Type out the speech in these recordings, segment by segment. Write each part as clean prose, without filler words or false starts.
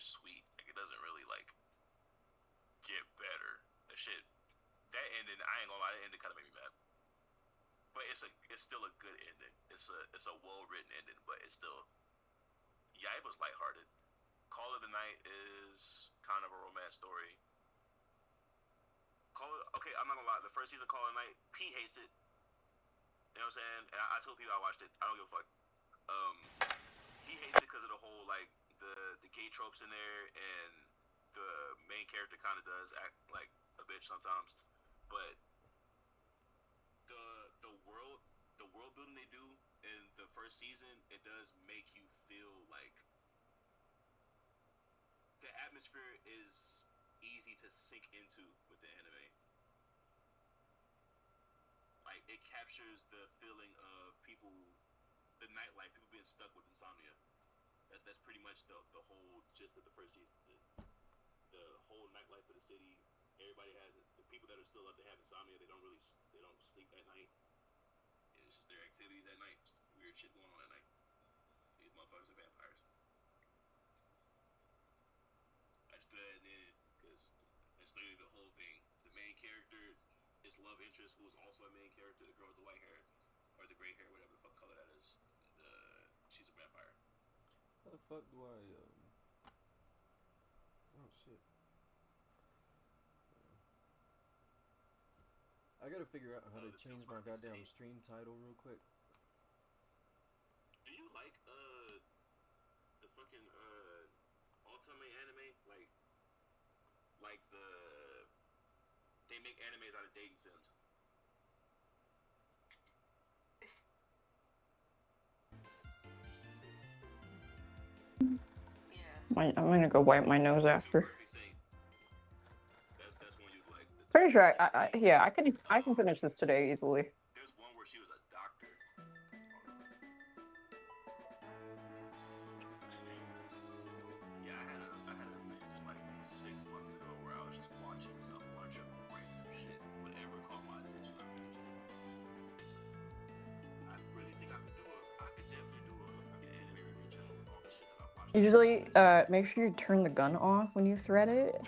bittersweet. Like it doesn't really like get better. That shit. That ending, I ain't gonna lie, that ending kind of made me mad. But it's still a good ending. It's a well written ending, but it's still yeah, it was lighthearted. Call of the Night is kind of a romance story. Okay, I'm not gonna lie. The first season of Call of the Night, Pete hates it. You know what I'm saying? And I told people I watched it. I don't give a fuck. Um, he hates it because of the whole like the gay tropes in there, and the main character kind of does act like a bitch sometimes. But the world building they do in the first season, it does make you feel like the atmosphere is easy to sink into with the anime. Like it captures the feeling of people, the nightlife, people being stuck with insomnia. That's pretty much the whole gist of the first season. The whole nightlife of the city. Everybody has it. The people that are still up, they have insomnia. They don't sleep at night. And it's just their activities at night. Just weird shit going on at night. These motherfuckers are vampires. I stood at the end because that's literally the whole thing. The main character, his love interest, who is also a main character, the girl with the white hair or the gray hair, whatever the fuck color that is. She's a vampire. How the fuck do I oh shit. I gotta figure out how to change my goddamn stream title real quick. Do you like the fucking ultimate anime? Like they make animes out of dating sims. I'm gonna go wipe my nose after. That's one you'd like. Pretty sure I can finish this today easily. There's one where she was a doctor. Yeah, I had a binge like 6 months ago where I was just watching a bunch of random shit. Whatever caught my attention, I binged it. I really think I could definitely do a fucking anime review channel with all the shit that I watched. Usually, make sure you turn the gun off when you thread it.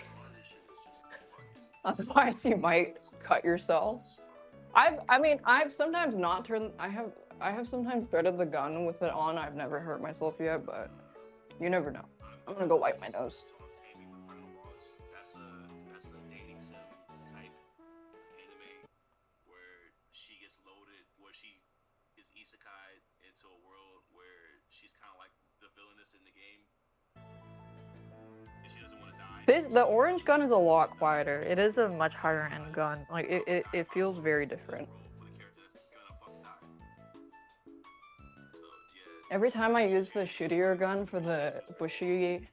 Otherwise, you might cut yourself. I've sometimes not turned. I have sometimes threaded the gun with it on. I've never hurt myself yet, but you never know. I'm gonna go wipe my nose. That's a dating sim type anime where she gets loaded, where she is isekai into a world where she's kind of like the villainess in the game, and she doesn't want to die. The orange gun is a lot quieter. It is a much higher end gun. Like it feels very different. Every time I use the shittier gun for the bushy,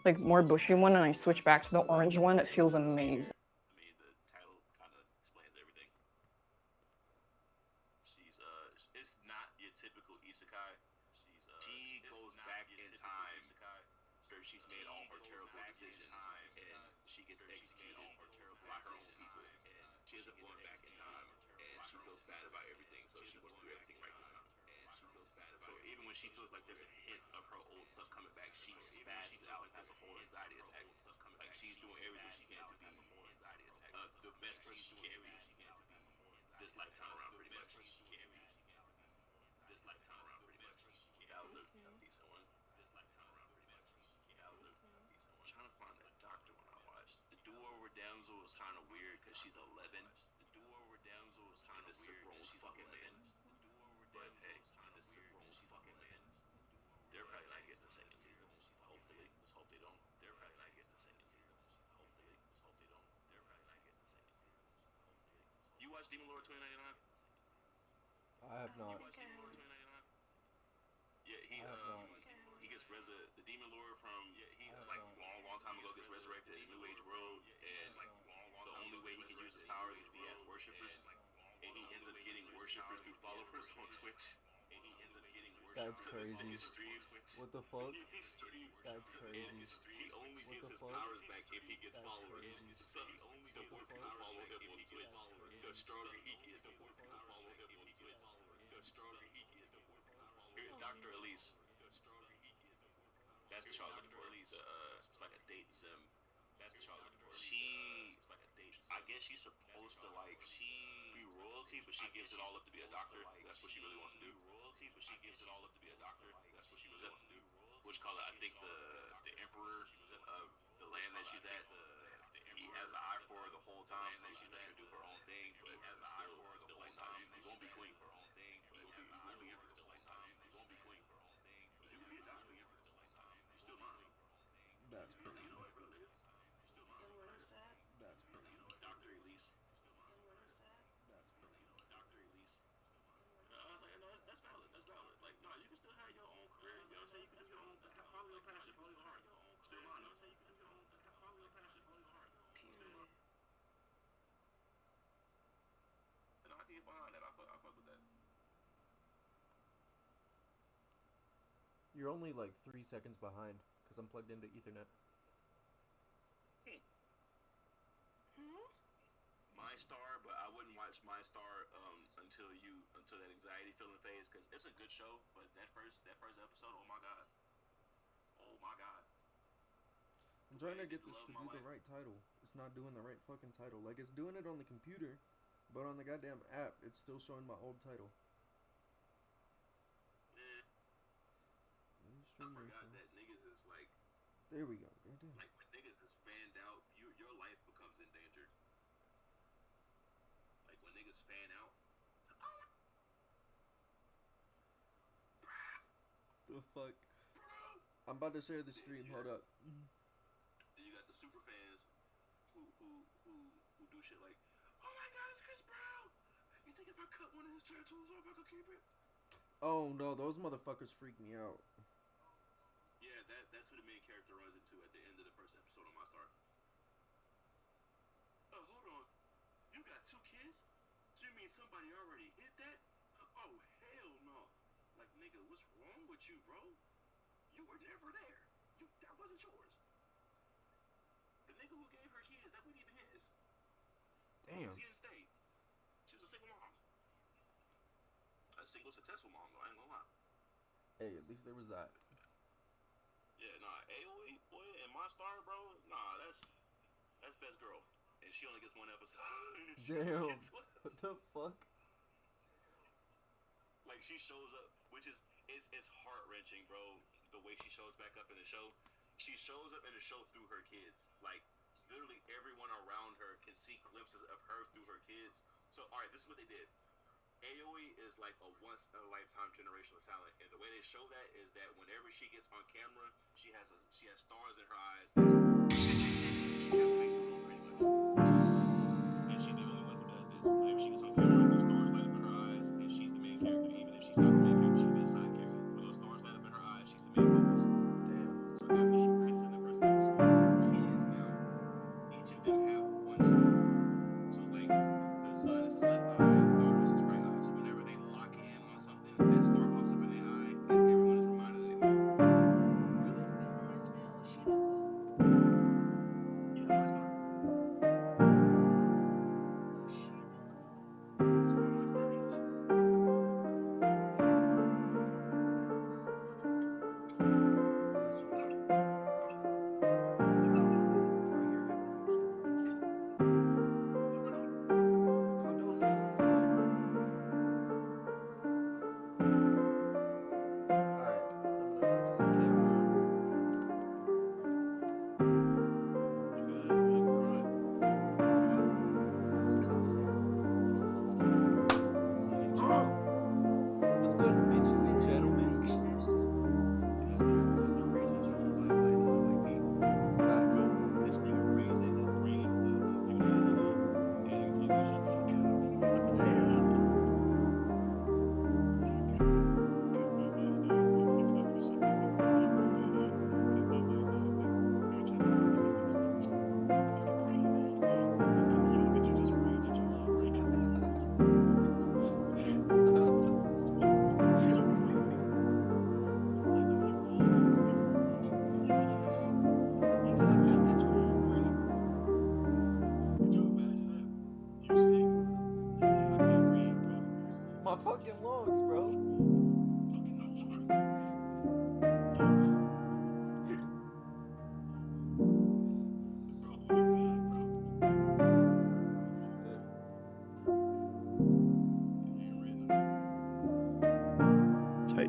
like more bushy one, and I switch back to the orange one, it feels amazing. I mean, the title kind of explains everything. It's not your typical isekai. She goes back in time after she's made all her terrible decisions, and she gets executed by her own people. She ends up going back in time, and she feels bad about everything, so she wants to do everything right this time. So even when she feels like there's a hint of her old self coming back, she spazzes out and has a whole anxiety attack. Like she's doing everything she can to be the best person she can be this lifetime around, pretty much. That was a decent one. I'm trying to find that doctor when I watched. The do-over damsel was kind of weird because she's 11. This is a grown fucking man. But hey, this is a grown fucking man. They're probably not getting the second season. Hopefully, let's hope they don't. They're probably not getting the second season. Hopefully, let's hope they don't. They're probably not getting the second season. You watch Demon Lord 2099? I have not. Yeah, he gets the Demon Lord from like long time ago gets resurrected in the New Age world, and the only way he can use his powers is if he has worshippers, and he ends up getting worshippers through followers on Twitch. That's crazy. What the fuck? That's crazy. He only gets his powers back if he gets followers. So the more people follow him on Twitch, the stronger he gets. Dr. Elise. That's Charlotte for the I guess she's supposed to like be royalty, but she gives it all up to be a doctor. That's what she really wants to do. Which call it, I think the emperor of the land that she's at. He has an eye for her the whole time, so she lets her do her own thing, but still like, nah, you won't be queen. You won't be empress. You won't be queen. You can be a doctor. You still mine. That's crazy. You know it, brother. Still mine. And what is that? That's crazy. You know, Dr. Elise. And what is that? That's crazy. You know, Dr. Elise. I was like, no, that's valid. That's valid. Like, no, you can still have your own career. You know what I'm saying? You can just go on. Follow your passion. Follow your heart. Still mine. You know what I'm saying? You can just go on. Follow your passion. Follow your heart. Period. And I can get behind that. I fuck with that. You're only like 3 seconds behind because I'm plugged into Ethernet. My Star, but I wouldn't watch My Star until that anxiety feeling phase, because it's a good show, but that first episode, oh my god. I'm trying to get this to do the right title. It's not doing the right fucking title. Like, it's doing it on the computer, but on the goddamn app, it's still showing my old title. I forgot that niggas is like. There we go. Goddamn. Like when niggas is fanned out, your life becomes endangered. Like when niggas fan out. The fuck? I'm about to share the stream. Hold up. Then you got the super fans who do shit like, oh my god, it's Chris Brown. You think if I cut one of his tattoos off, I could keep it? Oh no, those motherfuckers freak me out. Yeah, that's who the main character runs into at the end of the first episode of My Star. Oh, hold on. You got 2 kids? So you mean somebody already hit that? Oh, hell no. Like, nigga, what's wrong with you, bro? You were never there. That wasn't yours. The nigga who gave her kids, that wasn't even his. Damn. He didn't stay. She was a single mom. A single successful mom, though, I ain't gonna lie. Hey, at least there was that. Yeah, nah, AOE, boy, and My Star, bro, nah, that's best girl. And she only gets 1 episode. Damn. What the fuck? Like, she shows up, which is, it's heart-wrenching, bro, the way she shows back up in the show. She shows up in the show through her kids. Like, literally everyone around her can see glimpses of her through her kids. So, alright, this is what they did. AOE is like a once-in-a-lifetime generational talent, and the way they show that is that whenever she gets on camera, she has stars in her eyes. She captivates the room pretty much, and she's the only one who does this. Whenever she gets on camera, the stars light up in her eyes, and she's the main character. Even if she's not the main character, she'll be a side character. When those stars light up in her eyes, she's the main focus. Damn. So after she passes in the first episode, kids now, each of them have 1 star. So it's like the son is his left eye, the daughter is his right eye. So whenever they lock in on something, that star pops up in their eye, and everyone is reminded that they moved. Really? That reminds me of Oshinoko. Yeah, My Star. Oshinoko?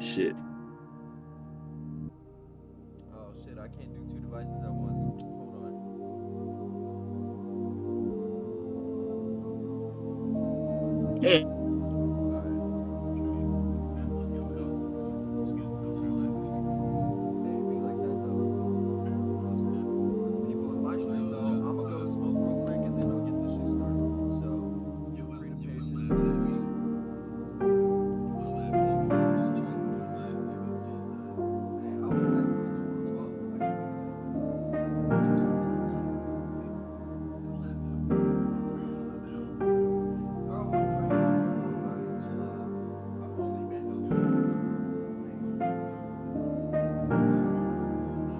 Shit. Oh shit, I can't do two devices at once. Hold on. Hey. Alright. Hey, be like that though. For the people in my stream though, I'm gonna go smoke real quick and then I'll get this shit started. So feel free to pay attention to the music. Hey, how was that eventually? Whoa, I can do that. Bro, I'm great. Bro, guys, chill out. I've only been doing slang. That's when his stomach is not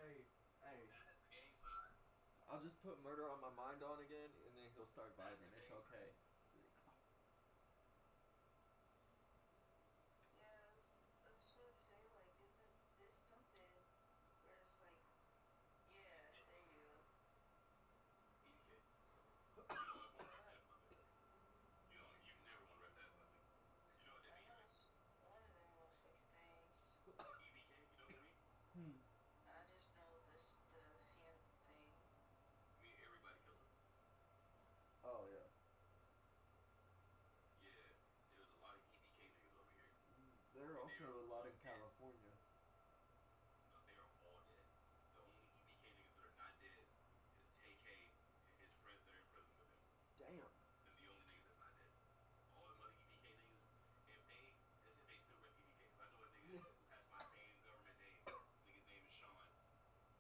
Hey, hey. I'll just put Murder on My Mind on again, and then he'll start vibing. It's okay. See. Yeah, I was about to say, like, isn't this something where it's like, yeah, there you go. I know it's one of them motherfucking things. I just know this the hand thing. Oh yeah. There are also a lot in California. Damn. Yeah. Damn.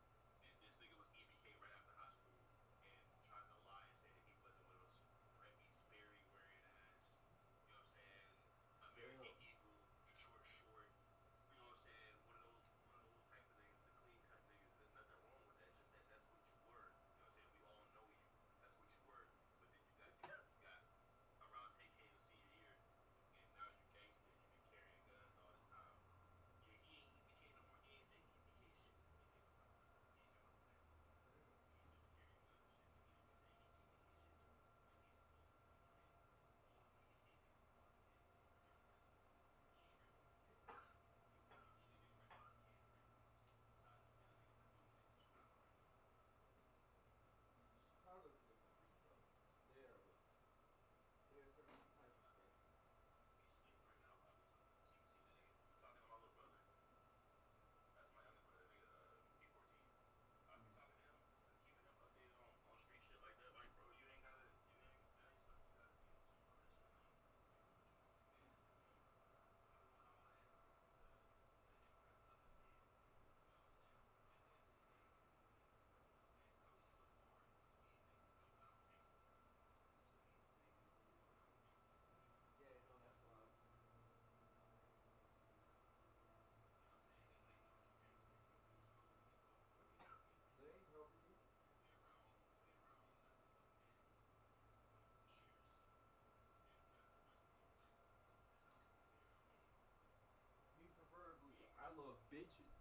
bitches.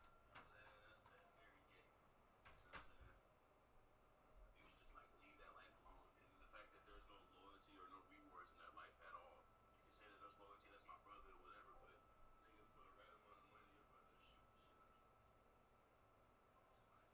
That's very gay. You know what I'm saying? You should just like leave that life alone. And the fact that there's no loyalty or no rewards in that life at all. You can say that there's loyalty, that's my brother or whatever, but nigga, for the right amount of money, your brother shoot the shit out you. It's just like,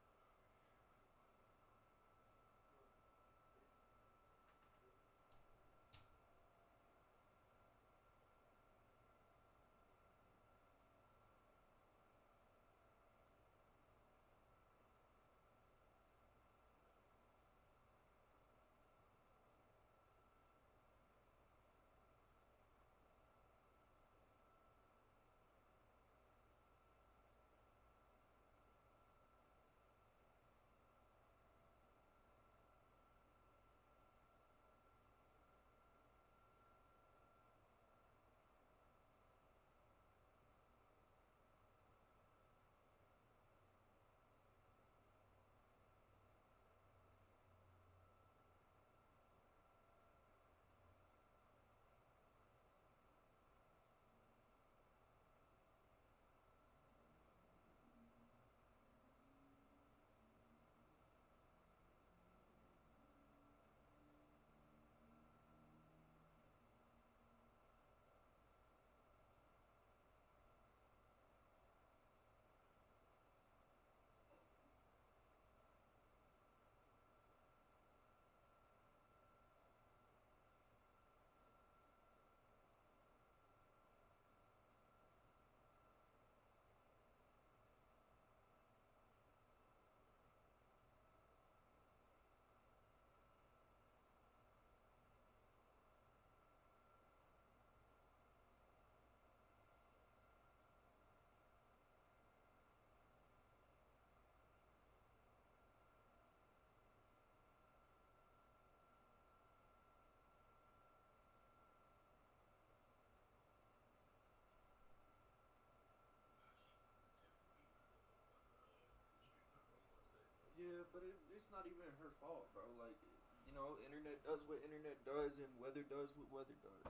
Yeah, but it's not even her fault, bro. Like, you know, internet does what internet does, and weather does what weather does.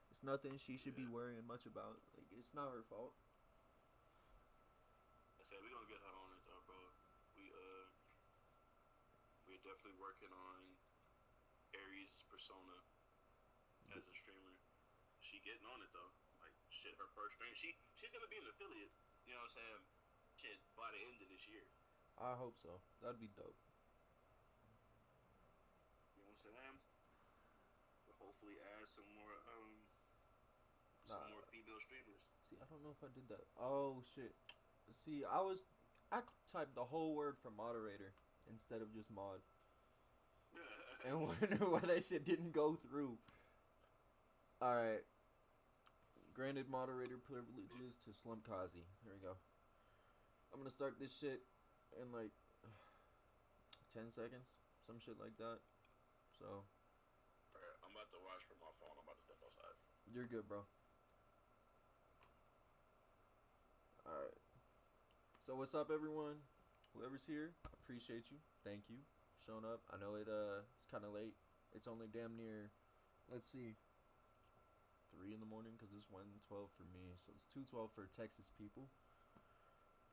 It's nothing she should be worrying much about. Like, it's not her fault. I said we're gonna get her on it though, bro. We we're definitely working on Aries' persona as a streamer. She getting on it though. Like shit, her first stream. She's gonna be an affiliate. You know what I'm saying? Shit, by the end of this year. I hope so. That'd be dope. You know what I'm saying? We'll hopefully add some more female streamers. See, I don't know if I did that. Oh shit. See, I typed the whole word for moderator instead of just mod, and wonder why that shit didn't go through. All right. Granted moderator privileges to Slumkazi. Here we go. I'm gonna start this shit in like 10 seconds, some shit like that. So. Alright, I'm about to watch from my phone. I'm about to step outside. You're good, bro. Alright. So what's up, everyone? Whoever's here, I appreciate you. Thank you. Showing up. I know it's kind of late. It's only damn near, let's see, 3 in the morning because it's 1:12 for me. So it's 2:12 for Texas people.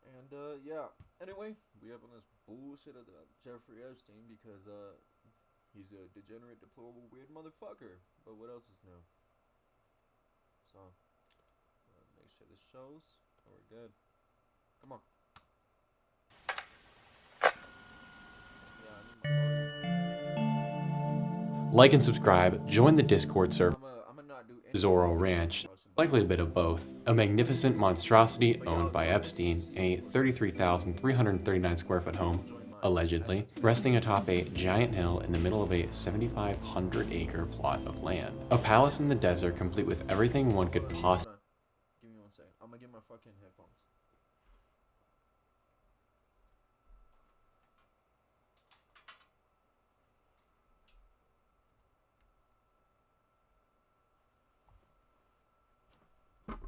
And yeah. Anyway, we have on this bullshit of Jeffrey Epstein because he's a degenerate, deplorable, weird motherfucker. But what else is new? So make sure this shows. Oh, we're good. Come on. Like and subscribe, join the Discord server, Zorro Ranch, likely a bit of both, a magnificent monstrosity owned by Epstein, a 33,339 square foot home, allegedly, resting atop a giant hill in the middle of a 7,500 acre plot of land. A palace in the desert complete with everything one could possibly. Give me 1 second. I'm gonna get my fucking headphones.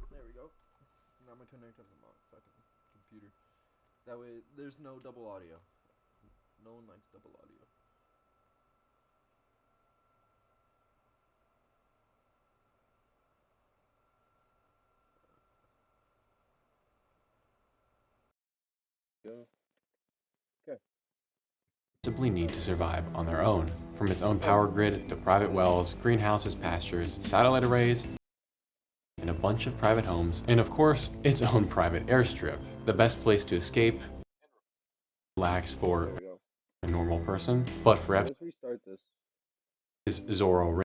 There we go. Now I'm gonna connect on my fucking computer. That way, there's no double audio. No one likes double audio. Simply need to survive on their own, from its own power grid to private wells, greenhouses, pastures, satellite arrays, and a bunch of private homes, and of course, its own private airstrip. The best place to escape, relax for a normal person, but for is Zorro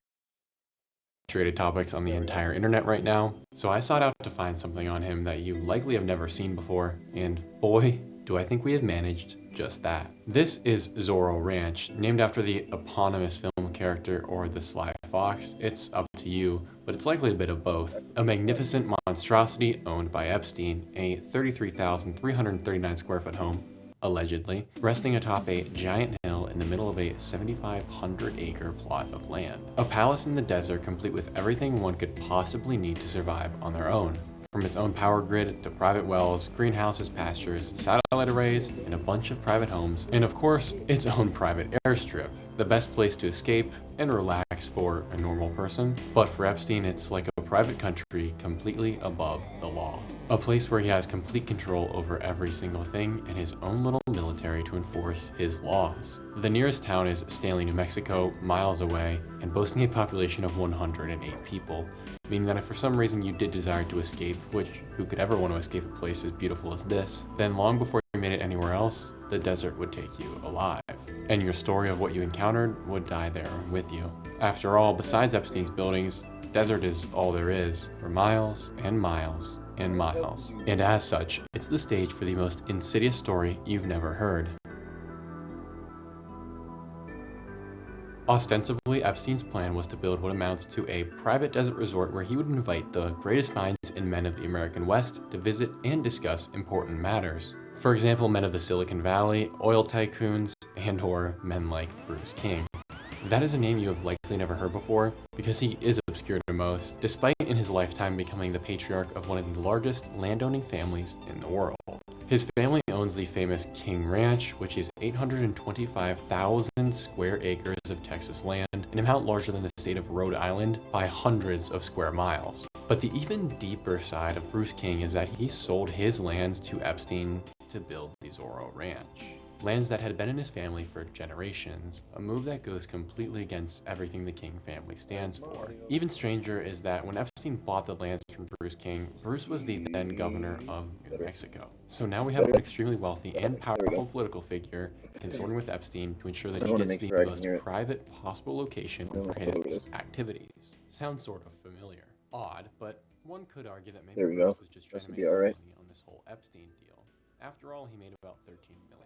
traded topics on the entire internet right now, so I sought out to find something on him that you likely have never seen before, and boy, do I think we have managed just that. This is Zorro Ranch, named after the eponymous film character or the Sly Fox. It's up to you, but it's likely a bit of both. A magnificent monstrosity owned by Epstein, a 33,339 square foot home, allegedly, resting atop a giant hill in the middle of a 7,500-acre plot of land. A palace in the desert complete with everything one could possibly need to survive on their own, from its own power grid to private wells, greenhouses, pastures, satellite arrays, and a bunch of private homes, and of course, its own private airstrip. The best place to escape and relax for a normal person, but for Epstein, it's like a private country completely above the law. A place where he has complete control over every single thing and his own little military to enforce his laws. The nearest town is Stanley, New Mexico, miles away, and boasting a population of 108 people, meaning that if for some reason you did desire to escape, which who could ever want to escape a place as beautiful as this, then long before you made it anywhere else, the desert would take you alive, and your story of what you encountered would die there with you. After all, besides Epstein's buildings, desert is all there is for miles and miles and miles, and as such, it's the stage for the most insidious story you've never heard. Ostensibly, Epstein's plan was to build what amounts to a private desert resort where he would invite the greatest minds and men of the American West to visit and discuss important matters. For example, men of the Silicon Valley, oil tycoons, and/or men like Bruce King. That is a name you have likely never heard before, because he is obscure to most, despite in his lifetime becoming the patriarch of one of the largest landowning families in the world. His family owns the famous King Ranch, which is 825,000 square acres of Texas land, an amount larger than the state of Rhode Island by hundreds of square miles. But the even deeper side of Bruce King is that he sold his lands to Epstein to build the Zorro Ranch. Lands that had been in his family for generations, a move that goes completely against everything the King family stands for. Even stranger is that when Epstein bought the lands from Bruce King, Bruce was the then governor of New Mexico. So now we have an extremely wealthy and powerful political figure consorting with Epstein to ensure that he gets the most private possible location for his activities. Sounds sort of familiar. Odd, but one could argue that maybe Bruce was just trying to make some money on this whole Epstein deal. After all, he made about $13 million.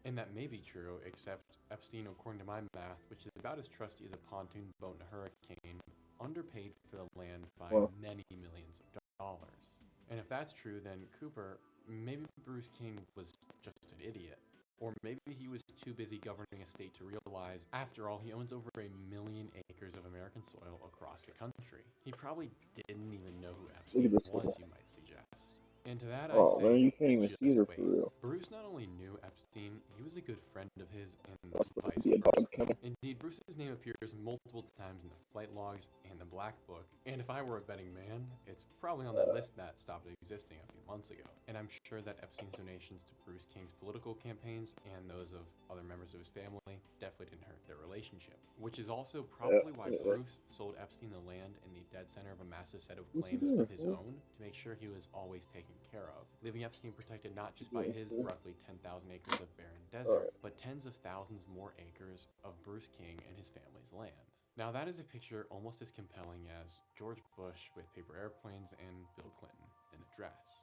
And that may be true, except Epstein, according to my math, which is about as trusty as a pontoon boat in a hurricane, underpaid for the land by many millions of dollars. And if that's true, then Cooper, maybe Bruce King was just an idiot. Or maybe he was too busy governing a state to realize, after all, he owns over 1 million acres of American soil across the country. He probably didn't even know who Epstein was, you might suggest. And to that I say, man, you can't even just see her wait. for real. Bruce not only knew Epstein, he was a good friend of his and That's supposed vice to be a dog versa. kennel. Indeed, Bruce's name appears multiple times in the flight logs and the Black Book, and if I were a betting man, it's probably on that list that stopped existing a few months ago. And I'm sure that Epstein's donations to Bruce King's political campaigns and those of other members of his family definitely didn't hurt their relationship, which is also probably why Bruce sold Epstein the land in the dead center of a massive set of claims of his own to make sure he was always taken care of, leaving Epstein protected not just by his roughly 10,000 acres of barren desert, but tens of thousands more acres of Bruce King and his family's land. Now that is a picture almost as compelling as George Bush with paper airplanes and Bill Clinton in a dress.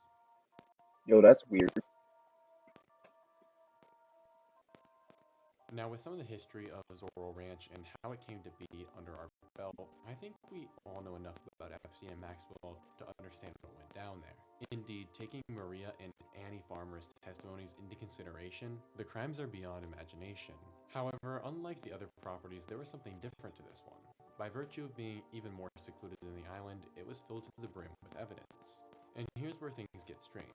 Yo, that's weird. Now, with some of the history of Zorro Ranch and how it came to be under our belt, I think we all know enough about Epstein and Maxwell to understand what went down there. Indeed, taking Maria and Annie Farmer's testimonies into consideration, the crimes are beyond imagination. However, unlike the other properties, there was something different to this one. By virtue of being even more secluded than the island, it was filled to the brim with evidence. And here's where things get strange.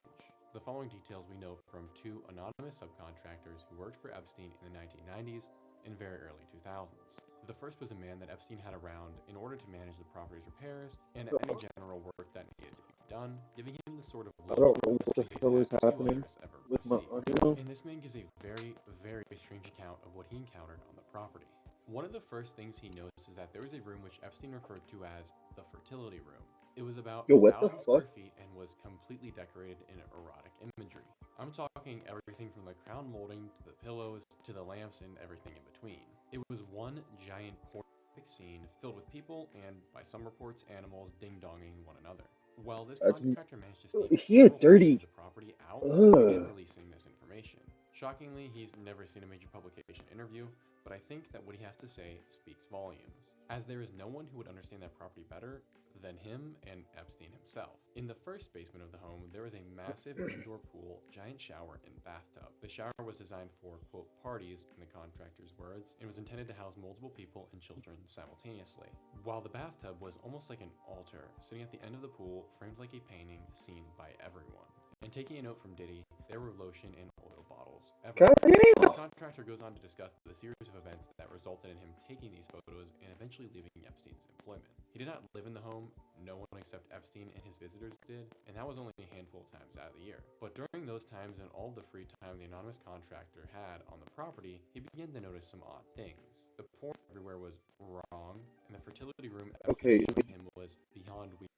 The following details we know from two anonymous subcontractors who worked for Epstein in the 1990s and very early 2000s. The first was a man that Epstein had around in order to manage the property's repairs and any general work that needed to be done, giving him the sort of I don't know low-profile what the case hell is that few happening others ever with would my see. audio. And this man gives a very, very strange account of what he encountered on the property. One of the first things he noticed is that there was a room which Epstein referred to as the fertility room. It was about Yo, what the 1,000 fuck? square feet and was completely decorated in erotic imagery. I'm talking everything from the crown molding to the pillows to the lamps and everything in between. It was one giant pornographic scene filled with people and, by some reports, animals ding-donging one another. Well, this That's contractor managed to sneak he is several dirty. pages of the property out and Ugh. began releasing this information. Shockingly, he's never seen a major publication interview, but I think that what he has to say speaks volumes, as there is no one who would understand that property better than him and Epstein himself. In the first basement of the home, there was a massive indoor pool, giant shower, and bathtub. The shower was designed for, quote, parties, in the contractor's words, and was intended to house multiple people and children simultaneously. While the bathtub was almost like an altar, sitting at the end of the pool, framed like a painting seen by everyone. And taking a note from Diddy, there were lotion and oil bottles everywhere. God damn. The contractor goes on to discuss the series of events that resulted in him taking these photos and eventually leaving Epstein's employment. He did not live in the home, no one except Epstein and his visitors did, and that was only a handful of times out of the year. But during those times and all the free time the anonymous contractor had on the property, he began to notice some odd things. The porn everywhere was wrong, and the fertility room Epstein Okay, showed him was beyond weird.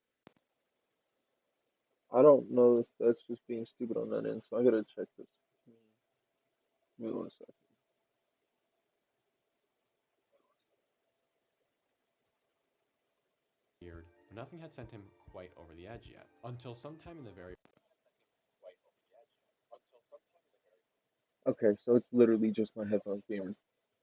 I don't know if that's just being stupid on that end, so I gotta check this. Give me 1 second. But nothing had sent him quite over the edge yet, until sometime in the very Okay, so it's literally just my headphones being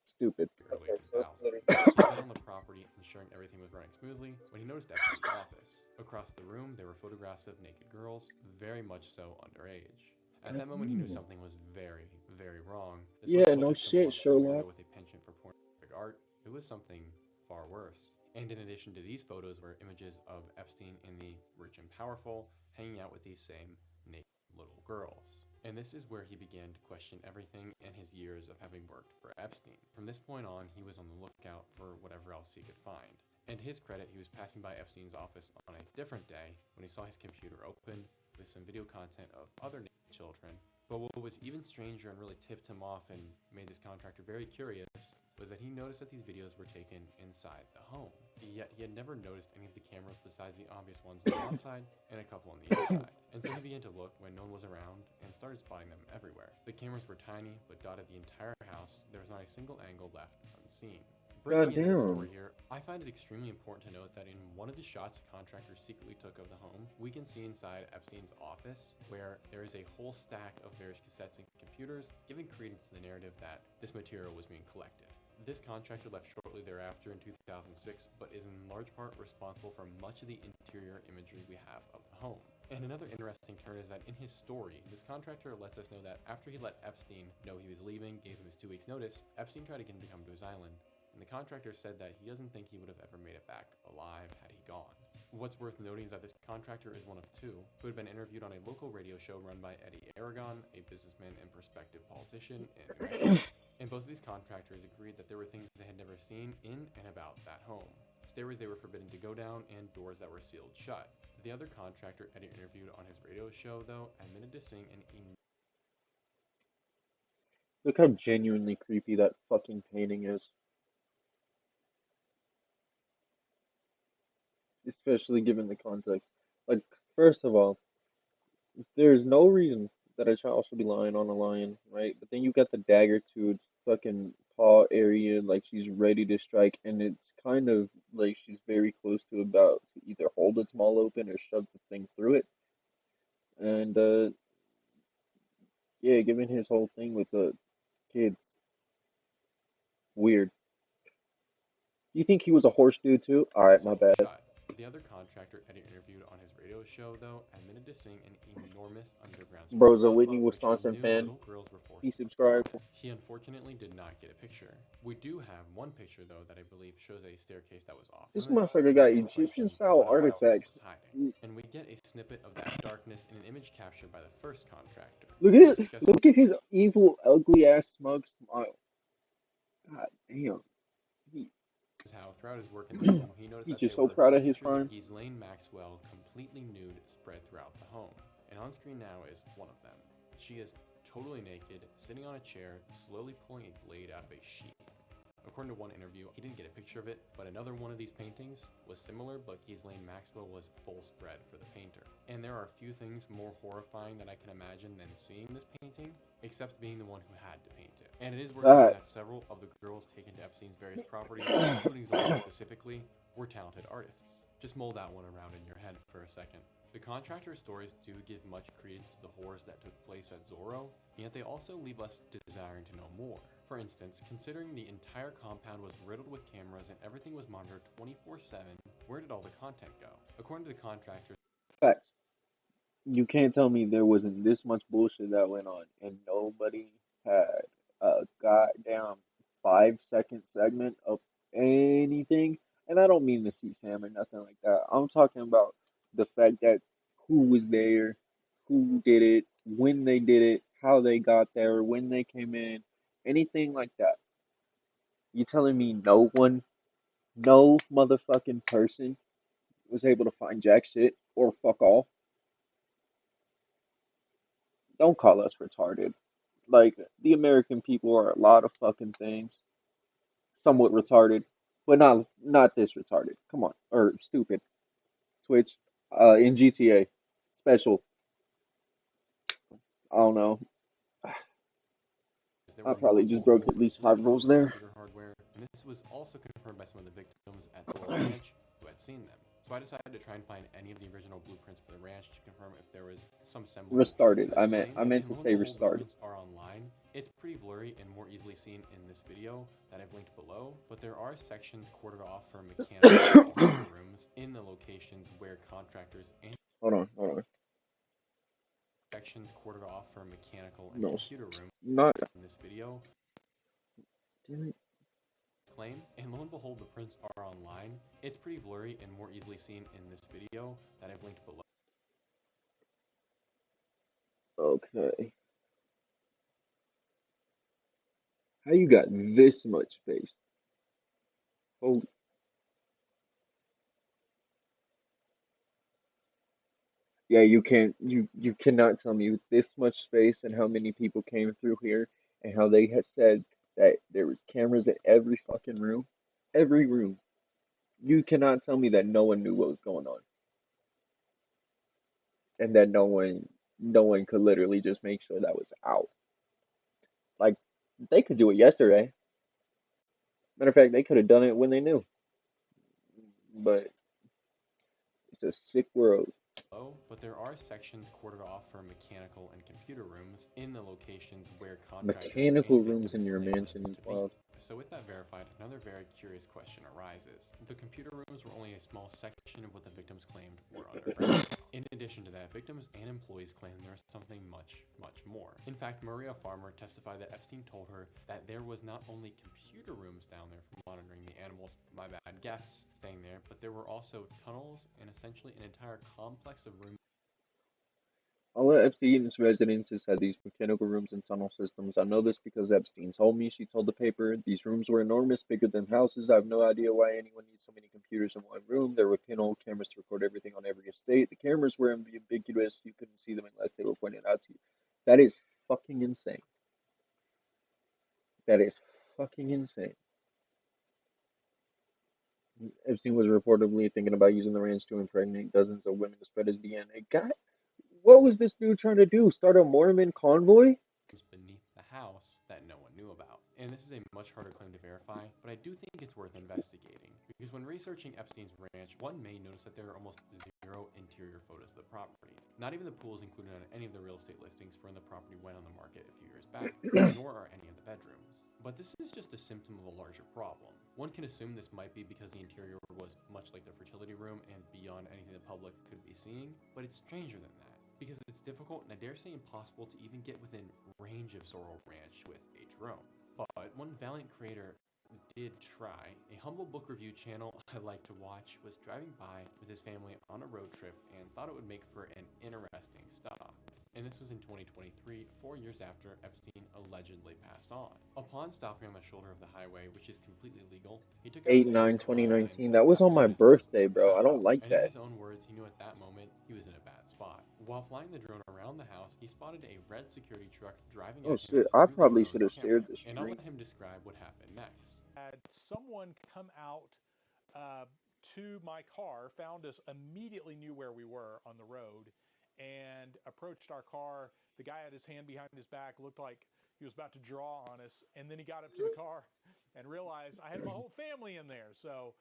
stupid. early Okay, so it's 2000s. literally. He was out on the property ensuring everything was running smoothly when he noticed Epstein's office. Across the room, there were photographs of naked girls, very much so underage. At that moment, he knew something was very, very wrong. This Yeah, wasn't no just some shit, lustful weirdo Sherlock. with a penchant for pornographic art. It was something far worse. And in addition to these photos were images of Epstein and the rich and powerful hanging out with these same naked little girls. And this is where he began to question everything and his years of having worked for Epstein. From this point on, he was on the lookout for whatever else he could find. And to his credit, he was passing by Epstein's office on a different day when he saw his computer open with some video content of other naked children. But what was even stranger and really tipped him off and made this contractor very curious was that he noticed that these videos were taken inside the home. Yet he had never noticed any of the cameras besides the obvious ones on the outside and a couple on the inside. And so he began to look when no one was around and started spotting them everywhere. The cameras were tiny but dotted the entire house. There was not a single angle left unseen. Breaking into the story here, I find it extremely important to note that in one of the shots the contractor secretly took of the home, we can see inside Epstein's office where there is a whole stack of various cassettes and computers, giving credence to the narrative that this material was being collected. This contractor left shortly thereafter in 2006, but is in large part responsible for much of the interior imagery we have of the home. And another interesting turn is that in his story, this contractor lets us know that after he let Epstein know he was leaving, gave him his 2 weeks notice, Epstein tried again to come to his island, and the contractor said that he doesn't think he would have ever made it back alive had he gone. What's worth noting is that this contractor is one of two who had been interviewed on a local radio show run by Eddie Aragon, a businessman and prospective politician in New Mexico. And both of these contractors agreed that there were things they had never seen in and about that home. Stairways they were forbidden to go down and doors that were sealed shut. The other contractor Eddie interviewed on his radio show, though, admitted to seeing an Look how genuinely creepy that fucking painting is. Especially given the context. Like, first of all, there's no reason that a child should be lying on a lion, right? But then you got the dagger to its fucking paw area, like she's ready to strike, and it's kind of like she's very close to about to either hold its maul open or shove the thing through it. And yeah, given his whole thing with the kids, weird. You think he was a horse dude too? All right, my bad. shut. The other contractor Eddie interviewed on his radio show, though, admitted to seeing an enormous underground Bro's a strip Whitney, club, which he Wisconsin knew fan. little girls were forced He to subscribed. perform. He unfortunately did not get a picture. We do have one picture, though, that I believe shows a staircase that was off This limits, motherfucker got making the Egyptian question style what else artifacts. was hiding. And we get a snippet of that darkness in an image captured by the first contractor. Look at his evil, ugly ass smug smile. God damn. How throughout his work in the home, he noticed He's that just there so were proud of his pictures of crime. Ghislaine Maxwell completely nude spread throughout the home. and on screen now is one of them. She is totally naked, sitting on a chair, slowly pulling a blade out of a sheet. According to one interview, he didn't get a picture of it, but another one of these paintings was similar, but Ghislaine Maxwell was full spread for the painter. And there are a few things more horrifying that I can imagine than seeing this painting, except being the one who had to paint it. And it is worth noting that several of the girls taken to Epstein's various properties, including Zora specifically, were talented artists. Just mull that one around in your head for a second. The contractor's stories do give much credence to the horrors that took place at Zorro, yet they also leave us desiring to know more. For instance, considering the entire compound was riddled with cameras and everything was monitored 24/7, where did all the content go? According to the contractor, Facts. You can't tell me there wasn't this much bullshit that went on and nobody had a goddamn 5 second segment of anything. And I don't mean to see Sam or nothing like that. I'm talking about the fact that who was there, who did it, when they did it, how they got there, when they came in, anything like that. You telling me no one, no motherfucking person was able to find jack shit or fuck all? Don't call us retarded. Like, the American people are a lot of fucking things. Somewhat retarded, but not this retarded. Come on. Or stupid. Switch. In GTA. Special. I don't know. there I were probably just multiple broke holes at least through 5 rules there. computer hardware, and this was also confirmed by some of the victims at Zorro Ranch who had seen them. So I decided to try and find any of the original blueprints for the ranch to confirm if there was some semblance of truth Restarted. to I this meant claim. I meant And to lo and say behold, the restarted. prints are online. It's pretty blurry and more easily seen in this video that I've linked below, but there are sections corded off for mechanical and computer rooms in the locations where contractors and Hold on. sections corded off for mechanical and No, computer rooms not. in this video Damn it. claim, and lo and behold, the prints are online. It's pretty blurry and more easily seen in this video that I've linked below. Okay. How you got this much space? Holy. Yeah, you cannot tell me with this much space and how many people came through here and how they had said that there was cameras in every fucking room. Every room. You cannot tell me that no one knew what was going on. And that no one could literally just make sure that was out. Like they could do it yesterday. Matter of fact, they could have done it when they knew. But it's a sick world. But there are sections corded off for mechanical and computer rooms in the locations where contractors Mechanical and rooms victims in your claim them mansion is to be. wild. So with that verified, another very curious question arises. The computer rooms were only a small section of what the victims claimed were underground. In addition to that, victims and employees claimed there was something much, much more. In fact, Maria Farmer testified that Epstein told her that there was not only computer rooms down there for monitoring the animals, guests staying there, but there were also tunnels and essentially an entire complex of rooms. All of Epstein's residences had these mechanical rooms and tunnel systems. I know this because Epstein told me. She told the paper. These rooms were enormous, bigger than houses. I have no idea why anyone needs so many computers in one room. There were pinhole cameras to record everything on every estate. The cameras were ubiquitous. You couldn't see them unless they were pointed out to you. That is fucking insane. That is fucking insane. Epstein was reportedly thinking about using the ranch to impregnate dozens of women to spread his DNA. God, what was this dude trying to do? Start a Mormon convoy? Beneath the house that no one knew about. And this is a much harder claim to verify, but I do think it's worth investigating. Because when researching Epstein's ranch, one may notice that there are almost zero interior photos of the property. Not even the pool is included on any of the real estate listings for when the property went on the market a few years back, nor are any of the bedrooms. But this is just a symptom of a larger problem. One can assume this might be because the interior was much like the fertility room and beyond anything the public could be seeing, but it's stranger than that. Because it's difficult and I dare say impossible to even get within range of Zorro Ranch with a drone. But one valiant creator did try. A humble book review channel I like to watch was driving by with his family on a road trip and thought it would make for an interesting stop. And this was in 2023, 4 years after Epstein allegedly passed on. Upon stopping on the shoulder of the highway, which is completely legal, he took out his hands to the line 8/9/2019. That was without on my putting his nose birthday, above the bro. I don't pedals. like And in that. his own words, he knew at that moment he was in a bad spot. While flying the drone around the house, he spotted a red security truck driving Oh at him shit, I through the probably should drone's have shared the camera. And I'll screen. let him describe what happened next. Had someone come out to my car, found us, immediately knew where we were on the road, and approached our car. The guy had his hand behind his back, looked like he was about to draw on us, and then he got up to the car and realized I had my whole family in there. So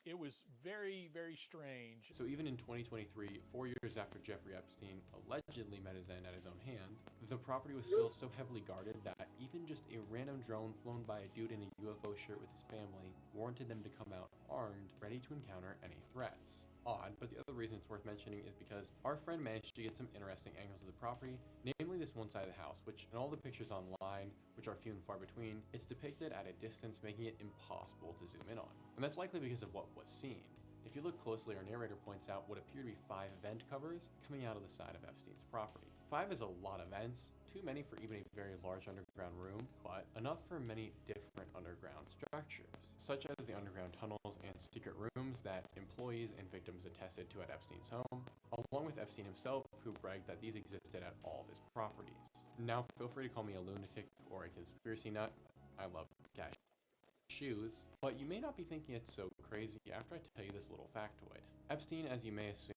it was very, very strange. So even in 2023, 4 years after Jeffrey Epstein allegedly met his end at his own hand, the property was still so heavily guarded that even just a random drone flown by a dude in a UFO shirt with his family warranted them to come out armed, ready to encounter any threats. Odd, but the other reason it's worth mentioning is because our friend managed to get some interesting angles of the property, namely this one side of the house, which in all the pictures online, which are few and far between, it's depicted at a distance, making it impossible to zoom in on. And that's likely because of what was seen. If you look closely, our narrator points out what appear to be 5 vent covers coming out of the side of Epstein's property. 5 is a lot of vents, too many for even a very large underground room, but enough for many different underground structures, such as the underground tunnels and secret rooms that employees and victims attested to at Epstein's home, along with Epstein himself, who bragged that these existed at all of his properties. Now, feel free to call me a lunatic or a conspiracy nut. I love cashews, but you may not be thinking it's so crazy after I tell you this little factoid. Epstein, as you may assume,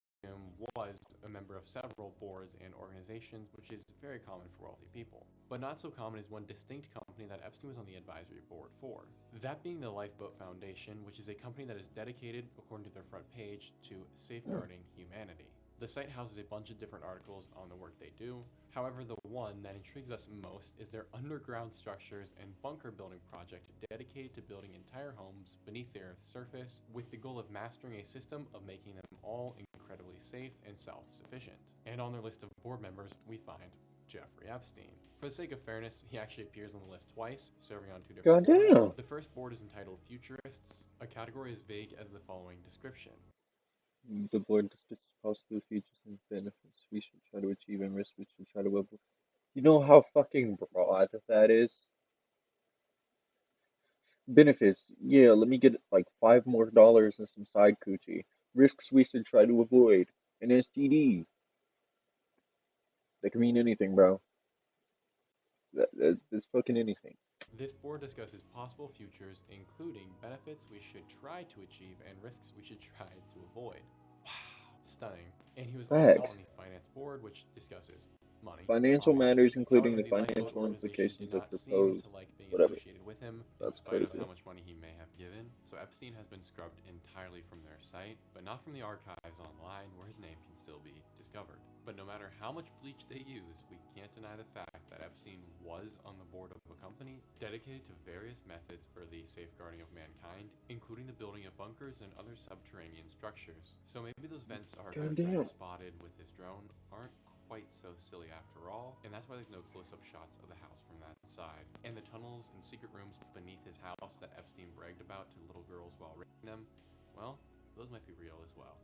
was a member of several boards and organizations, which is very common for wealthy people. But not so common is one distinct company that Epstein was on the advisory board for. That being the Lifeboat Foundation, which is a company that is dedicated, according to their front page, to safeguarding humanity. The site houses a bunch of different articles on the work they do. However, the one that intrigues us most is their underground structures and bunker building project dedicated to building entire homes beneath the Earth's surface with the goal of mastering a system of making them all incredibly safe and self-sufficient. And on their list of board members, we find Jeffrey Epstein. For the sake of fairness, he actually appears on the list twice, serving on 2 different boards. Goddamn. The first board is entitled Futurists, a category as vague as the following description. The board discusses possible features and benefits we should try to achieve and risks we should try to avoid. You know how fucking broad that is? Benefits. Yeah, let me get like $5 more and some side coochie. Risks we should try to avoid. An STD. That can mean anything, bro. That's fucking anything. This board discusses possible futures, including benefits we should try to achieve and risks we should try to avoid. Wow, stunning. And he was also Facts. on the finance board, which discusses money. Financial Obviously. matters, including However, the the lifeboat financial organization did implications of not seem proposed to like being whatever. associated with him, in That's spite of crazy. how much money he may have given. So Epstein has been scrubbed entirely from their site, but not from the archives online, where his name can still be discovered. But no matter how much bleach they use, we can't deny the fact that Epstein was on the board of a company dedicated to various methods for the safeguarding of mankind, including the building of bunkers and other subterranean structures. So maybe those vents our good friend Goddamn. spotted with his drone aren't quite so silly after all, and that's why there's no close-up shots of the house from that side. And the tunnels and secret rooms beneath his house that Epstein bragged about to little girls while raping them, well, those might be real as well.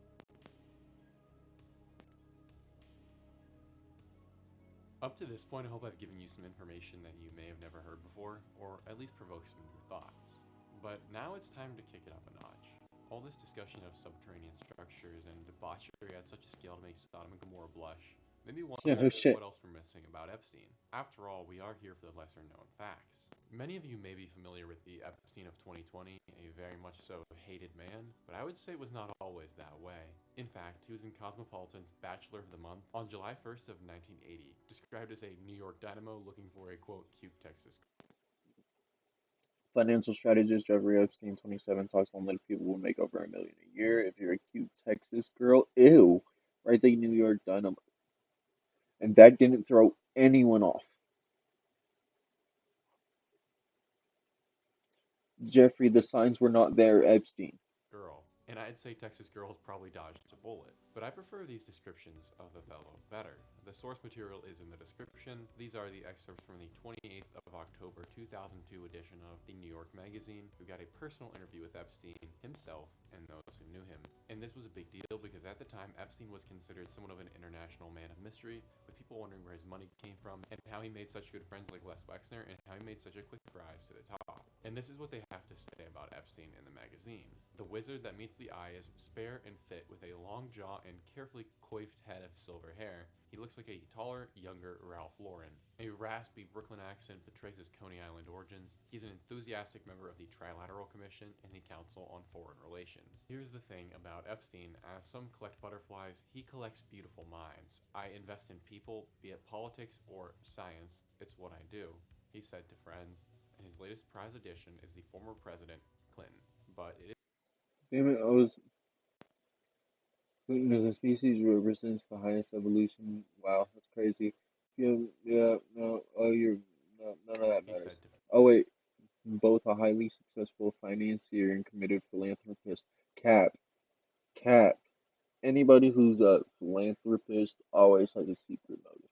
Up to this point, I hope I've given you some information that you may have never heard before, or at least provoked some new thoughts. But now it's time to kick it up a notch. All this discussion of subterranean structures and debauchery at such a scale to make Sodom and Gomorrah blush made me Yeah, wonder no shit. what else we're missing about Epstein. After all, we are here for the lesser known facts. Many of you may be familiar with the Epstein of 2020, a very much so hated man, but I would say it was not always that way. In fact, he was in Cosmopolitan's Bachelor of the Month on July 1st of 1980, described as a New York dynamo looking for a, quote, cute Texas. Financial strategist Jeffrey Epstein, 27, talks only to people who make over $1 million a year. If you're a cute Texas girl, ew, right? The New York Dynamo, and that didn't throw anyone off. Jeffrey, the signs were not there, Epstein. Girl. and I'd say Texas Girls probably dodged a bullet. But I prefer these descriptions of the fellow better. The source material is in the description. These are the excerpts from the 28th of October 2002 edition of the New York Magazine, who got a personal interview with Epstein himself and those who knew him. And this was a big deal because at the time, Epstein was considered somewhat of an international man of mystery, with people wondering where his money came from and how he made such good friends like Les Wexner and how he made such a quick rise to the top. And this is what they have to say about Epstein in the magazine. The wizard that meets the eye is spare and fit with a long jaw and carefully coiffed head of silver hair. He looks like a taller, younger Ralph Lauren. A raspy Brooklyn accent betrays his Coney Island origins. He's an enthusiastic member of the Trilateral Commission and the Council on Foreign Relations. Here's the thing about Epstein. As some collect butterflies, he collects beautiful minds. I invest in people, be it politics or science. It's what I do, he said to friends. And his latest prize addition is the former president, Clinton. But it Damn it, I was. Gluten as a species represents the highest evolution. Wow, that's crazy. Yeah, yeah, no, oh, no, none of that he matters. said to Oh, wait, both a highly successful financier and committed philanthropist. Cap, cap. Anybody who's a philanthropist always has a secret motive.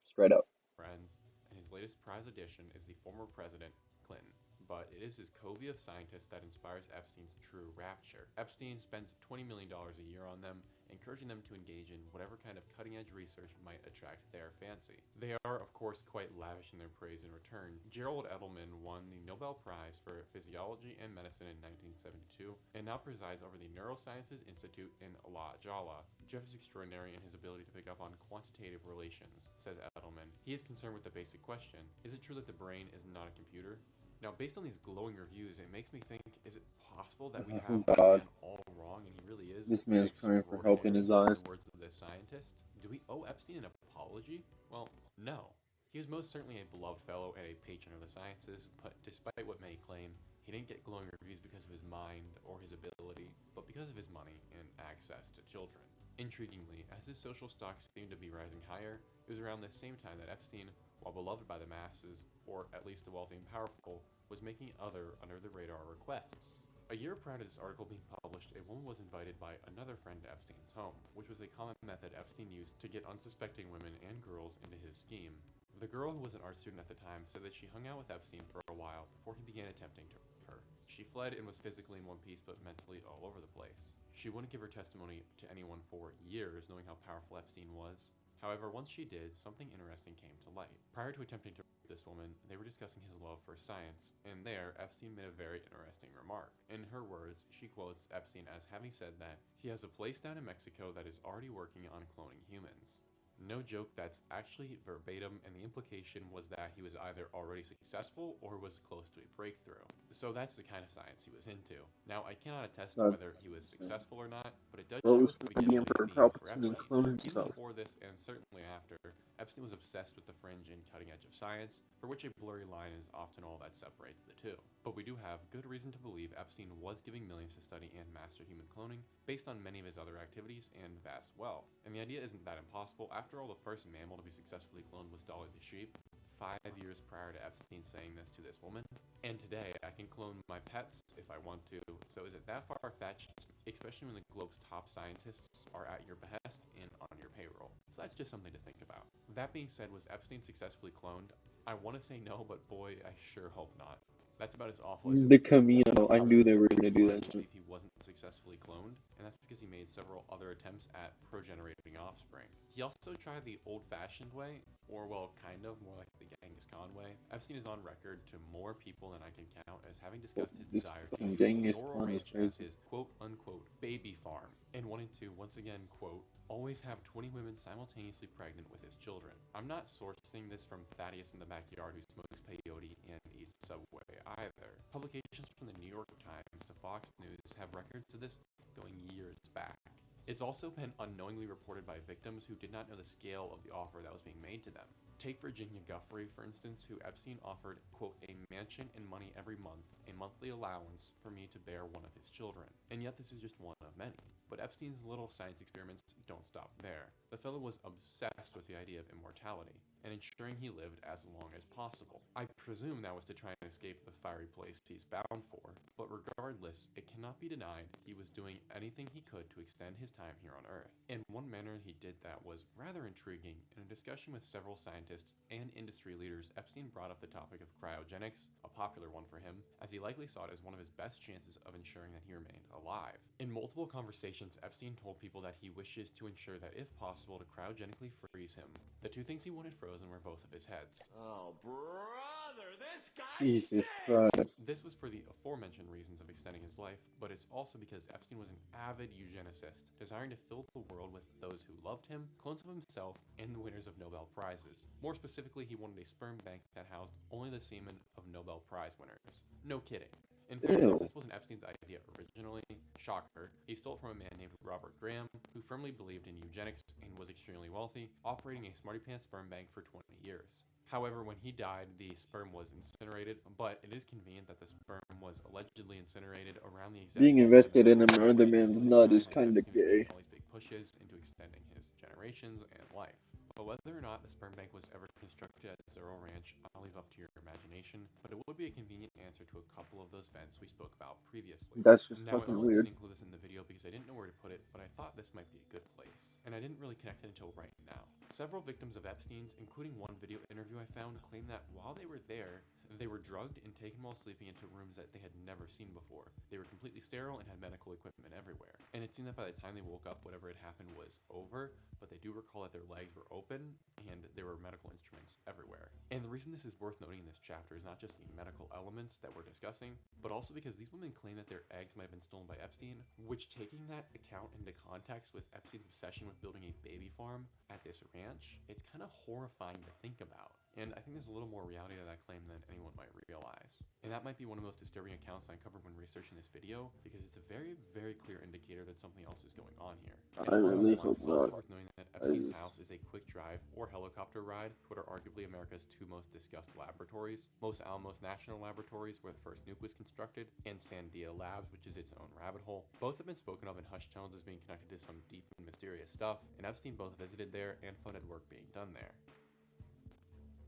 Straight up. friends, and his latest prize addition is the former president, Clinton. But it is his covey of scientists that inspires Epstein's true rapture. Epstein spends $20 million a year on them, encouraging them to engage in whatever kind of cutting-edge research might attract their fancy. They are, of course, quite lavish in their praise in return. Gerald Edelman won the Nobel Prize for Physiology and Medicine in 1972, and now presides over the Neurosciences Institute in La Jolla. Jeff is extraordinary in his ability to pick up on quantitative relations, says Edelman. He is concerned with the basic question: is it true that the brain is not a computer? Now, based on these glowing reviews, it makes me think, is it possible that we have Oh, the God. man all wrong and he really is This man's crying for help in extraordinary, his in eyes. the words of this scientist? Do we owe Epstein an apology? Well, no. He was most certainly a beloved fellow and a patron of the sciences, but despite what many claim, he didn't get glowing reviews because of his mind or his ability, but because of his money and access to children. Intriguingly, as his social stock seemed to be rising higher, it was around the same time that Epstein, while beloved by the masses, or at least the wealthy and powerful, was making other under-the-radar requests. A year prior to this article being published, a woman was invited by another friend to Epstein's home, which was a common method Epstein used to get unsuspecting women and girls into his scheme. The girl, who was an art student at the time, said that she hung out with Epstein for a while before he began attempting to rape her. She fled and was physically in one piece but mentally all over the place. She wouldn't give her testimony to anyone for years, knowing how powerful Epstein was. However, once she did, something interesting came to light. Prior to attempting to rape this woman, they were discussing his love for science, and there, Epstein made a very interesting remark. In her words, she quotes Epstein as having said that he has a place down in Mexico that is already working on cloning humans. No joke, that's actually verbatim, and the implication was that he was either already successful or was close to a breakthrough. So that's the kind of science he was into. Now, I cannot attest to That's whether he was successful or not, but it does what show was us the the beginning of a Emperor theme for Palpatine Epstein. clone Even himself? before this, and certainly after, Epstein was obsessed with the fringe and cutting edge of science, for which a blurry line is often all that separates the two. But we do have good reason to believe Epstein was giving millions to study and master human cloning, based on many of his other activities and vast wealth. And the idea isn't that impossible. After all, the first mammal to be successfully cloned was Dolly the sheep, 5 years prior to Epstein saying this to this woman. And today, I can clone my pets if I want to, so is it that far-fetched? Especially when the globe's top scientists are at your behest and on your payroll. So that's just something to think about. That being said, was Epstein successfully cloned? I want to say no, but boy, I sure hope not. That's about as awful as it The gets. Camino. I knew they were gonna do that. If he wasn't successfully cloned, and that's because he made several other attempts at progenerating offspring. He also tried the old-fashioned way, or well, kind of, more like the Genghis Khan way. Epstein is on record to more people than I can count as having discussed his This desire to fucking use Genghis Zorro Khan is Ranch as crazy. his quote-unquote baby farm, and wanted to, once again, quote, always have 20 women simultaneously pregnant with his children. I'm not sourcing this from Thaddeus in the backyard who smokes peyote and eats Subway either. Publications from the New York Times to Fox News have records of this going years back. It's also been unknowingly reported by victims who did not know the scale of the offer that was being made to them. Take Virginia Guffrey, for instance, who Epstein offered, quote, a mansion and money every month, a monthly allowance for me to bear one of his children. And yet this is just one of many. But Epstein's little science experiments don't stop there. The fellow was obsessed with the idea of immortality, and ensuring he lived as long as possible. I presume that was to try and escape the fiery place he's bound for, but regardless, it cannot be denied he was doing anything he could to extend his time here on Earth. And one manner he did that was rather intriguing. In a discussion with several scientists and industry leaders, Epstein brought up the topic of cryogenics, a popular one for him, as he likely saw it as one of his best chances of ensuring that he remained alive. In multiple conversations, Epstein told people that he wishes to ensure that if possible to cryogenically freeze him. The two things he wanted frozen were both of his heads. Oh, brother, this guy Jesus stinks! Christ. This was for the aforementioned reasons of extending his life, but it's also because Epstein was an avid eugenicist, desiring to fill the world with those who loved him, clones of himself, and the winners of Nobel Prizes. More specifically, he wanted a sperm bank that housed only the semen of Nobel Prize winners. No kidding. In fairness, Ew. this wasn't Epstein's idea originally. Shocker. He stole it from a man named Robert Graham, who firmly believed in eugenics and was extremely wealthy, operating a smarty pants sperm bank for 20 years. However, when he died, the sperm was incinerated, but it is convenient that the sperm was allegedly incinerated around the exact Being same invested time in that another man's nut is kind of Epstein was gay. making all these big pushes into extending his generations and life. But whether or not the sperm bank was ever constructed at Zorro Ranch, I'll leave up to your imagination, but it would be a convenient answer to a couple of those vents we spoke about previously. That's just Now, I fucking almost weird. didn't include this in the video because I didn't know where to put it, but I thought this might be a good place. And I didn't really connect it until right now. Several victims of Epstein's, including one video interview I found, claimed that while they were there, they were drugged and taken while sleeping into rooms that they had never seen before. They were completely sterile and had medical equipment everywhere. And it seemed that by the time they woke up, whatever had happened was over, but they do recall that their legs were open and there were medical instruments everywhere. And the reason this is worth noting in this chapter is not just the medical elements that we're discussing, but also because these women claim that their eggs might have been stolen by Epstein, which, taking that account into context with Epstein's obsession with building a baby farm at this ranch, it's kind of horrifying to think about. And I think there's a little more reality to that claim than anyone might realize. And that might be one of the most disturbing accounts I uncovered when researching this video, because it's a very, very clear indicator that something else is going on here. And I along really those lines, hope it's also not. worth noting that Epstein's house is a quick drive or helicopter ride to what are arguably America's two most discussed laboratories: Los Alamos National Laboratories, where the first nuke was constructed, and Sandia Labs, which is its own rabbit hole. Both have been spoken of in hushed tones as being connected to some deep and mysterious stuff, and Epstein both visited there and funded work being done there.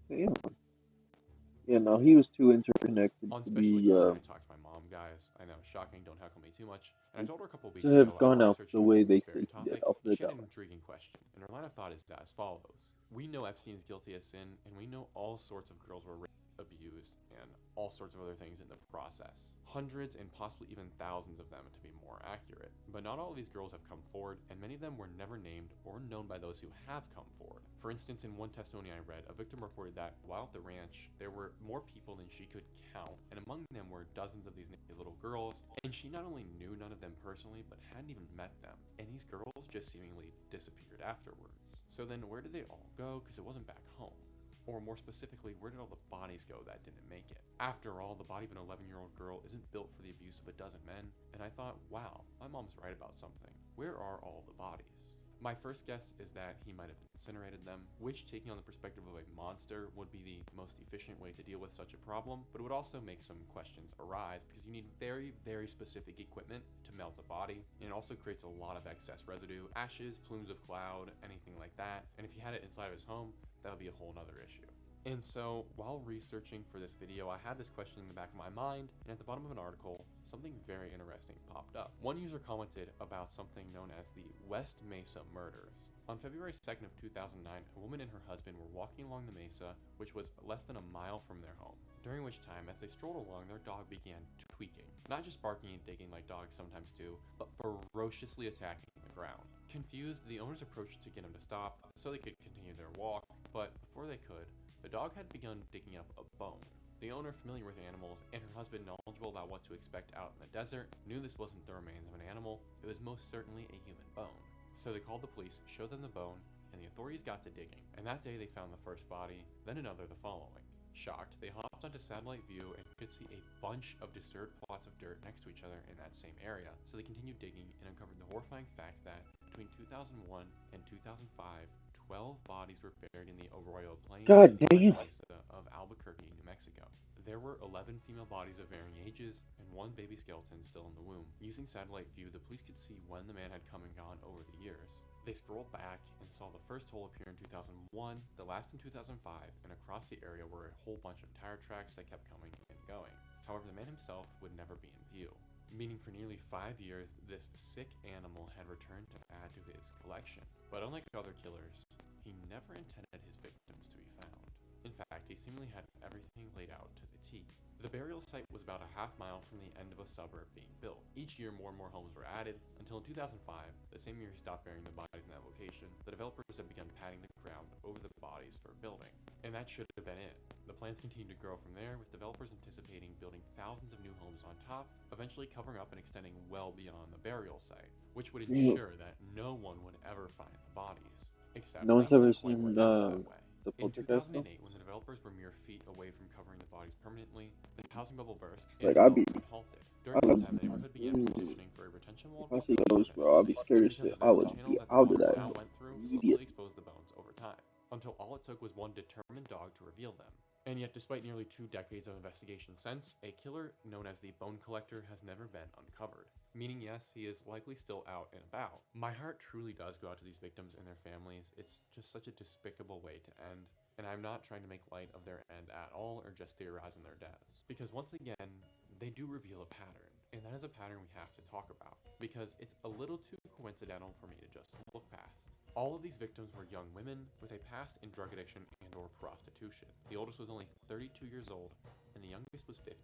Yeah. Yeah, no, he was too interconnected On to special be, occasion, I talked to my mom, guys. I know, shocking, don't heckle me too much. And I told her a couple weeks to have ago I gone was out the researching way into they this say very he did, topic, off and the she had top. an intriguing question. And her line of thought is as follows. We know Epstein is guilty as sin, and we know all sorts of girls were raped, abused, and all sorts of other things in the process. Hundreds and possibly even thousands of them, to be more accurate. But not all of these girls have come forward, and many of them were never named or known by those who have come forward. For instance, in one testimony I read, a victim reported that while at the ranch, there were more people than she could count, and among them were dozens of these naked little girls, and she not only knew none of them personally, but hadn't even met them. And these girls just seemingly disappeared afterwards. So then where did they all go? Because it wasn't back home. Or more specifically, where did all the bodies go that didn't make it? After all, the body of an 11-year-old girl isn't built for the abuse of a dozen men, and I thought, wow, my mom's right about something. Where are all the bodies? My first guess is that he might have incinerated them, which, taking on the perspective of a monster, would be the most efficient way to deal with such a problem, but it would also make some questions arise, because you need very, very specific equipment to melt a body, and it also creates a lot of excess residue, ashes, plumes of cloud, anything like that, and if he had it inside of his home, that would be a whole nother issue. And so, while researching for this video, I had this question in the back of my mind, and at the bottom of an article, something very interesting popped up. One user commented about something known as the West Mesa murders. On February 2nd of 2009, a woman and her husband were walking along the mesa, which was less than a mile from their home. During which time, as they strolled along, their dog began tweaking. Not just barking and digging like dogs sometimes do, but ferociously attacking the ground. Confused, the owners approached to get him to stop so they could continue their walk, but before they could, the dog had begun digging up a bone. The owner, familiar with animals, and her husband, knowledgeable about what to expect out in the desert, knew this wasn't the remains of an animal, it was most certainly a human bone. So they called the police, showed them the bone, and the authorities got to digging. And that day they found the first body, then another the following. Shocked, they hopped onto satellite view and could see a bunch of disturbed plots of dirt next to each other in that same area, so they continued digging and uncovered the horrifying fact that between 2001 and 2005, 12 bodies were buried in the Arroyo Arroyo Plain God in the damn. Mesa of Albuquerque, New Mexico. There were 11 female bodies of varying ages and one baby skeleton still in the womb. Using satellite view, the police could see when the man had come and gone over the years. They scrolled back and saw the first hole appear in 2001, the last in 2005, and across the area were a whole bunch of tire tracks that kept coming and going. However, the man himself would never be in view, meaning for nearly 5 years, this sick animal had returned to add to his collection. But unlike other killers, he never intended his victims to be found. In fact, he seemingly had everything laid out to the T. The burial site was about a half mile from the end of a suburb being built. Each year, more and more homes were added, until in 2005, the same year he stopped burying the bodies in that location, the developers had begun padding the ground over the bodies for building. And that should have been it. The plans continued to grow from there, with developers anticipating building thousands of new homes on top, eventually covering up and extending well beyond the burial site, which would ensure that no one would ever find the bodies. Except No up one's to ever the point where seen it ended that way. the In poltergeist though. 2008, when the developers were mere feet away from covering the bodies permanently, the housing bubble burst and Like I'd be, development halted. During this time, the neighborhood began petitioning for a retention wall if I to see build those, permanent bro, I'll be homes. scared And as because shit. of I that, the would channel be that the out of water that now went through slowly immediately. exposed the bones over time, until all it took was one determined dog to reveal them. And yet, despite nearly 2 decades of investigation since, a killer known as the Bone Collector has never been uncovered. Meaning, yes, he is likely still out and about. My heart truly does go out to these victims and their families. It's just such a despicable way to end. And I'm not trying to make light of their end at all or just theorize on their deaths. Because once again, they do reveal a pattern. And that is a pattern we have to talk about. Because it's a little too coincidental for me to just look past. All of these victims were young women with a past in drug addiction and or prostitution. The oldest was only 32 years old, and the youngest was 15.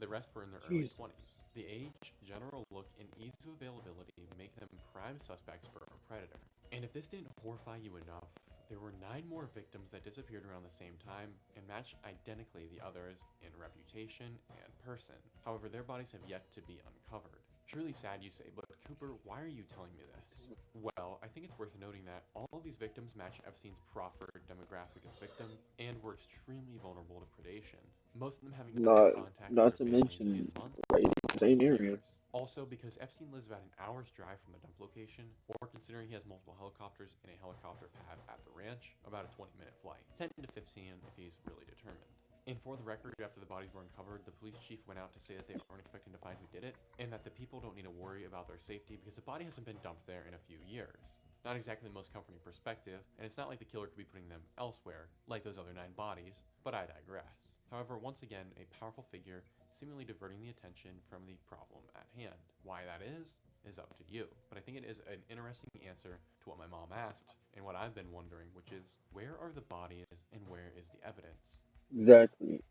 The rest were in their early Jeez. 20s. The age, general look, and ease of availability make them prime suspects for a predator. And if this didn't horrify you enough, there were 9 more victims that disappeared around the same time and matched identically the others in reputation and person. However, their bodies have yet to be uncovered. Truly sad, you say, but Cooper, why are you telling me this? Well, I think it's worth noting that all of these victims match Epstein's proffered demographic of victim and were extremely vulnerable to predation, most of them having not had Not, contact with not their to families mention, in months right in or the same area. years. Also, because Epstein lives about an hour's drive from the dump location, or considering he has multiple helicopters and a helicopter pad at the ranch, about a 20-minute flight, 10 to 15 if he's really determined. And for the record, after the bodies were uncovered, the police chief went out to say that they aren't expecting to find who did it, and that the people don't need to worry about their safety because the body hasn't been dumped there in a few years. Not exactly the most comforting perspective, and it's not like the killer could be putting them elsewhere, like those other 9 bodies, but I digress. However, once again, a powerful figure seemingly diverting the attention from the problem at hand. Why that is up to you. But I think it is an interesting answer to what my mom asked, and what I've been wondering, which is, where are the bodies and where is the evidence? Exactly.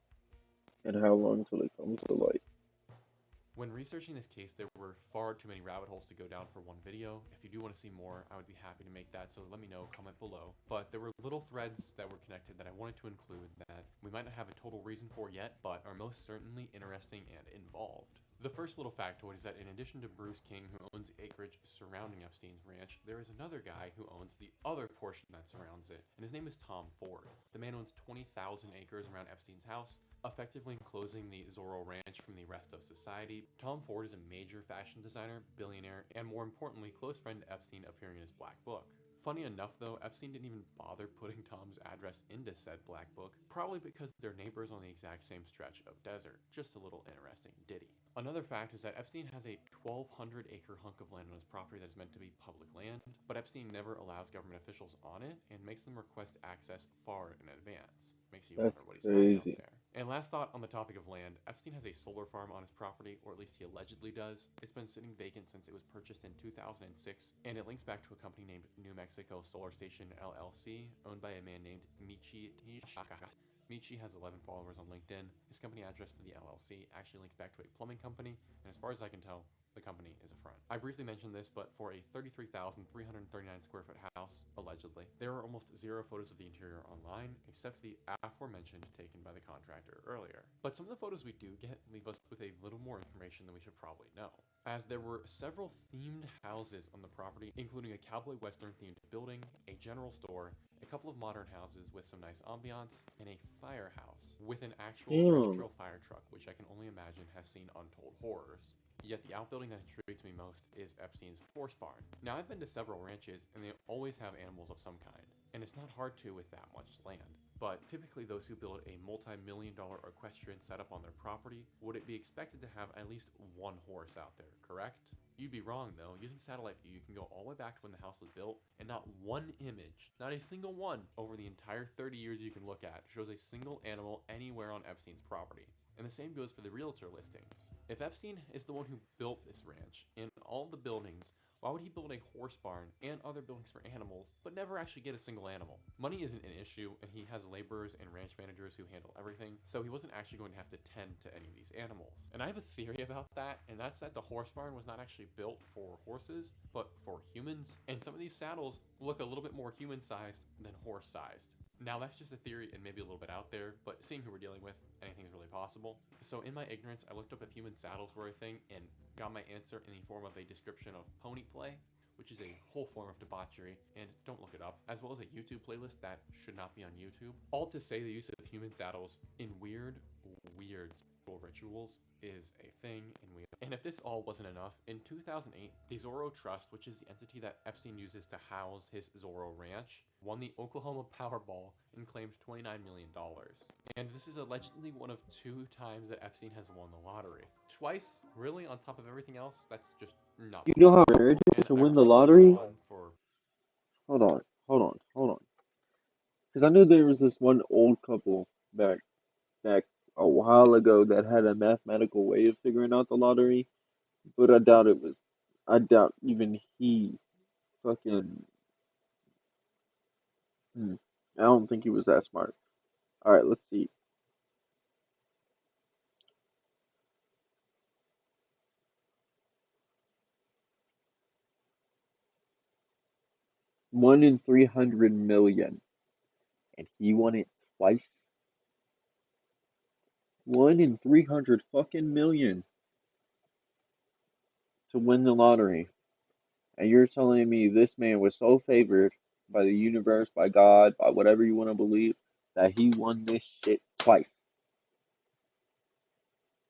And how long till it comes to light? When researching this case, there were far too many rabbit holes to go down for one video. If you do want to see more, I would be happy to make that, so let me know, comment below. But there were little threads that were connected that I wanted to include that we might not have a total reason for yet, but are most certainly interesting and involved. The first little factoid is that in addition to Bruce King, who owns the acreage surrounding Epstein's ranch, there is another guy who owns the other portion that surrounds it, and his name is Tom Ford. The man owns 20,000 acres around Epstein's house, effectively enclosing the Zorro Ranch from the rest of society. Tom Ford is a major fashion designer, billionaire, and more importantly, close friend to Epstein, appearing in his Black Book. Funny enough though, Epstein didn't even bother putting Tom's address into said Black Book, probably because they're neighbors on the exact same stretch of desert. Just a little interesting ditty. Another fact is that Epstein has a 1,200 acre hunk of land on his property that is meant to be public land, but Epstein never allows government officials on it and makes them request access far in advance. Makes you That's wonder what he's hiding out crazy. there. And last thought on the topic of land, Epstein has a solar farm on his property, or at least he allegedly does. It's been sitting vacant since it was purchased in 2006, and it links back to a company named New Mexico Solar Station LLC, owned by a man named Michi Tishaka. Michi has 11 followers on LinkedIn. His company address for the LLC actually links back to a plumbing company, and as far as I can tell, the company is a front. I briefly mentioned this, but for a 33,339 square foot house, allegedly, there are almost 0 photos of the interior online, except the aforementioned taken by the contractor earlier. But some of the photos we do get leave us with a little more information than we should probably know, as there were several themed houses on the property, including a cowboy western themed building, a general store, a couple of modern houses with some nice ambiance, and a firehouse with an actual Damn. industrial fire truck, which I can only imagine has seen untold horrors. Yet the outbuilding that intrigues me most is Epstein's horse barn. Now, I've been to several ranches, and they always have animals of some kind, and it's not hard to with that much land. typically those who build a multi-million-dollar equestrian setup on their property would be expected to have at least one horse out there, correct? You'd be wrong though. Using satellite view, you can go all the way back to when the house was built, and not one image, not a single one, over the entire 30 years you can look at, shows a single animal anywhere on Epstein's property. And the same goes for the realtor listings. If Epstein is the one who built this ranch and all the buildings, why would he build a horse barn and other buildings for animals, but never actually get a single animal? Money isn't an issue, and he has laborers and ranch managers who handle everything, so he wasn't actually going to have to tend to any of these animals. And I have a theory about that, and that's that the horse barn was not actually built for horses, but for humans. And some of these saddles look a little bit more human-sized than horse-sized. Now, that's just a theory and maybe a little bit out there, but seeing who we're dealing with, anything's really possible. So in my ignorance, I looked up if human saddles were a thing and got my answer in the form of a description of pony play, which is a whole form of debauchery, and don't look it up, as well as a YouTube playlist that should not be on YouTube. All to say the use of human saddles in weird sexual rituals is a thing, and if this all wasn't enough, in 2008, the Zorro Trust, which is the entity that Epstein uses to house his Zorro Ranch, won the Oklahoma Powerball and claimed $29 million. And this is allegedly one of 2 times that Epstein has won the lottery. Twice, really, on top of everything else, that's just not You know how possible. rare it is And to I win the probably lottery? won for Hold on. Because I knew there was this one old couple back a while ago that had a mathematical way of figuring out the lottery, but I doubt even he fucking, hmm, I don't think he was that smart. Alright, let's see. One in 300 million. And he won it twice? 1 in 300 fucking million to win the lottery. And you're telling me this man was so favored by the universe, by God, by whatever you want to believe, that he won this shit twice.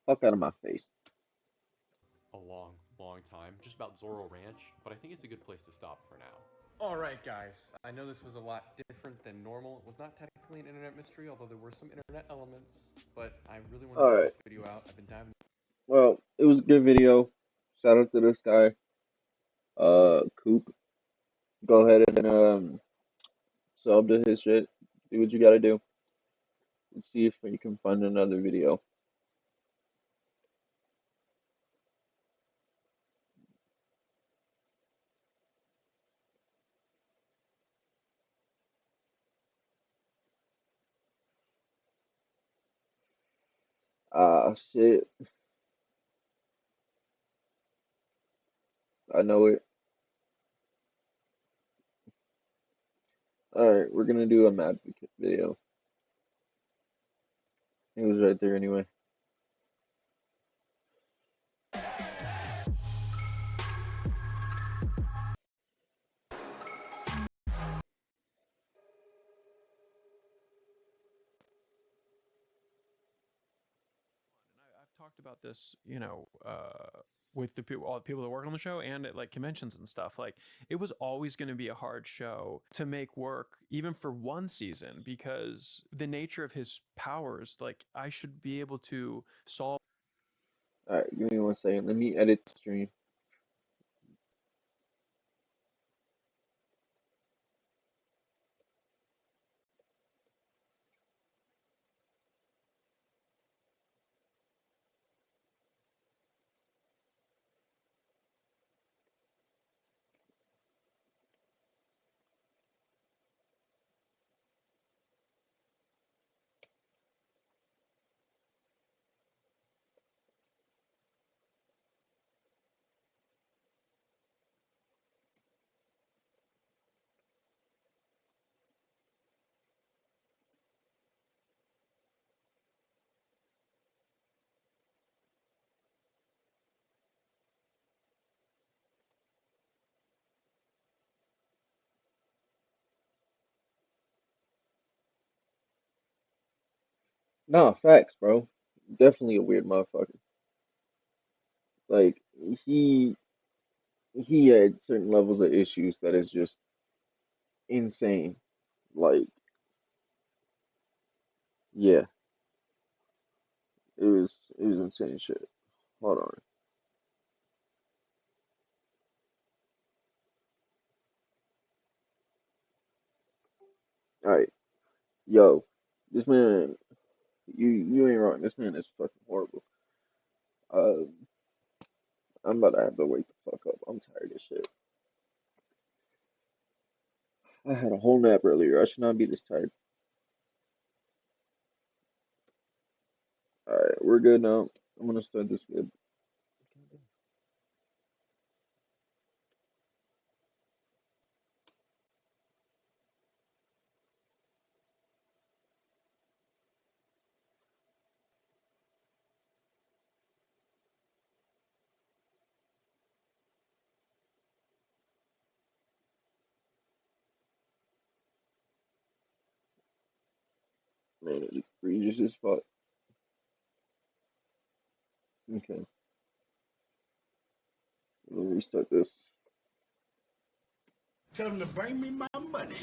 Fuck out of my face. a long time, just about Zorro Ranch, but I think it's a good place to stop for now. Alright guys, I know this was a lot different than normal. It was not technically an internet mystery, although there were some internet elements, but I really wanted to put Alright, this video out. I've been diving. well, it was a good video. Shout out to this guy, Coop. Go ahead and, sub to his shit. Do what you gotta do. Let's see if you can find another video. Ah, shit. I know it. Alright, we're gonna do a Madvocate video. It was right there anyway. I've talked about this, with all the people that work on the show and at like conventions and stuff. Like, it was always going to be a hard show to make work, even for one season, because the nature of his powers, like, I should be able to solve. Alright, give me 1 second. Let me edit the stream. Nah, facts, bro. Definitely a weird motherfucker. Like, he he had certain levels of issues that is just insane. Like, Yeah, it was insane shit. Hold on. All right, yo, this man, you ain't wrong. This man is fucking horrible. Uh, I'm about to have to wake the fuck up. I'm tired of shit. I had a whole nap earlier. I should not be this tired. All right, we're good now. I'm gonna start this vid. Man, it's egregious as fuck. Okay, let me restart this. Tell them to bring me my money.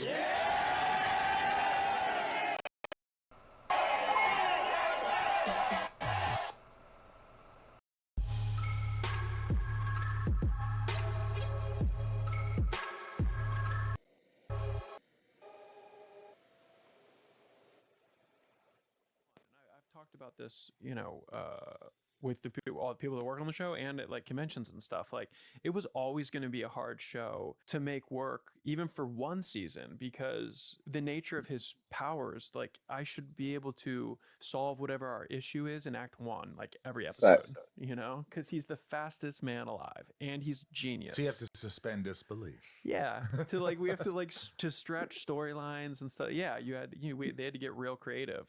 I've talked about this, with all the people that work on the show and at like conventions and stuff. Like, it was always going to be a hard show to make work, even for one season, because the nature of his powers, like, I should be able to solve whatever our issue is in Act One, like every Facts. episode, because he's the fastest man alive and he's genius. So you have to suspend disbelief. Yeah, to like we have to like to stretch storylines and stuff. Yeah, they had to get real creative.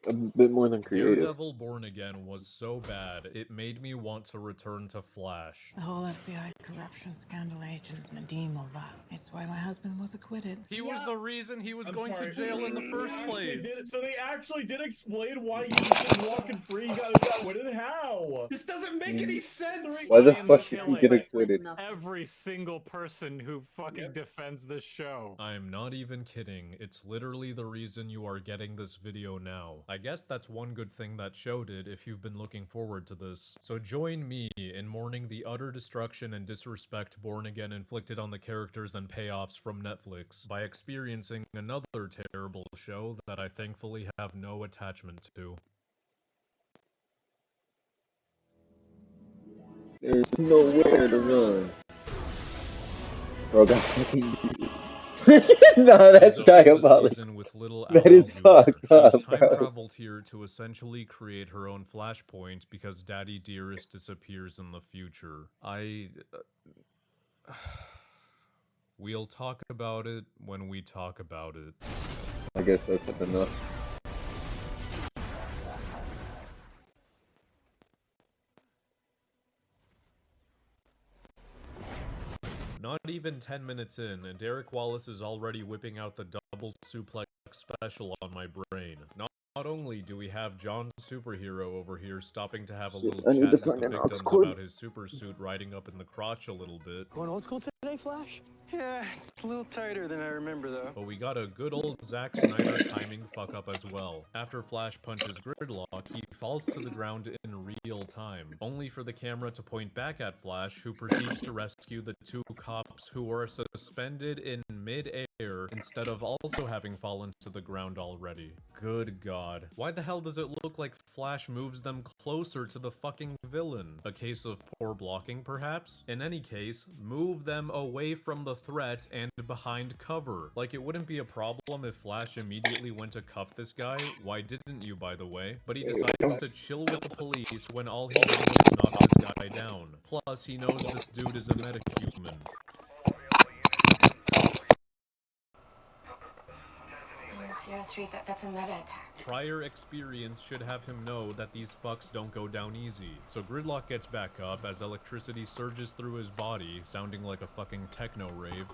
A bit more than creative. Daredevil Born Again was so bad, it made me want to return to Flash. The whole FBI corruption scandal agent Nadeem Mulvat. It's why my husband was acquitted. He was the reason he was going to jail in the first place. So they actually did explain why he was walking free. He got acquitted. How? This doesn't make any sense. Why the fuck did he get acquitted? Every single person who fucking defends this show. I'm not even kidding. It's literally the reason you are getting this video now. I guess that's one good thing that show did if you've been looking forward to this. So join me in mourning the utter destruction and disrespect Born Again inflicted on the characters and payoffs from Netflix by experiencing another terrible show that I thankfully have no attachment to. There's nowhere to run. Bro, got fucking no, that's diabolical. That is fucked up, She's time bro. traveled here to essentially create her own flashpoint because Daddy Dearest disappears in the future. We'll talk about it when we talk about it. I guess that's enough. Not even 10 minutes in, and Derek Wallace is already whipping out the double suplex special on my brain. Not only do we have John Superhero over here stopping to have a little chat with the victims about his super suit riding up in the crotch a little bit. Going old school today, Flash? Yeah, it's a little tighter than I remember, though. But we got a good old Zack Snyder timing fuck up as well. After Flash punches Gridlock, he falls to the ground in real time, only for the camera to point back at Flash, who proceeds to rescue the two cops who were suspended in mid-air instead of also having fallen to the ground already. Good God. Why the hell does it look like Flash moves them closer to the fucking villain? A case of poor blocking, perhaps? In any case, move them away from the threat and behind cover. Like, it wouldn't be a problem if Flash immediately went to cuff this guy. Why didn't you, by the way? But he decides to chill with the police when all he did was knock this guy down. Plus, he knows this dude is a metahuman. Sierra 3, that's a meta attack. Prior experience should have him know that these fucks don't go down easy. So Gridlock gets back up as electricity surges through his body, sounding like a fucking techno rave.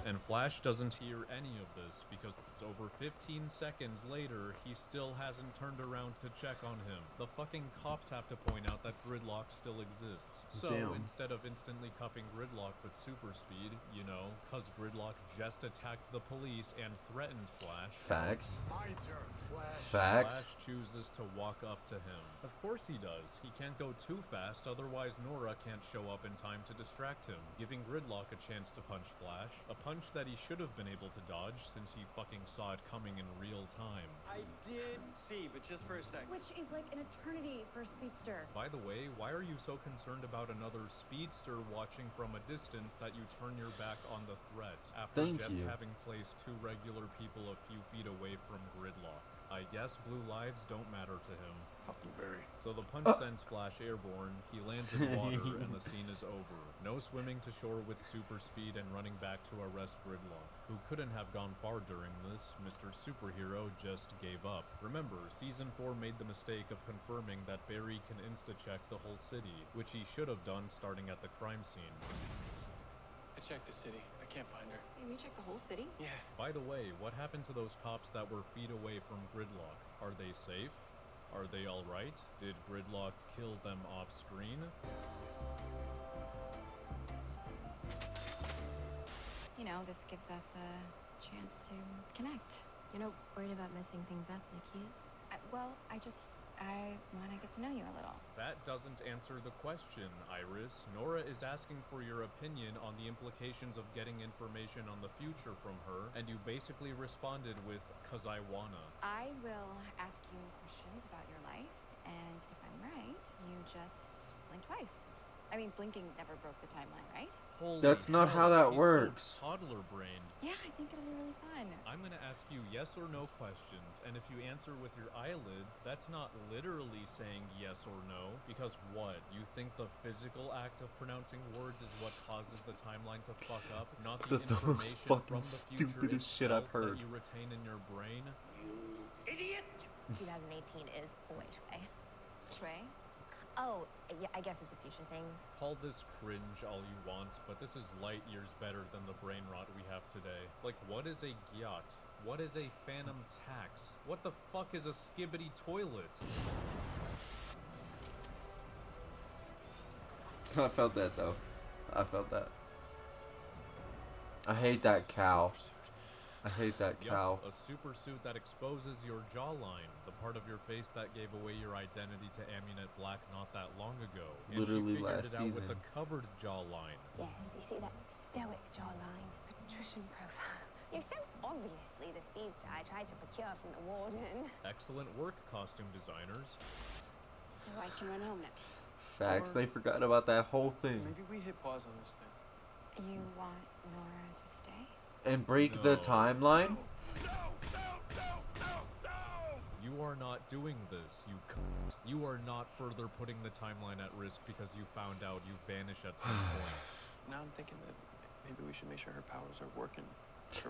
And Flash doesn't hear any of this because over 15 seconds later, he still hasn't turned around to check on him. The fucking cops have to point out that Gridlock still exists. So Damn. instead of instantly cuffing Gridlock with super speed, you know, cause Gridlock just attacked the police and threatened Flash. Facts. My turn, Flash. Facts. Flash chooses to walk up to him. Of course he does. He can't go too fast, otherwise Nora can't show up in time to distract him, giving Gridlock a chance to punch Flash. A punch that he should have been able to dodge since he fucking saw it coming in real time. I did see, but just for a second. Which is like an eternity for a speedster. By the way, why are you so concerned about another speedster watching from a distance that you turn your back on the threat after just having placed two regular people a few feet away from Gridlock? I guess blue lives don't matter to him. Huckleberry. So the punch sends Flash airborne, he lands in water, and the scene is over. No swimming to shore with super speed and running back to arrest Gridlock, who couldn't have gone far during this. Mr. Superhero just gave up. Remember, Season 4 made the mistake of confirming that Barry can insta-check the whole city, which he should have done starting at the crime scene. I checked the city. I can't find her. Hey, we checked the whole city? Yeah. By the way, what happened to those cops that were feet away from Gridlock? Are they safe? Are they alright? Did Gridlock kill them off screen? You know, this gives us a chance to connect. You're not worried about messing things up like he is? I want to get to know you a little. That doesn't answer the question, Iris. Nora is asking for your opinion on the implications of getting information on the future from her, and you basically responded with, "'cause I wanna." I will ask you questions about your life, and if I'm right, you just blink twice. I mean, blinking never broke the timeline, right? Holy That's not how that works. So toddler brain. Yeah, I think it'll be really fun. I'm gonna ask you yes or no questions, and if you answer with your eyelids, that's not literally saying yes or no, because what? You think the physical act of pronouncing words is what causes the timeline to fuck up, not the That's the most information fucking from the stupidest future shit I've itself heard. that you retain in your brain? You idiot! 2018 is way Shui. Shui? Oh, yeah, I guess it's a future thing. Call this cringe all you want, but this is light years better than the brain rot we have today. Like, what is a gyat? What is a phantom tax? What the fuck is a skibbity toilet? I felt that though. I felt that. I hate that cow. I hate that cow. Yup, a super suit that exposes your jawline, the part of your face that gave away your identity to Amunet Black not that long ago. And Literally she figured last it out with season. the covered jawline. Yes, you see that stoic jawline, patrician profile. You're so obviously the speedster I tried to procure from the warden. Excellent work, costume designers. So I can run home now. Facts, they forgot about that whole thing. Maybe we hit pause on this thing. You want Nora to stay? And break the timeline? You are not doing this, you cunt. You are not further putting the timeline at risk because you found out you vanish at some point. Now I'm thinking that maybe we should make sure her powers are working.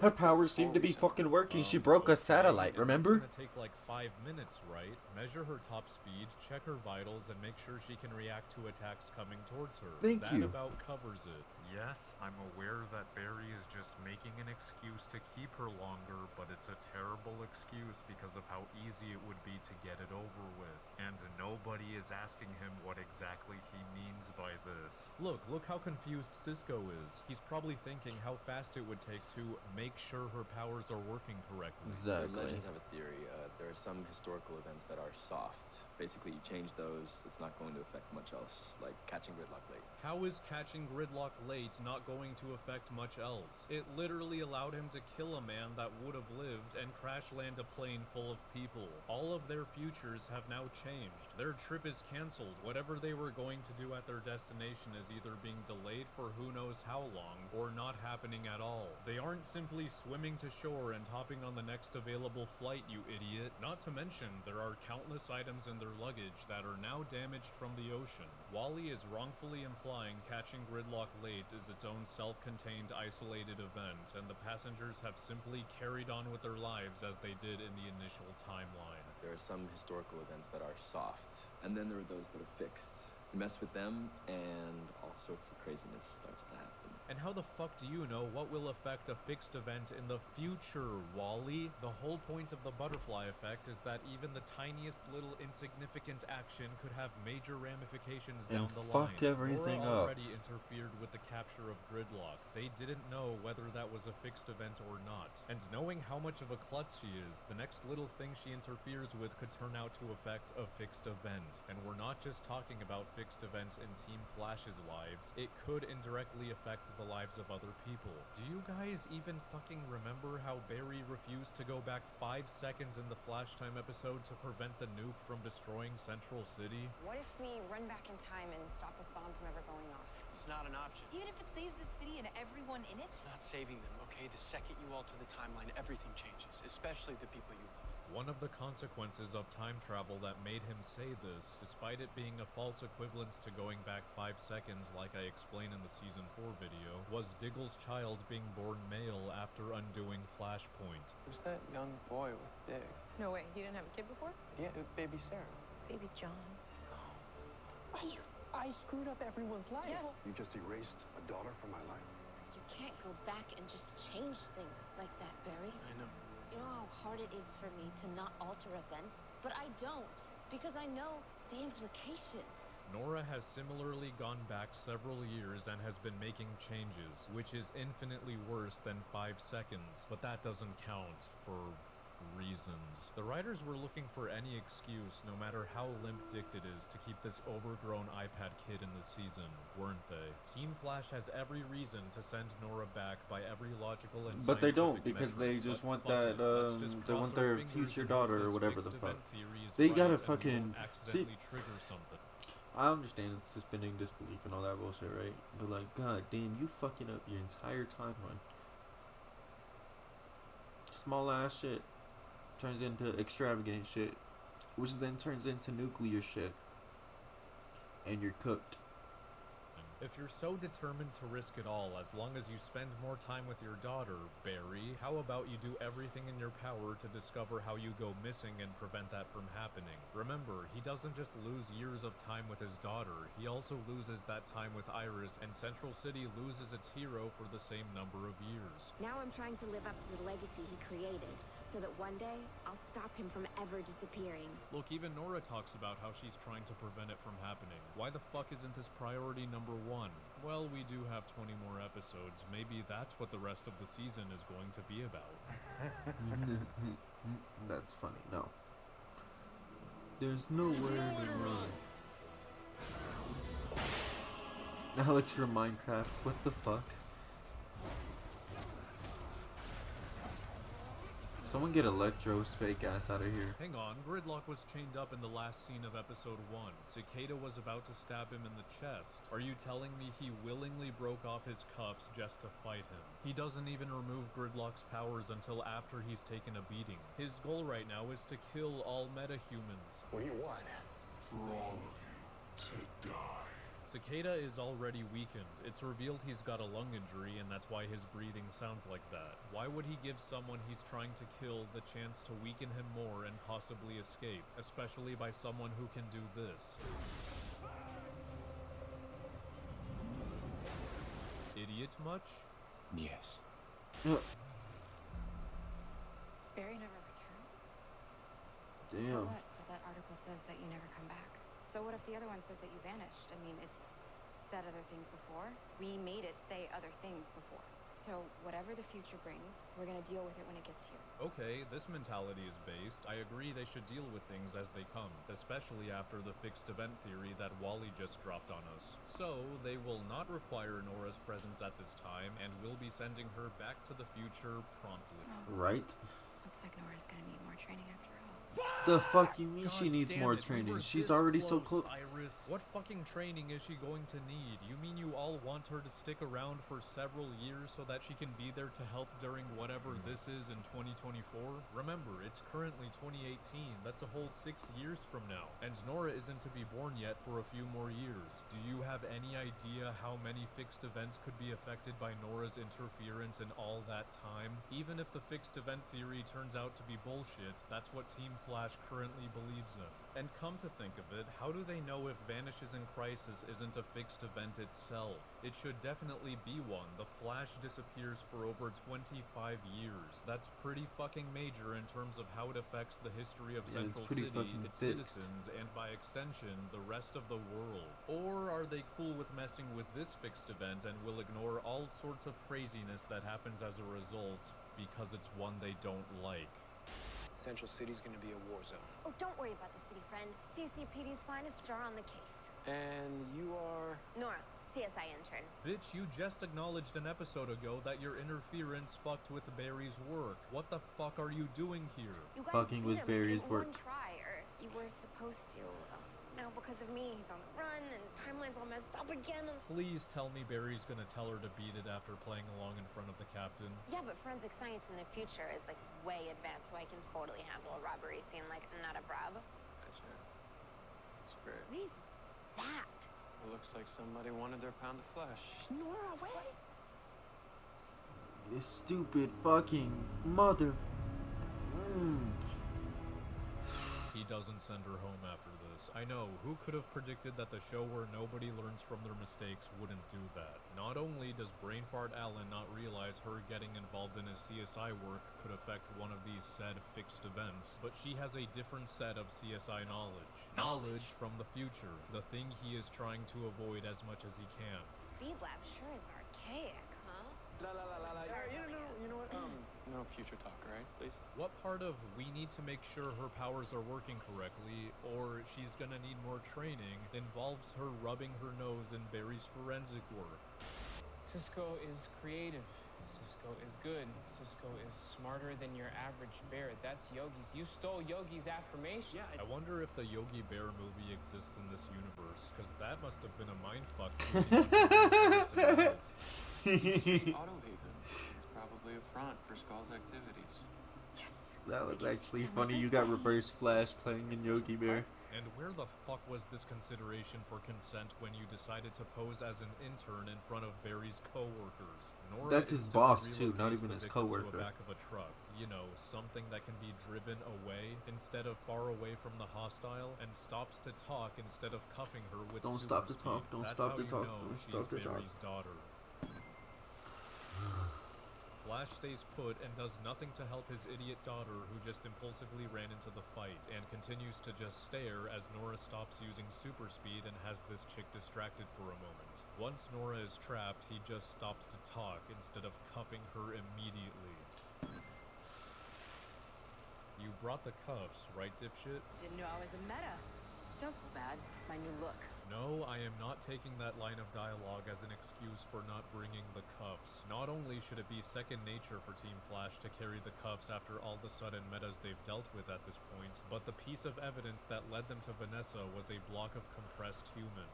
Her powers seem to be fucking working. She broke a satellite, remember? It's gonna take like 5 minutes, right? Measure her top speed, check her vitals, and make sure she can react to attacks coming towards her. Thank That you. about covers it. Yes, I'm aware that Barry is just making an excuse to keep her longer, but it's a terrible excuse because of how easy it would be to get it over with. And nobody is asking him what exactly he means by this. Look how confused Cisco is. He's probably thinking how fast it would take to make sure her powers are working correctly. Exactly. Legends have a theory. There are some historical events that are soft. Basically, you change those, it's not going to affect much else, like catching Gridlock late. How is catching Gridlock late not going to affect much else? It literally allowed him to kill a man that would have lived and crash land a plane full of people. All of their futures have now changed. Their trip is cancelled. Whatever they were going to do at their destination is either being delayed for who knows how long, or not happening at all. They aren't simply swimming to shore and hopping on the next available flight, you idiot. Not to mention, there are countless items in their luggage that are now damaged from the ocean. Wally is wrongfully implying catching Gridlock late is its own self-contained isolated event, and the passengers have simply carried on with their lives as they did in the initial timeline. There are some historical events that are soft, and then there are those that are fixed. You mess with them, and all sorts of craziness starts to happen. And how the fuck do you know what will affect a fixed event in the future, Wally? The whole point of the butterfly effect is that even the tiniest little insignificant action could have major ramifications down the line. Fuck everything Nora up. already interfered with the capture of Gridlock. They didn't know whether that was a fixed event or not. And knowing how much of a klutz she is, the next little thing she interferes with could turn out to affect a fixed event. And we're not just talking about fixed events in Team Flash's lives. It could indirectly affect the lives of other people. Do you guys even fucking remember how Barry refused to go back 5 seconds in the Flash Time episode to prevent the nuke from destroying Central City? What if we run back in time and stop this bomb from ever going off? It's not an option. Even if it saves the city and everyone in it? It's not saving them, okay? The second you alter the timeline, everything changes, especially the people you love. One of the consequences of time travel that made him say this, despite it being a false equivalence to going back 5 seconds like I explained in the Season 4 video, was Diggle's child being born male after undoing Flashpoint. Who's that young boy with Dig? No way, he didn't have a kid before? Yeah, baby Sarah. Baby John. I screwed up everyone's life. Yeah. You just erased a daughter from my life. You can't go back and just change things like that, Barry. I know. You know how hard it is for me to not alter events? But I don't, because I know the implications. Nora has similarly gone back several years and has been making changes, which is infinitely worse than 5 seconds, but that doesn't count for reasons. The writers were looking for any excuse, no matter how limp-dicked it is, to keep this overgrown iPad kid in the season, weren't they? Team Flash has every reason to send Nora back by every logical and But they don't, scientific because measure, they just but want fuck that, it, let's just they cross want our their fingers future and hope daughter or this whatever the fixed fuck. event theory is They right gotta and we fucking won't accidentally trigger something. I understand it's suspending disbelief and all that bullshit, right? But like, god damn, you fucking up your entire timeline. Small ass shit turns into extravagant shit, which then turns into nuclear shit, and you're cooked. If you're so determined to risk it all, as long as you spend more time with your daughter, Barry, how about you do everything in your power to discover how you go missing and prevent that from happening? Remember, he doesn't just lose years of time with his daughter, he also loses that time with Iris, and Central City loses its hero for the same number of years. Now I'm trying to live up to the legacy he created, so that one day I'll stop him from ever disappearing. Look, even Nora talks about how she's trying to prevent it from happening. Why the fuck isn't this priority number 1? Well, we do have 20 more episodes. Maybe that's what the rest of the season is going to be about. That's funny. No. There's nowhere to run. Alex from Minecraft. What the fuck? Someone get Electro's fake ass out of here. Hang on, Gridlock was chained up in the last scene of episode 1. Cicada was about to stab him in the chest. Are you telling me he willingly broke off his cuffs just to fight him? He doesn't even remove Gridlock's powers until after he's taken a beating. His goal right now is to kill all metahumans. What do you want? For all of you to die. Cicada is already weakened. It's revealed he's got a lung injury, and that's why his breathing sounds like that. Why would he give someone he's trying to kill the chance to weaken him more and possibly escape, especially by someone who can do this? Idiot much? Yes. Barry never returns? So Damn. what if that article says that you never come back? So what if the other one says that you vanished? I mean, it's said other things before. We made it say other things before. So whatever the future brings, we're gonna deal with it when it gets here. Okay, this mentality is based. I agree they should deal with things as they come, especially after the fixed event theory that Wally just dropped on us. So, they will not require Nora's presence at this time, and will be sending her back to the future promptly. Right? Looks like Nora's gonna need more training after all. The fuck you mean God she needs damn more it, we training? were She's this already so close. Iris. What fucking training is she going to need? You mean you all want her to stick around for several years so that she can be there to help during whatever this is in 2024? Remember, it's currently 2018. That's a whole 6 years from now. And Nora isn't to be born yet for a few more years. Do you have any idea how many fixed events could be affected by Nora's interference in all that time? Even if the fixed event theory turns out to be bullshit, that's what Team Flash currently believes in. And come to think of it, how do they know if Vanishes in Crisis isn't a fixed event itself? It should definitely be one. The Flash disappears for over 25 years. That's pretty fucking major in terms of how it affects the history of Central City, its citizens, and by extension, the rest of the world. Or are they cool with messing with this fixed event and will ignore all sorts of craziness that happens as a result because it's one they don't like? Central City's gonna be a war zone. Oh, don't worry about the city, friend. CCPD's finest star on the case. And you are? Nora, CSI intern. Bitch, you just acknowledged an episode ago that your interference fucked with Barry's work. What the fuck are you doing here? You guys Fucking beat with him Barry's in work. one try, or you were supposed to. Now, because of me, he's on the run, and timeline's all messed up again. Please tell me Barry's gonna tell her to beat it after playing along in front of the captain. Yeah, but forensic science in the future is, like, way advanced, so I can totally handle a robbery scene like not a prob. Gotcha. That's great. What is that? It looks like somebody wanted their pound of flesh. Nora, wait! This stupid fucking mother. He doesn't send her home after this. I know, who could have predicted that the show where nobody learns from their mistakes wouldn't do that? Not only does Brain Fart Allen not realize her getting involved in his CSI work could affect one of these said fixed events, but she has a different set of CSI knowledge. Knowledge from the future, the thing he is trying to avoid as much as he can. Speed Lab sure is archaic, huh? La la la la la. You know what? No future talk, right? Please. What part of we need to make sure her powers are working correctly, or she's gonna need more training, involves her rubbing her nose in Barry's forensic work? Cisco is creative. Cisco is good. Cisco is smarter than your average bear. That's Yogi's. You stole Yogi's affirmation. Yeah, I wonder if the Yogi Bear movie exists in this universe, because that must have been a mindfuck. Auto haven. It's probably a front for Skull's activities. That was actually funny. You got Reverse Flash playing in Yogi Bear. And where the fuck was this consideration for consent when you decided to pose as an intern in front of Barry's co-workers? Nora That's his boss too, not even his To the co-worker. back of a truck, you know, something that can be driven away instead of far away from the hostile, and stops to talk instead of cuffing her with Don't super stop to speed. talk. Don't That's stop how to you talk. know Don't she's stop to talk. Barry's daughter. Flash stays put and does nothing to help his idiot daughter who just impulsively ran into the fight, and continues to just stare as Nora stops using super speed and has this chick distracted for a moment. Once Nora is trapped, he just stops to talk instead of cuffing her immediately. You brought the cuffs, right, dipshit? Didn't know I was a meta. Don't feel bad. It's my new look. No, I am not taking that line of dialogue as an excuse for not bringing the cuffs. Not only should it be second nature for Team Flash to carry the cuffs after all the sudden metas they've dealt with at this point, but the piece of evidence that led them to Vanessa was a block of compressed human.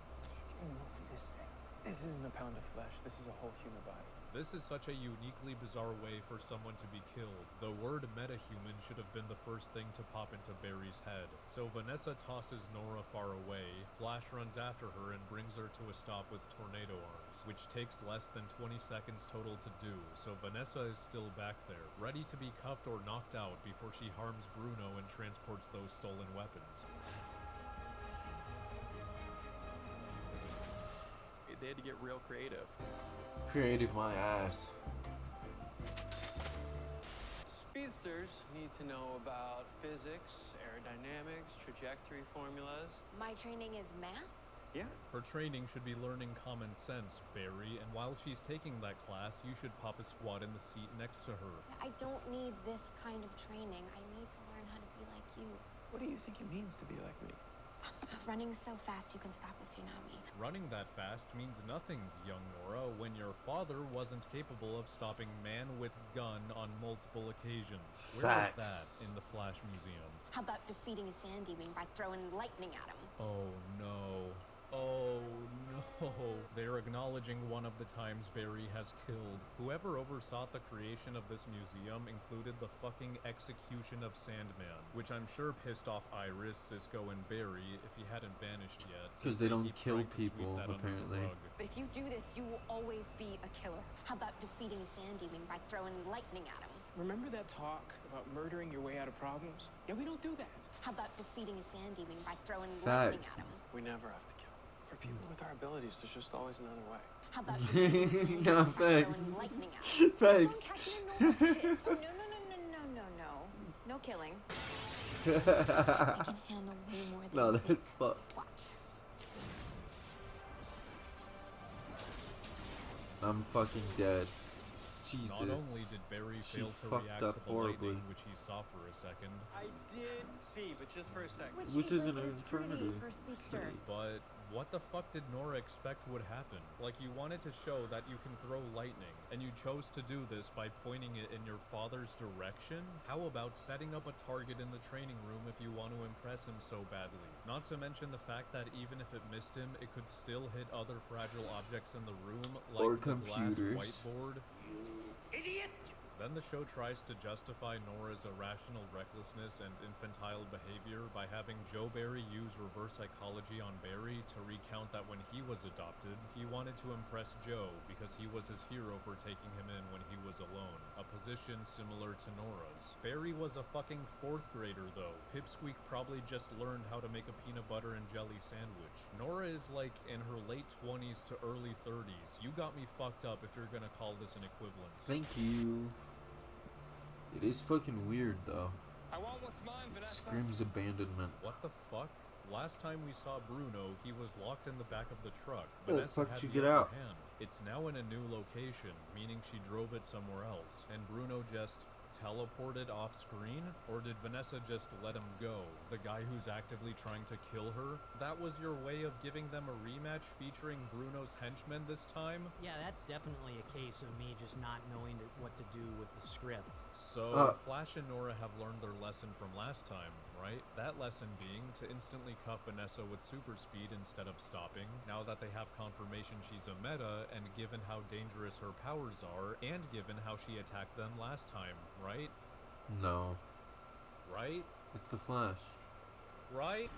What's this thing? This isn't a pound of flesh. This is a whole human body. This is such a uniquely bizarre way for someone to be killed. The word metahuman should have been the first thing to pop into Barry's head. So Vanessa tosses Nora far away, Flash runs after her and brings her to a stop with tornado arms, which takes less than 20 seconds total to do, so Vanessa is still back there, ready to be cuffed or knocked out before she harms Bruno and transports those stolen weapons. They had to get real creative. Creative my ass. Speedsters need to know about physics, aerodynamics, trajectory formulas. My training is math? Yeah. Her training should be learning common sense, Barry, and while she's taking that class, you should pop a squat in the seat next to her. I don't need this kind of training. I need to learn how to be like you. What do you think it means to be like me? Running so fast you can stop a tsunami. Running that fast means nothing, young Nora, when your father wasn't capable of stopping man with gun on multiple occasions. Where is that in the Flash Museum? How about defeating Sandy Wing by throwing lightning at him? Oh no. Oh no. They're acknowledging one of the times Barry has killed. Whoever oversaw the creation of this museum included the fucking execution of Sandman, which I'm sure pissed off Iris, Cisco, and Barry if he hadn't vanished yet. Because they don't keep kill trying to sweep people, that under the apparently. rug. But if you do this, you will always be a killer. How about defeating a sand demon by throwing lightning at him? Remember that talk about murdering your way out of problems? Yeah, we don't do that. How about defeating a sand demon by throwing lightning Facts. at him? We never have to kill. For people with our abilities, there's just always another way. How about defeating a sand demon No, by facts. throwing lightning at him? Facts. Oh, no. No killing. I can handle way more than No, you think. that's fucked. Watch. I'm fucking dead. Jesus. Not only did Barry She fail to fucked react up to the horribly. lightning, which he saw for a second, I did see, but just for a second. Which is an eternity eternity. for a speedster. but what the fuck did Nora expect would happen? Like, you wanted to show that you can throw lightning, and you chose to do this by pointing it in your father's direction? How about setting up a target in the training room if you want to impress him so badly? Not to mention the fact that even if it missed him, it could still hit other fragile objects in the room, like Or the glass computers. whiteboard. Idiot! Then the show tries to justify Nora's irrational recklessness and infantile behavior by having Joe Barry use reverse psychology on Barry to recount that when he was adopted, he wanted to impress Joe because he was his hero for taking him in when he was alone, a position similar to Nora's. Barry was a fucking 4th grader though. Pipsqueak probably just learned how to make a peanut butter and jelly sandwich. Nora is like in her late 20s to early 30s. You got me fucked up if you're gonna call this an equivalence. Thank you. It is fucking weird though. I want what's mine, Vanessa. Screams abandonment. What the fuck? Last time we saw Bruno, he was locked in the back of the truck. How the Vanessa fuck had did you the get upper out? hand. It's now in a new location, meaning she drove it somewhere else. And Bruno just teleported off screen? Or did Vanessa just let him go? The guy who's actively trying to kill her? That was your way of giving them a rematch featuring Bruno's henchmen this time? Yeah, that's definitely a case of me just not knowing what to do with the script. So, Flash and Nora have learned their lesson from last time, right? That lesson being to instantly cuff Vanessa with super speed instead of stopping, now that they have confirmation she's a meta, and given how dangerous her powers are, and given how she attacked them last time, right? No. Right? It's the Flash. Right?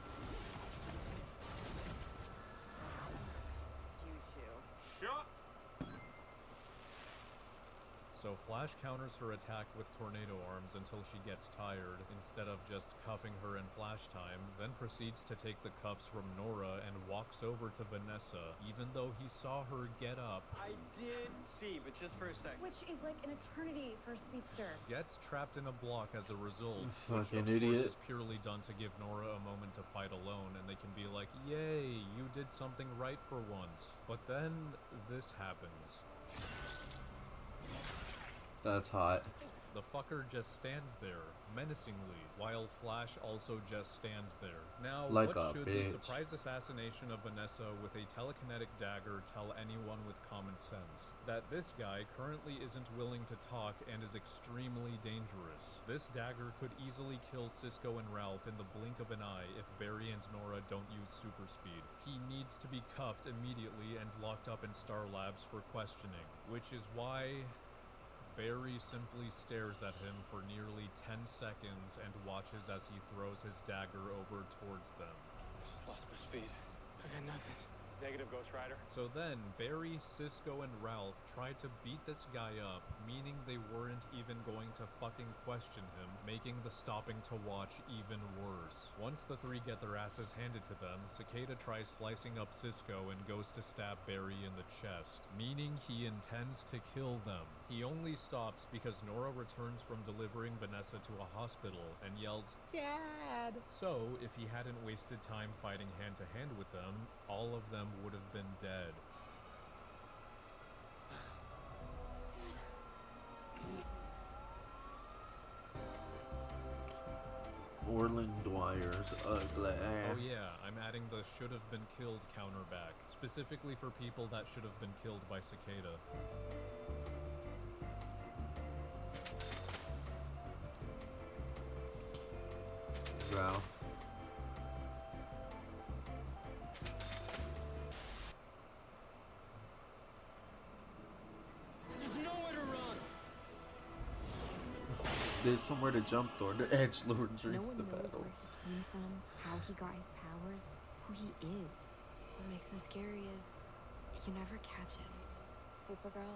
You two. Shut! So Flash counters her attack with tornado arms until she gets tired, instead of just cuffing her in Flash time, then proceeds to take the cuffs from Nora and walks over to Vanessa, even though he saw her get up. I did see, but just for a second. Which is like an eternity for a speedster. Gets trapped in a block as a result, Fucking which of idiot. course is purely done to give Nora a moment to fight alone, and they can be like, yay, you did something right for once. But then, this happens. That's hot. The fucker just stands there, menacingly, while Flash also just stands there. Now, Like what a should the bitch. surprise assassination of Vanessa with a telekinetic dagger tell anyone with common sense? That this guy currently isn't willing to talk and is extremely dangerous. This dagger could easily kill Cisco and Ralph in the blink of an eye if Barry and Nora don't use super speed. He needs to be cuffed immediately and locked up in Star Labs for questioning, which is why Barry simply stares at him for nearly 10 seconds and watches as he throws his dagger over towards them. I just lost my speed. I got nothing. Negative, Ghost Rider. So then, Barry, Cisco, and Ralph tried to beat this guy up, meaning they weren't even going to fucking question him, making the stopping to watch even worse. Once the three get their asses handed to them, Cicada tries slicing up Cisco and goes to stab Barry in the chest, meaning he intends to kill them. He only stops because Nora returns from delivering Vanessa to a hospital and yells, "Dad!" So, if he hadn't wasted time fighting hand-to-hand with them, all of them would have been dead. Orland Dwyer's ugly. Oh yeah, I'm adding the should have been killed counter back, specifically for people that should have been killed by Cicada. Ralph. there's somewhere to jump, Thor. The edgelord No drinks one the knows battle. where he came from, how he got his powers, who he is. What makes him scary is you never catch him. Supergirl,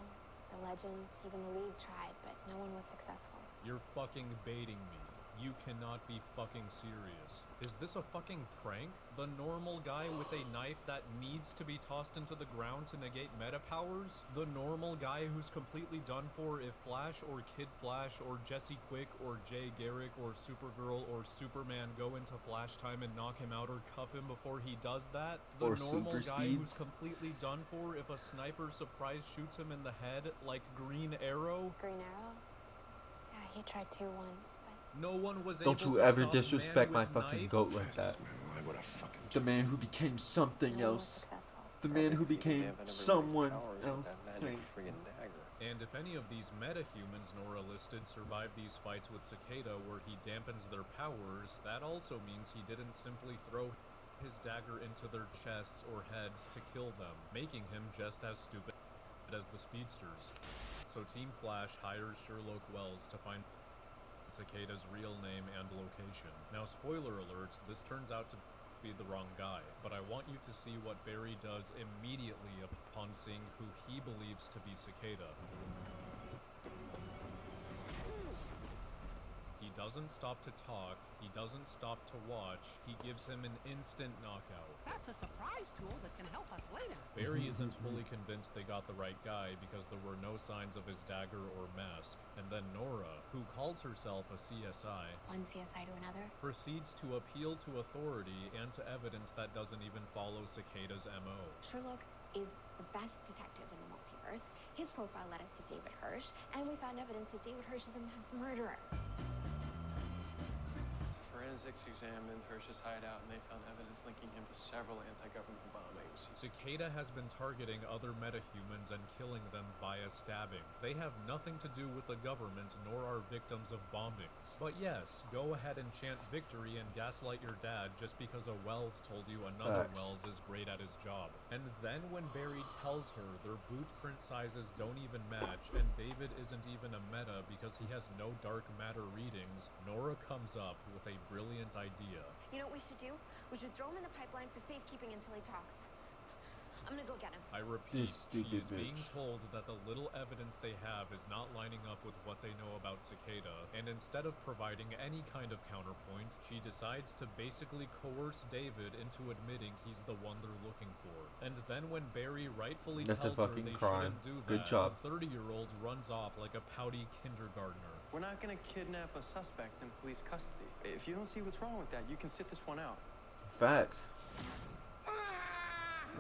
the Legends, even the League tried, but no one was successful. You're fucking baiting me. You cannot be fucking serious. Is this a fucking prank? The normal guy with a knife that needs to be tossed into the ground to negate meta powers? The normal guy who's completely done for if Flash or Kid Flash or Jesse Quick or Jay Garrick or Supergirl or Superman go into Flash time and knock him out or cuff him before he does that? The Or normal super guy who's speeds. completely done for if a sniper surprise shoots him in the head like Green Arrow? Green Arrow? Yeah, he tried to once, but No one was Don't able you to ever stop disrespect man my with fucking knife? goat like that. The man who became something no one was else. successful. The man who became someone else. Saint. And if any of these meta-humans Nora listed survived these fights with Cicada where he dampens their powers, that also means he didn't simply throw his dagger into their chests or heads to kill them, making him just as stupid as the speedsters. So Team Flash hires Sherlock Wells to find Cicada's real name and location. Now, spoiler alert, this turns out to be the wrong guy, but I want you to see what Barry does immediately upon seeing who he believes to be Cicada. He doesn't stop to talk, he doesn't stop to watch, he gives him an instant knockout. That's a surprise tool that can help us later. Barry isn't fully convinced they got the right guy because there were no signs of his dagger or mask, and then Nora, who calls herself a CSI, One CSI to another. proceeds to appeal to authority and to evidence that doesn't even follow Cicada's MO. Sherlock is the best detective in the multiverse. His profile led us to David Hirsch, and we found evidence that David Hirsch is a mass murderer. Forensics examined Hirsch's hideout and they found evidence linking him to several anti-government bombings. Cicada has been targeting other metahumans and killing them via stabbing. They have nothing to do with the government nor are victims of bombings. But yes, go ahead and chant victory and gaslight your dad just because a Wells told you another Facts. Wells is great at his job. And then when Barry tells her their boot print sizes don't even match and David isn't even a meta because he has no dark matter readings, Nora comes up with a brilliant idea. You know what we should do? We should throw him in the pipeline for safekeeping until he talks. I'm gonna go get him. I repeat, This she stupid is being bitch. told that the little evidence they have is not lining up with what they know about Cicada, and instead of providing any kind of counterpoint, she decides to basically coerce David into admitting he's the one they're looking for. And then when Barry rightfully That's a tells her fucking they crime. shouldn't do Good that, job. the 30-year-old runs off like a pouty kindergartner. We're not gonna kidnap a suspect in police custody. If you don't see what's wrong with that, you can sit this one out. Facts.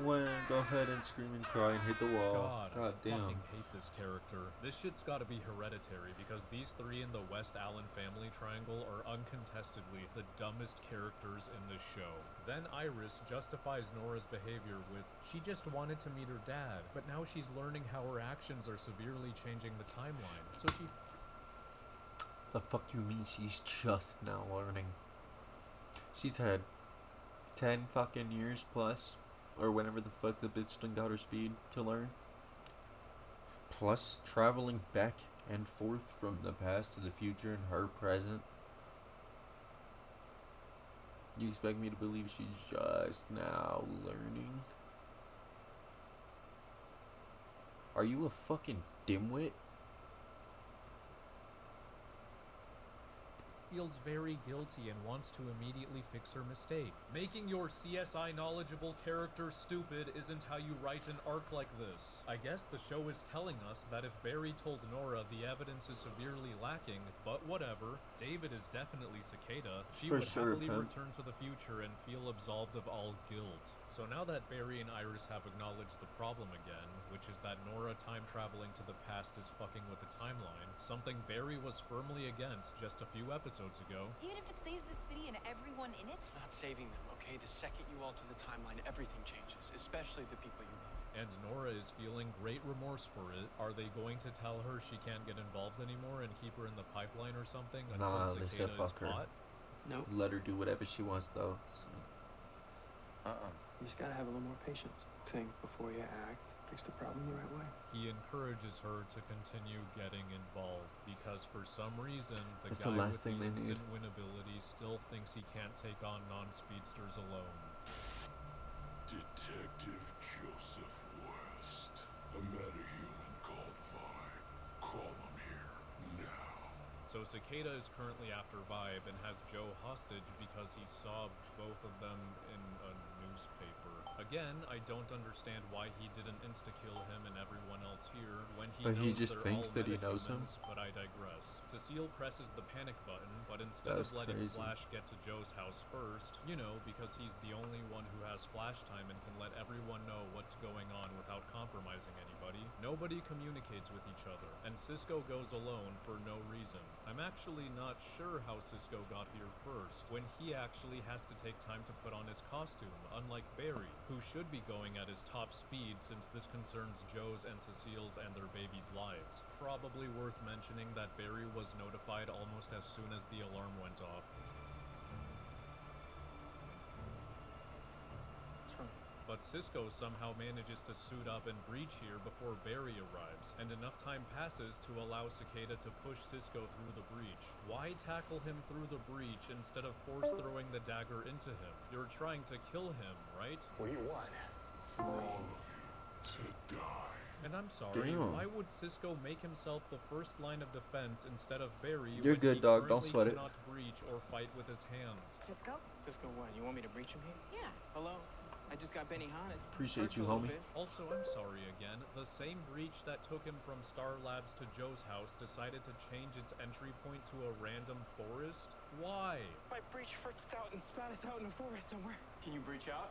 When go ahead and scream and cry and hit the wall. God I damn. fucking hate this character. This shit's gotta be hereditary because these three in the West Allen family triangle are uncontestedly the dumbest characters in this show. Then Iris justifies Nora's behavior with, she just wanted to meet her dad, but now she's learning how her actions are severely changing the timeline. So she... The fuck you mean she's just now learning? She's had 10 fucking years plus, or whenever the fuck the bitch done got her speed to learn. Plus traveling back and forth from the past to the future and her present. You expect me to believe she's just now learning? Are you a fucking dimwit? feels very guilty and wants to immediately fix her mistake. Making your CSI knowledgeable character stupid isn't how you write an arc like this. I guess the show is telling us that if Barry told Nora the evidence is severely lacking, but whatever, David is definitely Cicada, she would happily return to the future and feel absolved of all guilt. So now that Barry and Iris have acknowledged the problem again, which is that Nora time traveling to the past is fucking with the timeline, something Barry was firmly against just a few episodes ago. Even if it saves the city and everyone in it? It's not saving them, okay? The second you alter the timeline, everything changes, especially the people you love. And Nora is feeling great remorse for it. Are they going to tell her she can't get involved anymore and keep her in the pipeline or something until they said Cicada is fuck her. caught? Nope. Let her do whatever she wants though. So. You just gotta have a little more patience. Think before you act. Fix the problem the right way. He encourages her to continue getting involved because for some reason the That's guy the last with the thing they need. instant win ability still thinks he can't take on non-speedsters alone. Detective Joseph West, a metahuman called Vibe. Call him here, now. So Cicada is currently after Vibe and has Joe hostage because he saw both of them in a newspaper. Again, I don't understand why he didn't insta-kill him and everyone else here when he But he knows just they're thinks all that he knows him? metahumans, but I digress. Cecile presses the panic button, but instead of That's letting crazy. Flash get to Joe's house first, you know, because he's the only one who has flash time and can let everyone know what's going on without compromising anybody, nobody communicates with each other, and Cisco goes alone for no reason. I'm actually not sure how Cisco got here first, when he actually has to take time to put on his costume, unlike Barry, who should be going at his top speed since this concerns Joe's and Cecile's and their babies' lives. Probably worth mentioning that Barry was notified almost as soon as the alarm went off. But Cisco somehow manages to suit up and breach here before Barry arrives, and enough time passes to allow Cicada to push Cisco through the breach. Why tackle him through the breach instead of force throwing the dagger into him? You're trying to kill him, right? What do you want? For all of you to die. And I'm sorry, Damn. why would Cisco make himself the first line of defense instead of Barry You're when good, he dog. Don't currently sweat it. cannot breach or fight with his hands? Cisco? Cisco, what? You want me to breach him here? Yeah. Hello? I just got Benny Hanna. Appreciate Hurts you, a little homie. bit. Also, I'm sorry again, the same breach that took him from Star Labs to Joe's house decided to change its entry point to a random forest? Why? My breach fritzed out and spat us out in the forest somewhere. Can you breach out?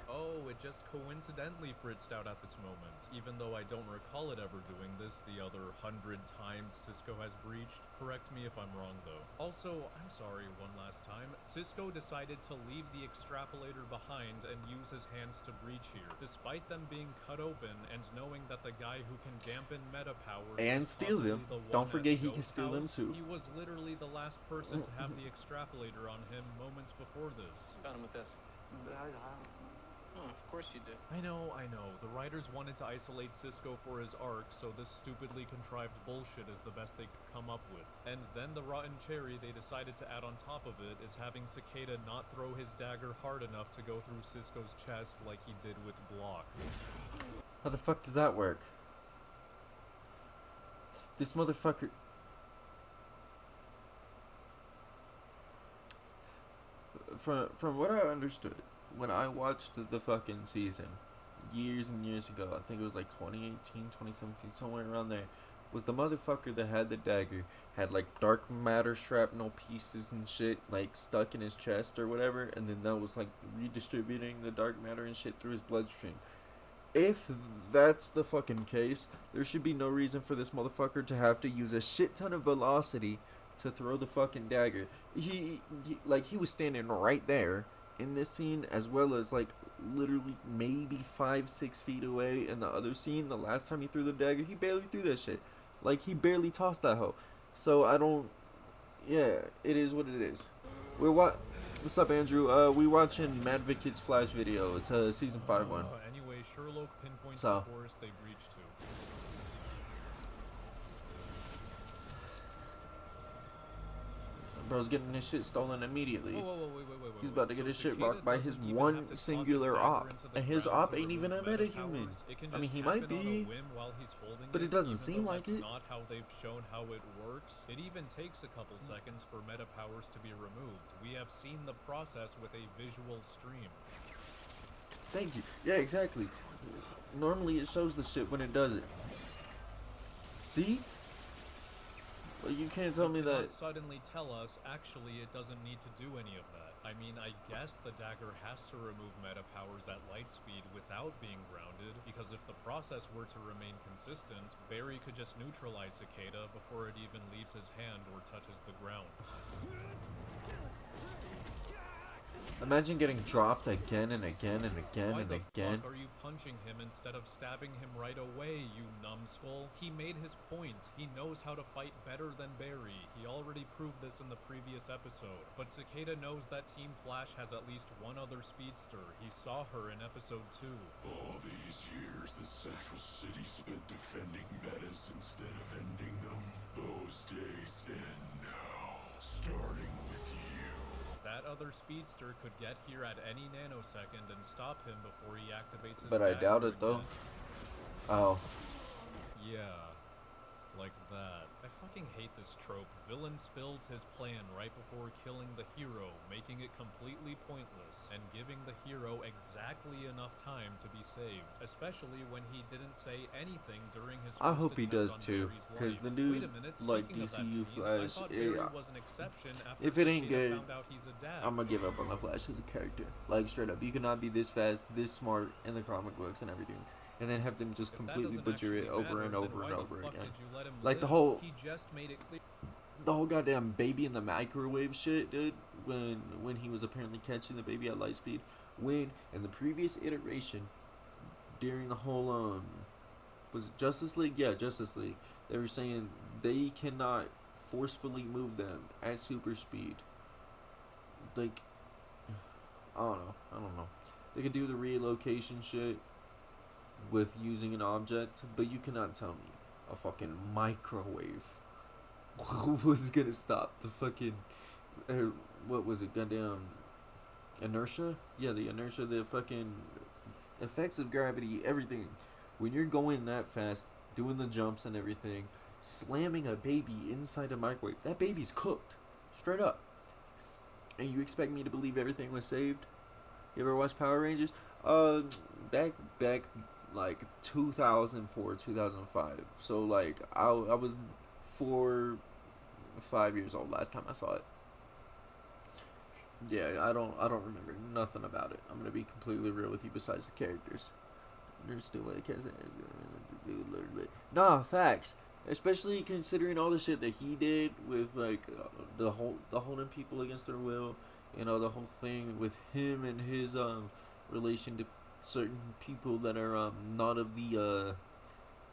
Oh, it just coincidentally fritzed out at this moment, even though I don't recall it ever doing this the other 100 times Cisco has breached. Correct me if I'm wrong though. Also, I'm sorry one last time, Cisco decided to leave the extrapolator behind and use his hands to breach here, despite them being cut open and knowing that the guy who can dampen meta powers And is steal them. possibly the Don't one forget at he can Joe's steal them house. too. He was literally the last person to have the extrapolator on him moments before this. Got him with this. Oh, of course you did. I know. The writers wanted to isolate Cisco for his arc, so this stupidly contrived bullshit is the best they could come up with. And then the rotten cherry they decided to add on top of it is having Cicada not throw his dagger hard enough to go through Cisco's chest like he did with Block. How the fuck does that work? This motherfucker... From what I understood, when I watched the fucking season, years and years ago, I think it was like 2018, 2017, somewhere around there, was the motherfucker that had the dagger, had like dark matter shrapnel pieces and shit, like stuck in his chest or whatever, and then that was like redistributing the dark matter and shit through his bloodstream. If that's the fucking case, there should be no reason for this motherfucker to have to use a shit ton of velocity to throw the fucking dagger. He was standing right there in this scene, as well as like literally maybe 5-6 feet away in the other scene. The last time he threw the dagger, he barely threw that shit. Like, he barely tossed that hoe. So I don't... Yeah, it is what it is. What's up, Andrew? We watching Madvocate's Flash video. It's a season 5 one. Anyway, Sherlock pinpoints So. the forest they breached to. Bro's getting his shit stolen immediately. Wait. He's about to get his shit Cicada rocked by his doesn't even one have to toss singular his op. dagger into the And his ground op to ain't even a remove meta metahuman. powers. It can I mean, just he happen might on a be. whim while he's holding But it doesn't seem like that's it. not how they've shown how it works. It even takes a couple seconds for meta powers to be removed. We have seen the process with a visual stream. Thank you. Yeah, exactly. Normally it shows the shit when it does it. See? Well, you can't tell me that. Suddenly tell us, actually, it doesn't need to do any of that. I mean, I guess the dagger has to remove meta powers at light speed without being grounded, because if the process were to remain consistent, Barry could just neutralize Cicada before it even leaves his hand or touches the ground. Imagine getting dropped again and again and again Why and the again. fuck are you punching him instead of stabbing him right away, you numbskull? He made his point. He knows how to fight better than Barry. He already proved this in the previous episode. But Cicada knows that Team Flash has at least one other speedster. He saw her in episode 2. All these years, the other speedster could get here at any nanosecond and stop him before he activates his But I doubt dagger it though. again. Oh. Yeah. Like that. I fucking hate this trope. Villain spills his plan right before killing the hero, making it completely pointless, and giving the hero exactly enough time to be saved, especially when he didn't say anything during his I first hope he attempt does on too, Barry's because life. the Wait dude, a minute, like speaking of that DCU scene, Flash, I thought Barry was an exception after if it ain't Cicada good, found out he's a dad. I'm gonna give up on the Flash as a character. Like, straight up, you cannot be this fast, this smart in the comic books and everything, and then have them just completely butcher it over and over and over again. Like the whole, He just made it clear. the whole goddamn baby in the microwave shit, dude. When he was apparently catching the baby at light speed, when in the previous iteration, during the whole was it Justice League? Yeah, Justice League. They were saying they cannot forcefully move them at super speed. Like, I don't know. They could do the relocation shit with using an object, but you cannot tell me a fucking microwave was gonna stop the fucking what was it, goddamn inertia? Yeah, the inertia, the fucking effects of gravity, everything. When you're going that fast, doing the jumps and everything, slamming a baby inside a microwave, that baby's cooked, straight up. And you expect me to believe everything was saved? You ever watch Power Rangers? Back like 2004, 2005. So like I was 5 years old last time I saw it. Yeah, I don't remember nothing about it. I'm gonna be completely real with you. Besides the characters, there's no way the characters. Nah, facts. Especially considering all the shit that he did with like the holding people against their will, you know, the whole thing with him and his relation to certain people that are not of the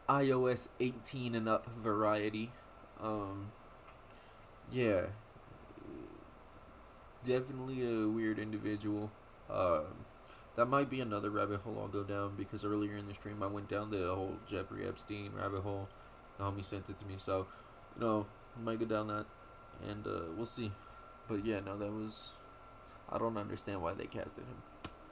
iOS 18 and up variety. Yeah, definitely a weird individual. That might be another rabbit hole I'll go down, because earlier in the stream I went down the whole Jeffrey Epstein rabbit hole. The homie sent it to me, so you know, I might go down that, and we'll see. But yeah, no, that was, I don't understand why they casted him.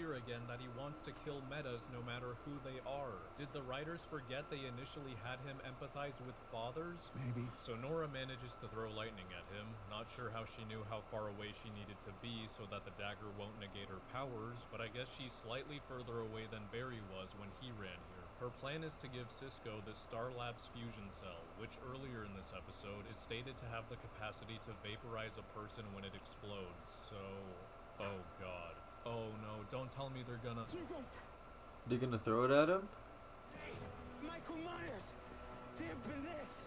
Here again that he wants to kill metas no matter who they are. Did the writers forget they initially had him empathize with fathers? Maybe. So Nora manages to throw lightning at him, not sure how she knew how far away she needed to be so that the dagger won't negate her powers, but I guess she's slightly further away than Barry was when he ran here. Her plan is to give Cisco the Star Labs fusion cell, which earlier in this episode is stated to have the capacity to vaporize a person when it explodes, so... oh god. Oh no, don't tell me they're gonna... Use this. They're gonna throw it at him? Hey, Michael Myers! Dampen this!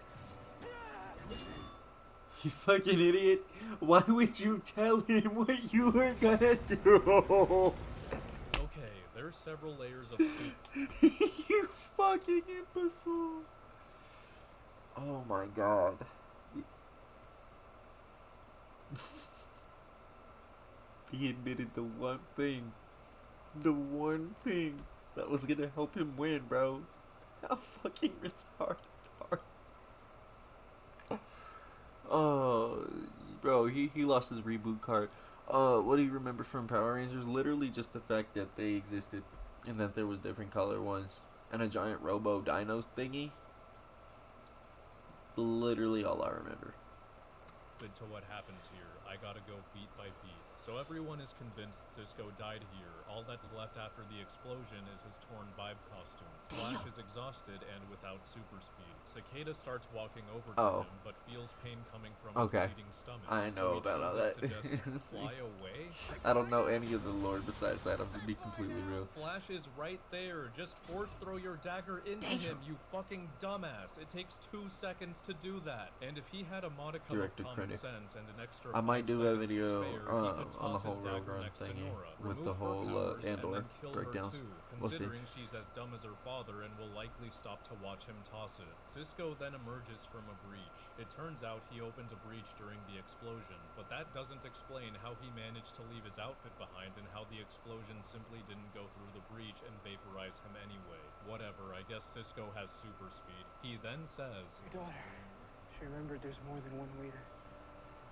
You fucking idiot. Why would you tell him what you were gonna do? Okay, there's several layers of... You fucking imbecile. Oh my god. He admitted the one thing that was gonna help him win, bro. How fucking retarded are you? Oh, bro, he lost his reboot card. What do you remember from Power Rangers? Literally just the fact that they existed, and that there was different color ones, and a giant Robo Dino thingy. Literally all I remember. To what happens here, I gotta go beat by beat. So everyone is convinced Cisco died here. All that's left after the explosion is his torn vibe costume. Flash is exhausted and without super speed. Cicada starts walking over to him, but feels pain coming from his bleeding stomach. I know about all that. To just fly away? I don't know any of the lore besides that, I'm gonna be completely real. Flash is right there. Just force throw your dagger into him, you fucking dumbass. It takes 2 seconds to do that. And if he had a modicum of common sense and an extra I might do a video on the toss whole his Rogue dagger Run next to thingy Nora, with the remove her whole powers, and Andor then kill her breakdowns. too, We'll see. considering she's as dumb as her father and will likely stop to watch him toss it. Cisco then emerges from a breach. It turns out he opened a breach during the explosion, but that doesn't explain how he managed to leave his outfit behind and how the explosion simply didn't go through the breach and vaporize him anyway. Whatever, I guess Cisco has super speed. He then says, Your daughter. She remembered there's more than one way to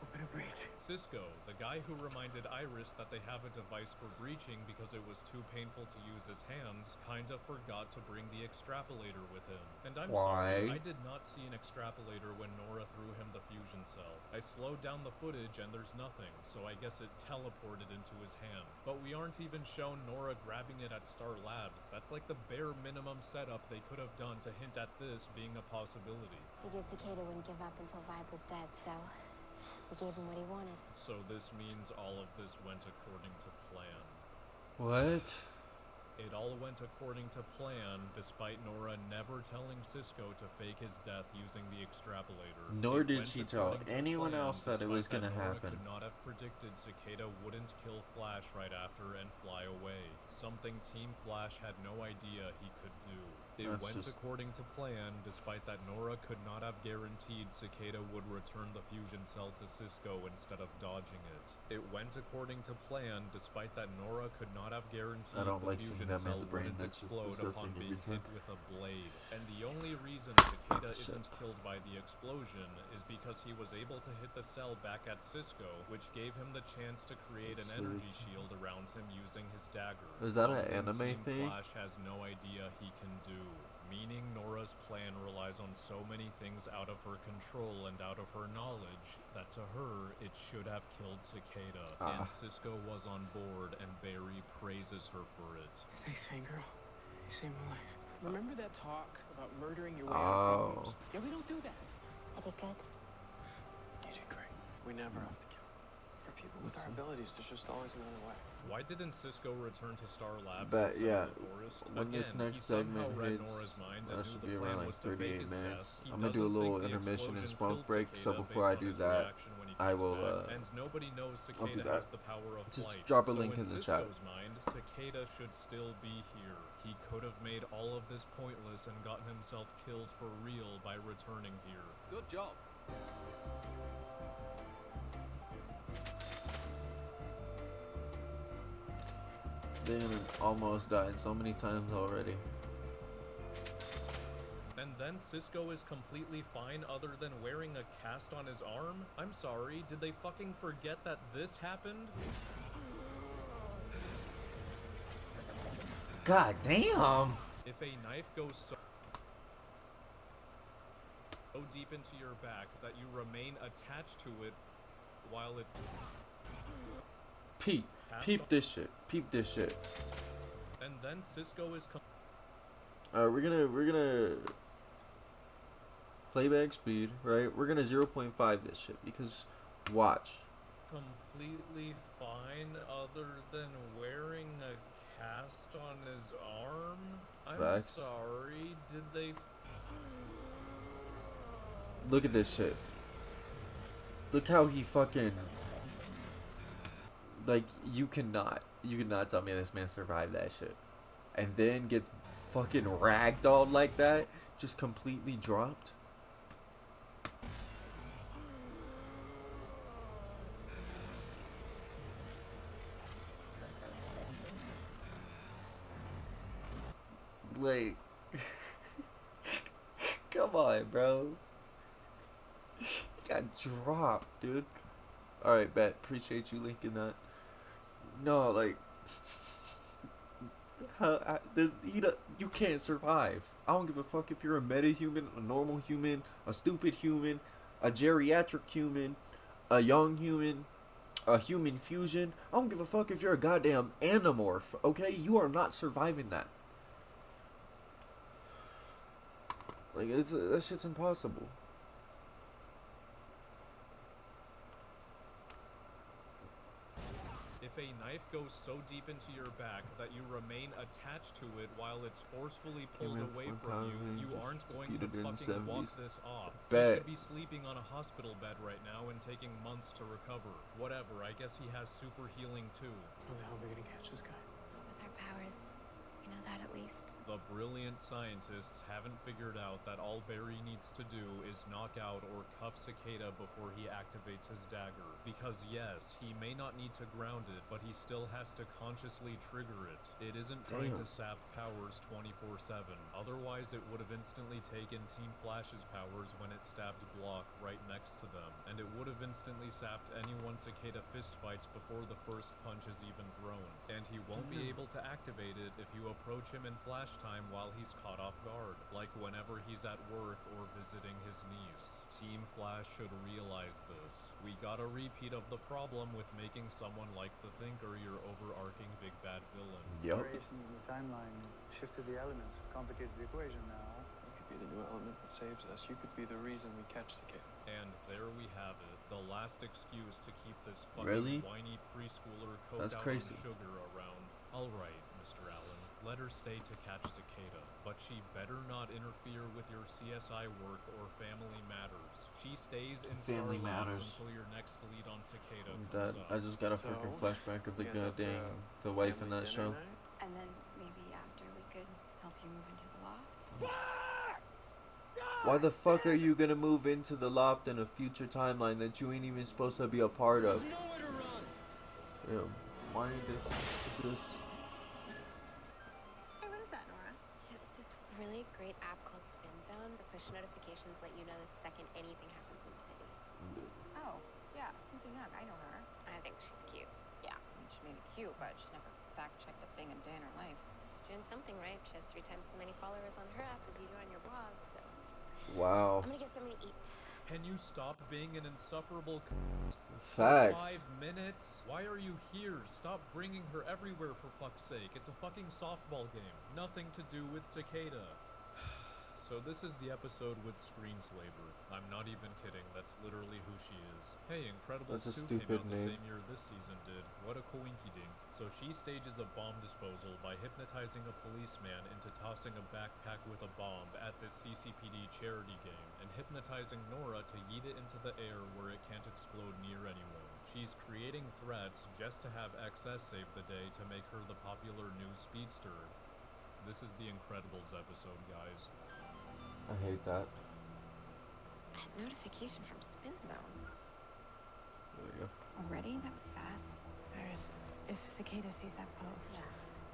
Open a breach. Cisco, the guy who reminded Iris that they have a device for breaching because it was too painful to use his hands, kinda forgot to bring the extrapolator with him. And I'm sorry, I did not see an extrapolator when Nora threw him the fusion cell. I slowed down the footage and there's nothing, so I guess it teleported into his hand. But we aren't even shown Nora grabbing it at Star Labs. That's like the bare minimum setup they could have done to hint at this being a possibility. Figured Takeda wouldn't give up until Vibe was dead, so we gave him what he wanted. So this means all of this went according to plan. What? It all went according to plan, despite Nora never telling Cisco to fake his death using the extrapolator. Nor did she tell anyone else that it was gonna happen. Nora could not have predicted Cicada wouldn't kill Flash right after and fly away. Something Team Flash had no idea he could do. It went according to plan, despite that Nora could not have guaranteed Cicada would return the fusion cell to Cisco instead of dodging it. It went according to plan, despite that Nora could not have guaranteed the fusion cell wouldn't explode upon being hit with a blade. And the only reason Cicada isn't killed by the explosion is because he was able to hit the cell back at Cisco, which gave him the chance to create an energy shield around him using his dagger. Is that an anime thing? Flash has no idea he can do. Meaning Nora's plan relies on so many things out of her control and out of her knowledge that to her, it should have killed Cicada. And Cisco was on board and Barry praises her for it. Thanks, fangirl. You saved my life. Remember that talk about murdering your way out of problems? Yeah, we don't do that. I did good. You did great. We never have to kill. For people with our abilities, there's just always another way. Why didn't Cisco return to Star Labs But instead yeah, of the forest? when this next segment hits, that should be around like 38 minutes. I'm gonna do a little intermission and smoke break, so before I do that, I will and nobody knows I'll do Cicada that. has the power of Just flight. drop a So link in the chat. Cisco's mind, Cicada should still be here. He could have made all of this pointless and gotten himself killed for real by returning here. Good job. Dan almost died so many times already. And then Cisco is completely fine other than wearing a cast on his arm? I'm sorry, did they fucking forget that this happened? God damn! If a knife goes so deep into your back that you remain attached to it while it... Peep this shit. Peep this shit. And then Cisco is... Alright, we're gonna playback speed, right? We're gonna 0.5 this shit because watch. completely fine other than wearing a cast on his arm? I'm Facts. sorry, did they... Look at this shit. Look how he fucking... Like, you cannot tell me this man survived that shit. And then gets fucking ragdolled like that. Just completely dropped. Like... Come on, bro. He got dropped, dude. Alright, bet. Appreciate you linking that. No, like... you can't survive. I don't give a fuck if you're a meta-human, a normal human, a stupid human, a geriatric human, a young human, a human fusion. I don't give a fuck if you're a goddamn animorph, okay? You are not surviving that. Like, that shit's impossible. If a knife goes so deep into your back that you remain attached to it while it's forcefully pulled away from you, you aren't going to fucking walk this off. You should be sleeping on a hospital bed right now and taking months to recover. Whatever, I guess he has super healing too. How the hell are we gonna catch this guy? With our powers, we know that at least. The brilliant scientists haven't figured out that all Barry needs to do is knock out or cuff Cicada before he activates his dagger. Because yes, he may not need to ground it, but he still has to consciously trigger it. It isn't trying to sap powers 24/7. Otherwise, it would have instantly taken Team Flash's powers when it stabbed Block right next to them. And it would have instantly sapped anyone Cicada fistfights before the first punch is even thrown. And he won't be able to activate it if you approach him in flash time while he's caught off guard, like whenever he's at work or visiting his niece. Team Flash should realize this. We got a repeat of the problem with making someone like the Thinker your overarching big bad villain. Variations in the timeline shifted the elements, complicates the equation now. You could be the new element that saves us. You could be the reason we catch Cicada. And there we have it. The last excuse to keep this fucking whiny preschooler coked out on sugar around. Alright, Mr. Allen, let her stay to catch Cicada, but she better not interfere with your CSI work or family matters. She stays in Family Star Labs Matters. until your next lead on Cicada Dad, comes up. I just got a freaking flashback of the goddamn the wife in that show. And then maybe after we could help you move into the loft. Why the fuck are you gonna move into the loft in a future timeline that you ain't even supposed to be a part of? Yeah, why is this? Hey, what is that, Nora? Yeah, it's this really great app called Spin Zone. The push notifications let you know the second anything happens in the city. Oh, yeah, Spencer Young, I know her. I think she's cute. Yeah, I mean, she may be cute, but she's never fact-checked a thing a day in her life. She's doing something right. She has 3 times as many followers on her app as you do on your blog, so... Wow. I'm gonna get something to eat. Can you stop being an insufferable Facts. For 5 minutes? Why are you here? Stop bringing her everywhere for fuck's sake. It's a fucking softball game. Nothing to do with Cicada. So this is the episode with Screenslaver. I'm not even kidding, that's literally who she is. Hey, Incredibles 2 came out the same year this season did. What a coinky-dink. So she stages a bomb disposal by hypnotizing a policeman into tossing a backpack with a bomb at this CCPD charity game, and hypnotizing Nora to yeet it into the air where it can't explode near anyone. She's creating threats just to have XS save the day to make her the popular new speedster. This is the Incredibles episode, guys. I hate that. Notification from Spin Zone. There we go. Already? That was fast. Iris, if Cicada sees that post...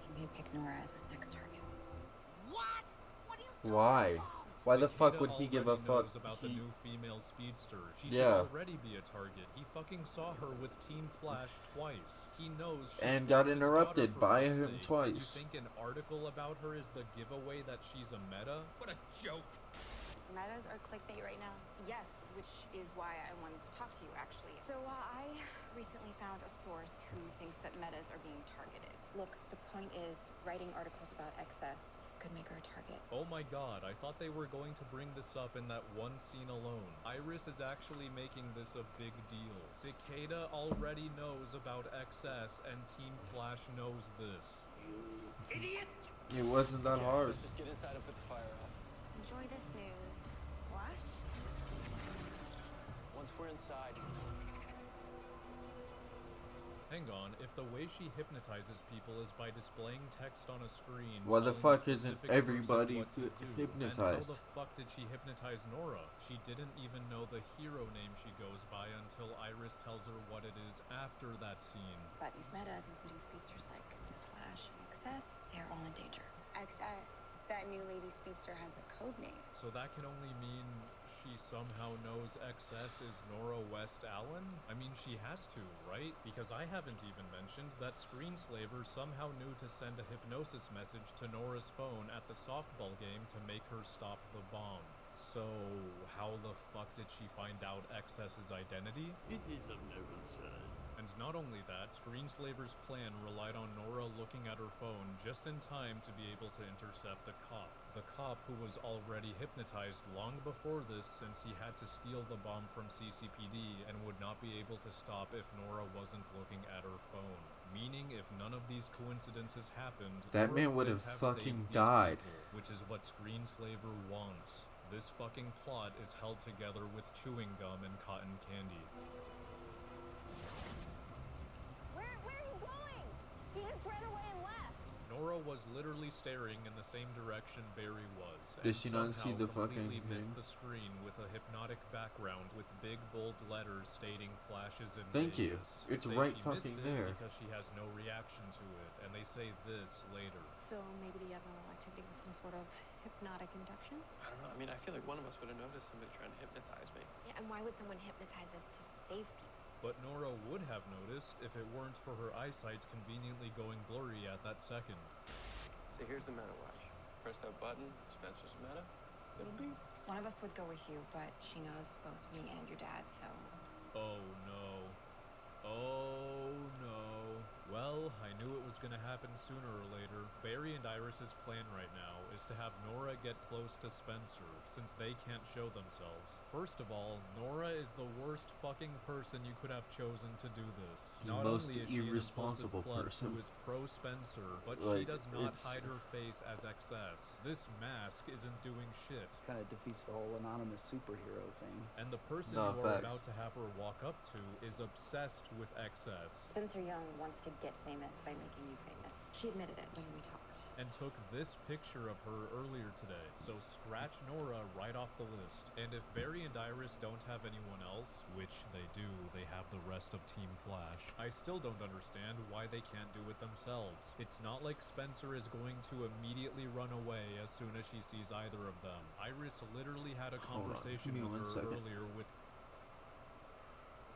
He may pick Nora as his next target. Why? Why the fuck would he give a fuck? Knows about the new female speedster. She should already be a target. He fucking saw her with Team Flash twice. He knows she's and got Flash's interrupted daughter, by for him fuck's sake. twice. You think an article about her is the giveaway that she's a meta? What a joke. Metas are clickbait right now? Yes, which is why I wanted to talk to you, actually. So, I recently found a source who thinks that metas are being targeted. Look, the point is, writing articles about excess could make her a target. Oh my god, I thought they were going to bring this up in that one scene alone. Iris is actually making this a big deal. Cicada already knows about XS, and Team Flash knows this. You idiot! It wasn't that hard. Let's just get inside and put the fire out. Enjoy this news. Flash? Once we're inside... Hang on, if the way she hypnotizes people is by displaying text on a screen... Why the telling fuck a isn't specific everybody person what to do, hypnotized? then how the fuck did she hypnotize Nora? She didn't even know the hero name she goes by until Iris tells her what it is after that scene. But these metas, including speedsters like the Flash and XS, they're all in danger. XS, that new lady speedster has a code name. So that can only mean she somehow knows XS is Nora West Allen? I mean, she has to, right? Because I haven't even mentioned that Screenslaver somehow knew to send a hypnosis message to Nora's phone at the softball game to make her stop the bomb. So, how the fuck did she find out XS's identity? It is of no concern. And not only that, Screenslaver's plan relied on Nora looking at her phone just in time to be able to intercept the cop. The cop who was already hypnotized long before this since he had to steal the bomb from CCPD and would not be able to stop if Nora wasn't looking at her phone. Meaning if none of these coincidences happened, that Nora man would have saved fucking these died. people, which is what Screenslaver wants. This fucking plot is held together with chewing gum and cotton candy. Where are you going? He just ran away and left. Nora was literally staring in the same direction Barry was. Did and she not see somehow the fucking completely missed thing? the screen with a hypnotic background with big bold letters stating Flash's in Thank you. Vegas. It's They say right she fucking missed it there. because she has no reaction to it, and they say this later. So maybe the abnormal activity was some sort of hypnotic induction? I don't know. I mean, I feel like one of us would have noticed somebody trying to hypnotize me. Yeah, and why would someone hypnotize us to save people? But Nora would have noticed if it weren't for her eyesight conveniently going blurry at that second. So here's the meta watch. Press that button, Spencer's meta. It'll be. One of us would go with you, but she knows both me and your dad, so... Oh no. Oh no. Well, I knew it was gonna happen sooner or later. Barry and Iris's plan right now is to have Nora get close to Spencer, since they can't show themselves. First of all, Nora is the worst fucking person you could have chosen to do this. The Not most only is she an irresponsible impulsive klutz person. who is pro-Spencer, but Like, she does not it's- hide her face as XS. This mask isn't doing shit. Kind of defeats the whole anonymous superhero thing. And the person No, you are facts. about to have her walk up to is obsessed with XS. Spencer Young wants to get famous by making you famous. She admitted it when we talked. And took this picture of her earlier today. So scratch Nora right off the list. And if Barry and Iris don't have anyone else, which they do, they have the rest of Team Flash, I still don't understand why they can't do it themselves. It's not like Spencer is going to immediately run away as soon as she sees either of them. Iris literally had a Hold on, conversation give me with one her second. earlier with...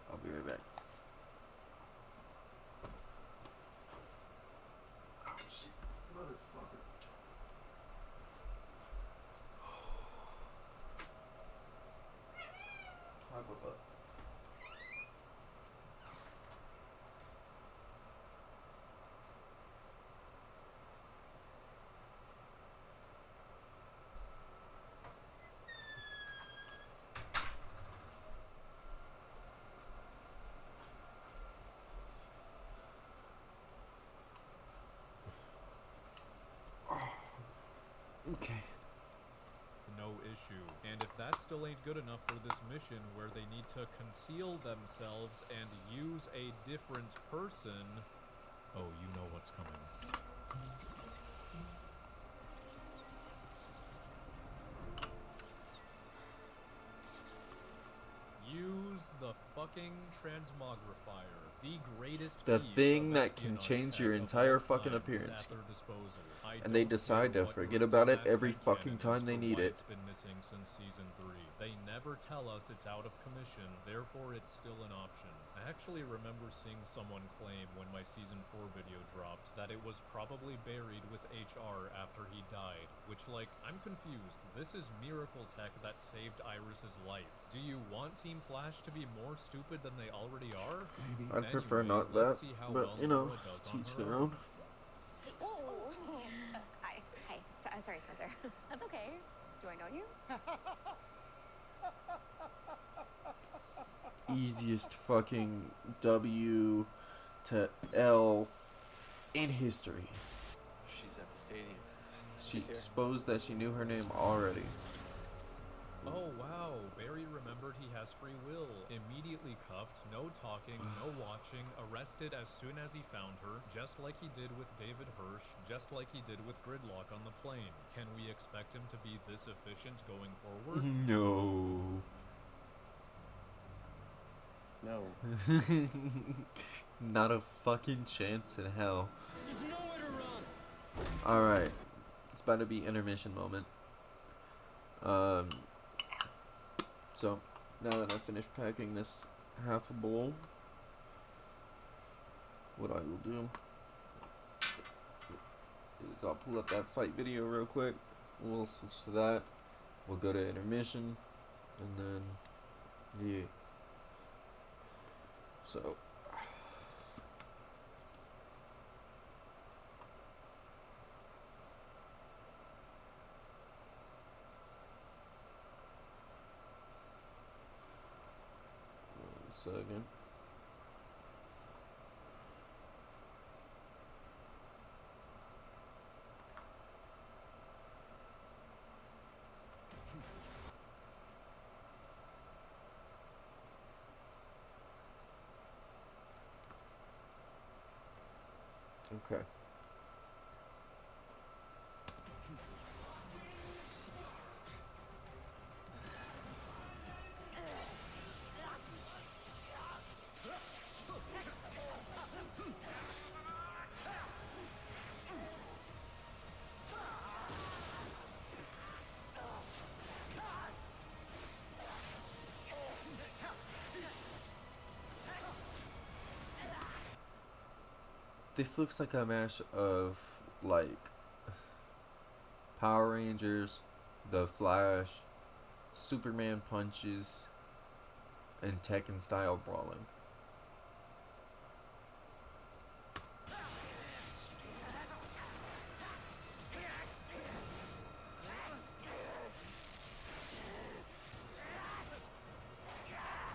I'll be right back. Oh shit, motherfucker. Hi, Bubba. Okay. No issue. And if that still ain't good enough for this mission where they need to conceal themselves and use a different person, oh, you know what's coming. Use the fucking transmogrifier. The greatest The piece thing of that can espionage change tech your of entire all fucking time is appearance. at their disposal. I And they don't decide care to what forget your about it dumbass every headcanon fucking is time they for need why it. It's been missing since season 3. They never tell us it's out of commission, therefore it's still an option. I actually remember seeing someone claim when my season 4 video dropped that it was probably buried with HR after he died, which, like, I'm confused. This is miracle tech that saved Iris's life. Do you want Team Flash to be more stupid than they already are? I'd prefer Anyway, not let's that, see how but well you know, Nora does to on each her their own. Oh. Hi. Hi. Sorry, Spencer. That's okay. Do I know you? Easiest fucking W to L in history. She's at the stadium. She She's here. exposed that she knew her name already. Oh wow, Barry remembered he has free will. Immediately cuffed, no talking, no watching, arrested as soon as he found her, just like he did with David Hirsch, just like he did with Gridlock on the plane. Can we expect him to be this efficient going forward? No. No. Not a fucking chance in hell. There's nowhere to run. Alright. It's about to be intermission moment. So, now that I finished packing this half a bowl, what I will do is I'll pull up that fight video real quick. We'll switch to that. We'll go to intermission. And then, yeah. So, second. Okay. This looks like a mash of like Power Rangers, The Flash, Superman punches, and Tekken style brawling.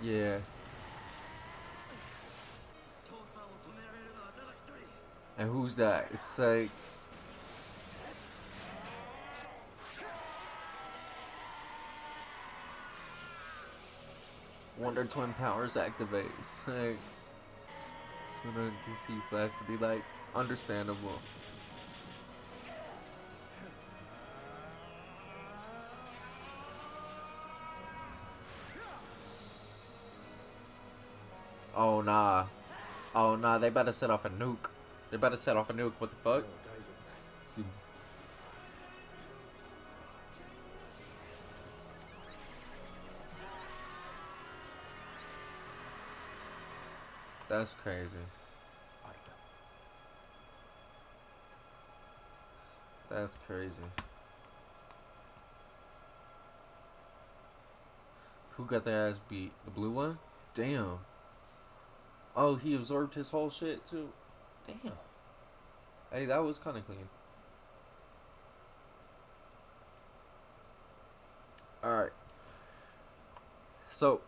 Yeah. And who's that? It's like Wonder Twin powers activates. Like, for the DC Flash to be like understandable. Oh nah. Oh nah, they better set off a nuke. They better set off a nuke. What the fuck? See. That's crazy. That's crazy. Who got their ass beat? The blue one? Damn. Oh, he absorbed his whole shit too. Damn. Hey, that was kind of clean. Alright. So,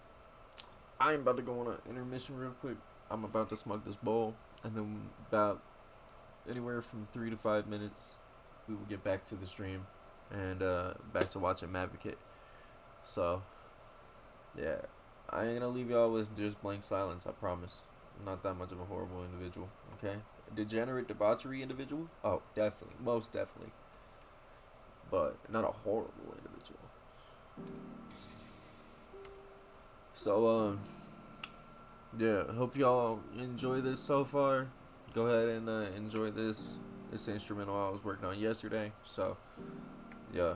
I'm about to go on an intermission real quick. I'm about to smoke this bowl. And then about anywhere from 3 to 5 minutes, we will get back to the stream. And back to watching Madvocate. So, yeah. I ain't gonna leave y'all with just blank silence, I promise. I'm not that much of a horrible individual, okay? Degenerate debauchery individual? Oh, definitely. Most definitely. But not a horrible individual. So, yeah, hope y'all enjoy this so far. Go ahead and enjoy this instrumental I was working on yesterday. So, yeah.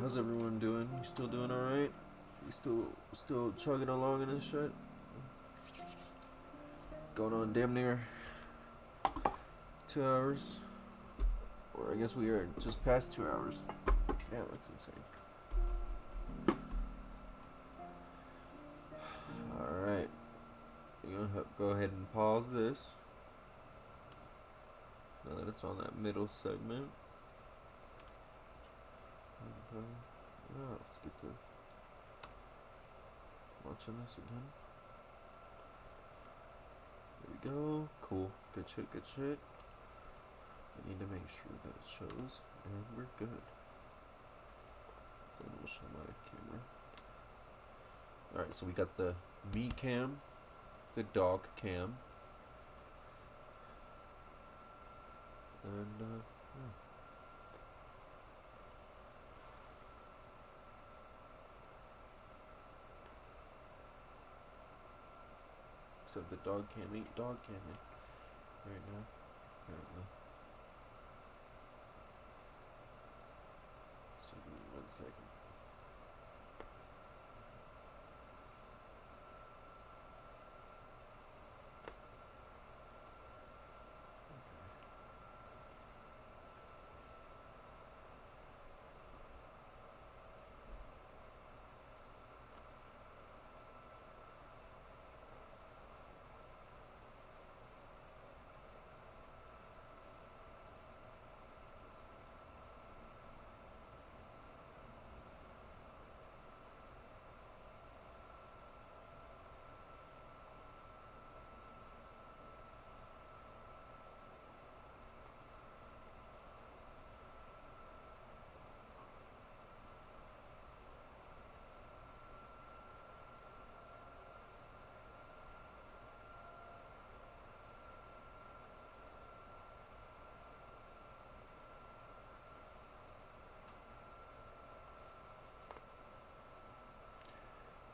how's everyone doing? You still doing alright? We still chugging along in this shit? Going on damn near 2 hours. Or I guess we are just past 2 hours. Damn, that's insane. Alright. We're gonna go ahead and pause this. Now that it's on that middle segment. Okay. Yeah, let's get to watching this again. There we go. Cool. Good shit, good shit. I need to make sure that it shows, and we're good. Then we'll show my camera. Alright, so we got the me cam, the dog cam, and yeah. So the dog cam ain't dog camming right now, apparently. So give me 1 second.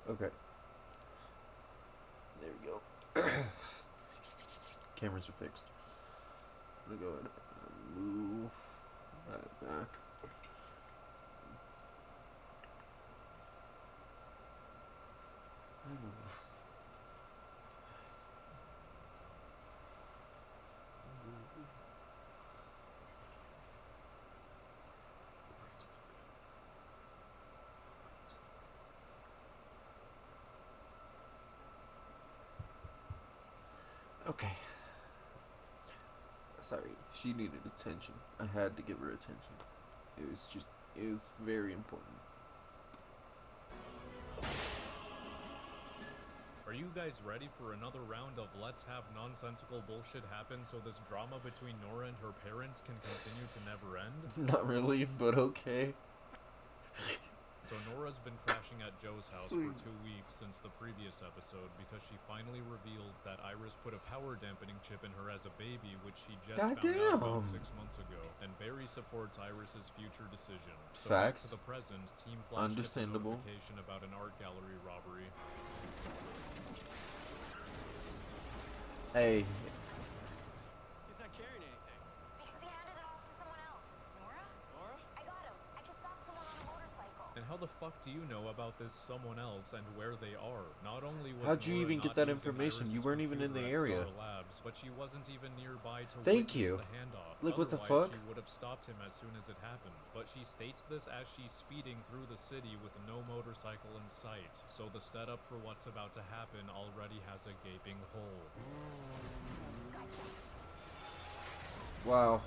Okay. There we go. Cameras are fixed. I'm gonna go ahead and move that back. Okay. Sorry, she needed attention. I had to give her attention. It was very important. Are you guys ready for another round of let's have nonsensical bullshit happen so this drama between Nora and her parents can continue to never end? Not really, but okay. So Nora's been crashing at Joe's house Sweet. for 2 weeks since the previous episode because she finally revealed that Iris put a power dampening chip in her as a baby, which she just found out about 6 months ago. And Barry supports Iris's future decision. So Facts. back to the present, Team Flash gets a Understandable. notification about an art gallery robbery. Hey. He's not carrying anything. Because he handed it off to someone else. Nora? I got him. I can stop someone on a motorcycle. And how the fuck do you know about this someone else and where they are? Not only was How'd you Nora even not get that using information? You Iris's weren't even in the computer at area. Star Labs, but she wasn't even nearby to Thank witness you. the handoff. Like, what the Otherwise, fuck? she would have stopped him as soon as it happened. But she states this as she's speeding through the city with no motorcycle in sight. So the setup for what's about to happen already has a gaping hole. Wow.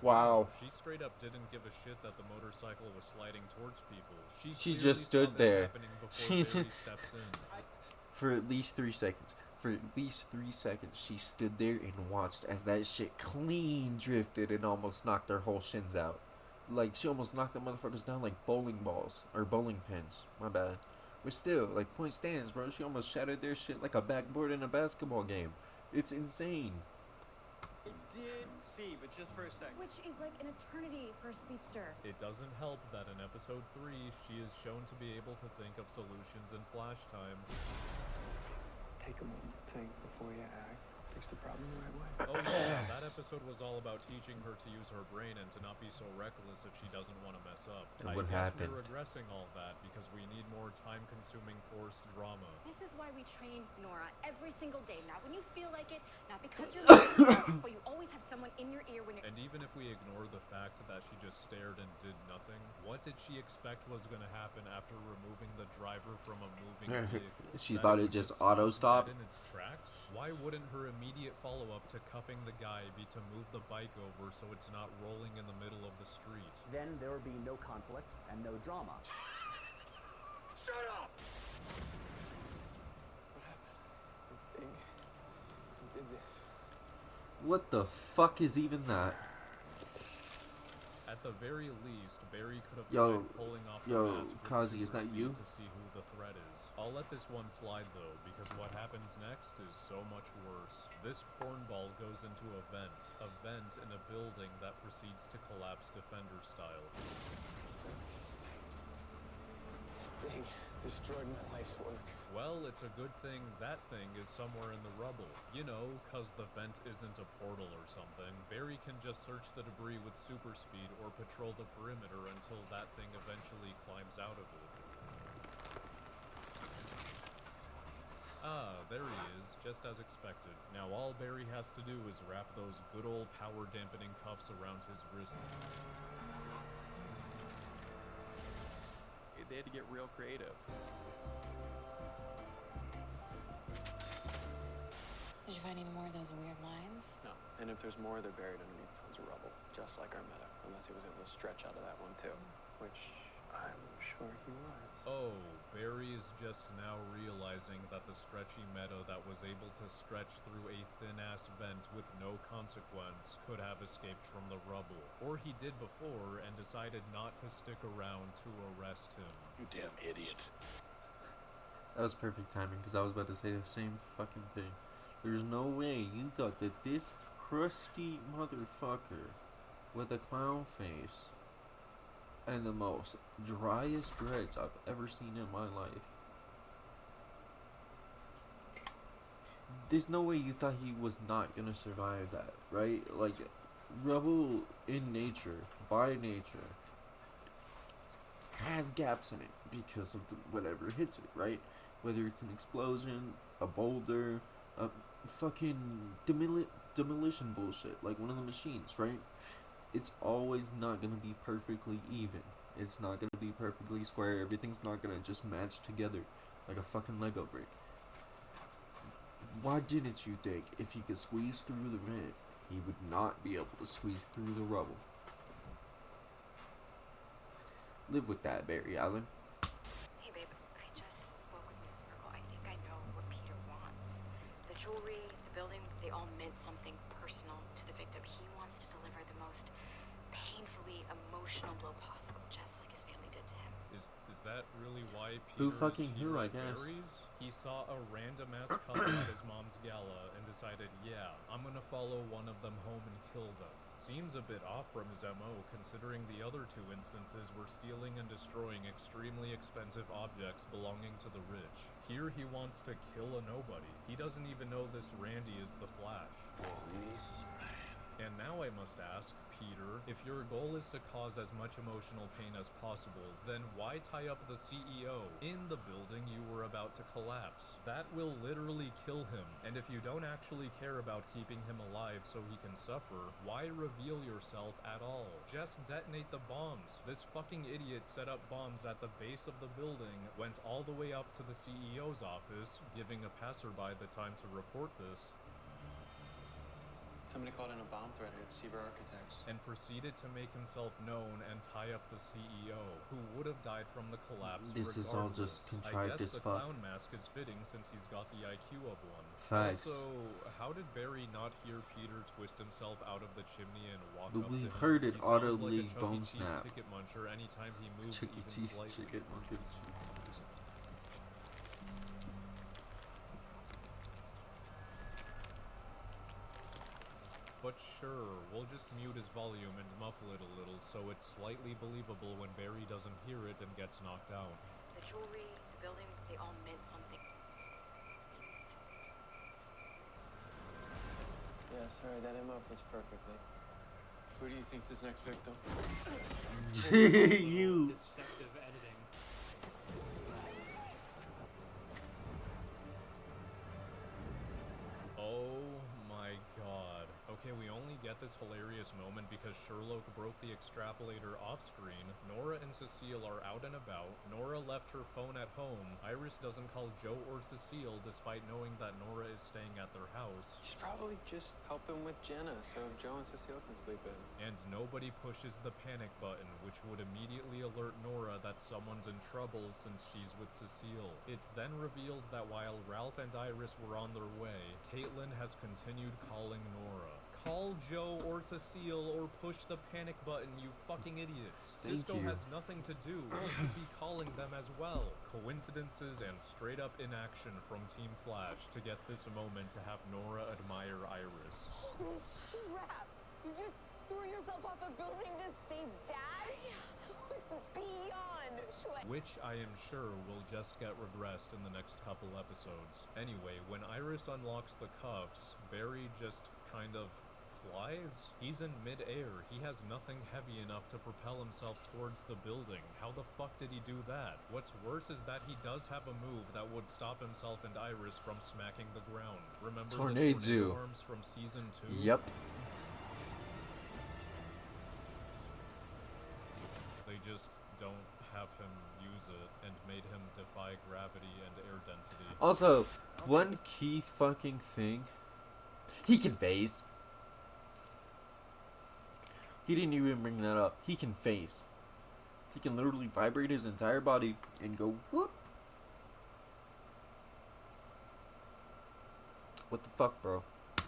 Wow. She straight up didn't give a shit that the motorcycle was sliding towards people. She She clearly just saw stood this there. happening before She Barry just steps in. for at least 3 seconds. For at least 3 seconds, she stood there and watched as that shit clean drifted and almost knocked their whole shins out. Like, she almost knocked the motherfuckers down like bowling balls. Or bowling pins. My bad. But still, like, point stands, bro. She almost shattered their shit like a backboard in a basketball game. It's insane. I did see, but just for a second. Which is like an eternity for a speedster. It doesn't help that in episode 3, she is shown to be able to think of solutions in flash time. Take a moment to think before you act. Fix the problem the right way. Oh yeah, that episode was all about teaching her to use her brain and to not be so reckless if she doesn't want to mess up. And I what guess happened? we're addressing all that because we need more time-consuming forced drama. This is why we train Nora every single day. Not when you feel like it, not because you're lazy, but you always have someone in your ear when you're... And even if we ignore the fact that she just stared and did nothing, what did she expect was going to happen after removing the driver from a moving vehicle? She's That about it to would just auto stop. dead in its tracks? Why wouldn't her immediate follow-up to cuffing the guy be to move the bike over so it's not rolling in the middle of the street? Then there would be no conflict and no drama. Shut up! What happened? He did this. What the fuck is even that? At the very least, Barry could have Yo, tried pulling off yo, the mask with Kazi, is super that speed you? to see who the threat is. I'll let this one slide though, because what happens next is so much worse. This cornball goes into a vent in a building that proceeds to collapse Defender style. Thing destroyed my life's work. Well, it's a good thing that thing is somewhere in the rubble. You know, cause the vent isn't a portal or something. Barry can just search the debris with super speed or patrol the perimeter until that thing eventually climbs out of it. Ah, there he is, just as expected. Now all Barry has to do is wrap those good old power dampening cuffs around his wrist. They had to get real creative. Did you find any more of those weird lines? No, and if there's more, they're buried underneath tons of rubble, just like our meadow. Unless he was able to stretch out of that one too, which I'm sure he was. Oh, Barry is just now realizing that the stretchy meadow that was able to stretch through a thin-ass vent with no consequence could have escaped from the rubble. Or he did before and decided not to stick around to arrest him. You damn idiot. That was perfect timing because I was about to say the same fucking thing. There's no way you thought that this crusty motherfucker with a clown face and the most driest dreads I've ever seen in my life. There's no way you thought he was not gonna survive that, right? Like, rubble in nature, by nature, has gaps in it because of whatever hits it, right? Whether it's an explosion, a boulder, a fucking demolition bullshit, like one of the machines, right? It's always not gonna be perfectly even. It's not gonna be perfectly square. Everything's not gonna just match together like a fucking Lego brick. Why didn't you think if he could squeeze through the vent, he would not be able to squeeze through the rubble? Live with that, Barry Allen. Hey babe, I just spoke with Mrs. Merkel. I think I know what Peter wants. The jewelry, the building, they all meant something personal to the victim. He wants to deliver the most painfully emotional blow possible, just like his family did to him. Is that really why Who Peter fucking is who, here I at guess? Barry's? He saw a random ass couple at his mom's gala and decided, yeah, I'm gonna follow one of them home and kill them. Seems a bit off from his MO, considering the other two instances were stealing and destroying extremely expensive objects belonging to the rich. Here he wants to kill a nobody. He doesn't even know this Randy is the Flash. And now I must ask, Peter, if your goal is to cause as much emotional pain as possible, then why tie up the CEO in the building you were about to collapse? That will literally kill him, and if you don't actually care about keeping him alive so he can suffer, why reveal yourself at all? Just detonate the bombs. This fucking idiot set up bombs at the base of the building, went all the way up to the CEO's office, giving a passerby the time to report this, Somebody called in a bomb threat at Seaver Architects. and proceeded to make himself known and tie up the CEO, who would have died from the collapse This is all just contrived I guess as the fuck. clown mask is fitting since he's got the IQ of one. Facts. Also, how did Barry not hear Peter twist himself out of the chimney and walk But up to we've him? heard it He sounds audibly like a Chuck E. bone Cheese snap. ticket muncher anytime he moves Chuck E. even Cheese slightly. ticket muncher. But sure, we'll just mute his volume and muffle it a little so it's slightly believable when Barry doesn't hear it and gets knocked out. The jewelry, the building, they all meant something. Yeah, sorry, that MO fits perfectly. Who do you think's his next victim? You. Deceptive editing. Oh my god. Okay, we only get this hilarious moment because Sherlock broke the extrapolator off screen, Nora and Cecile are out and about, Nora left her phone at home, Iris doesn't call Joe or Cecile despite knowing that Nora is staying at their house. She's probably just helping with Jenna so Joe and Cecile can sleep in. And nobody pushes the panic button, which would immediately alert Nora that someone's in trouble since she's with Cecile. It's then revealed that while Ralph and Iris were on their way, Caitlin has continued calling Nora. Call Joe or Cecile or push the panic button, you fucking idiots. Thank Cisco you. has nothing to do. You should be calling them as well. Coincidences and straight up inaction from Team Flash to get this moment to have Nora admire Iris. Holy crap! You just threw yourself off a building to save Dad? It's beyond Shui. Which I am sure will just get regressed in the next couple episodes. Anyway, when Iris unlocks the cuffs, Barry just kind of flies? He's in mid-air. He has nothing heavy enough to propel himself towards the building. How the fuck did he do that? What's worse is that he does have a move that would stop himself and Iris from smacking the ground. Remember the tornado arms from season 2? Yep. They just don't have him use it and made him defy gravity and air density. Also, one key fucking thing. He can phase. He didn't even bring that up. He can phase. He can literally vibrate his entire body and go whoop. What the fuck, bro?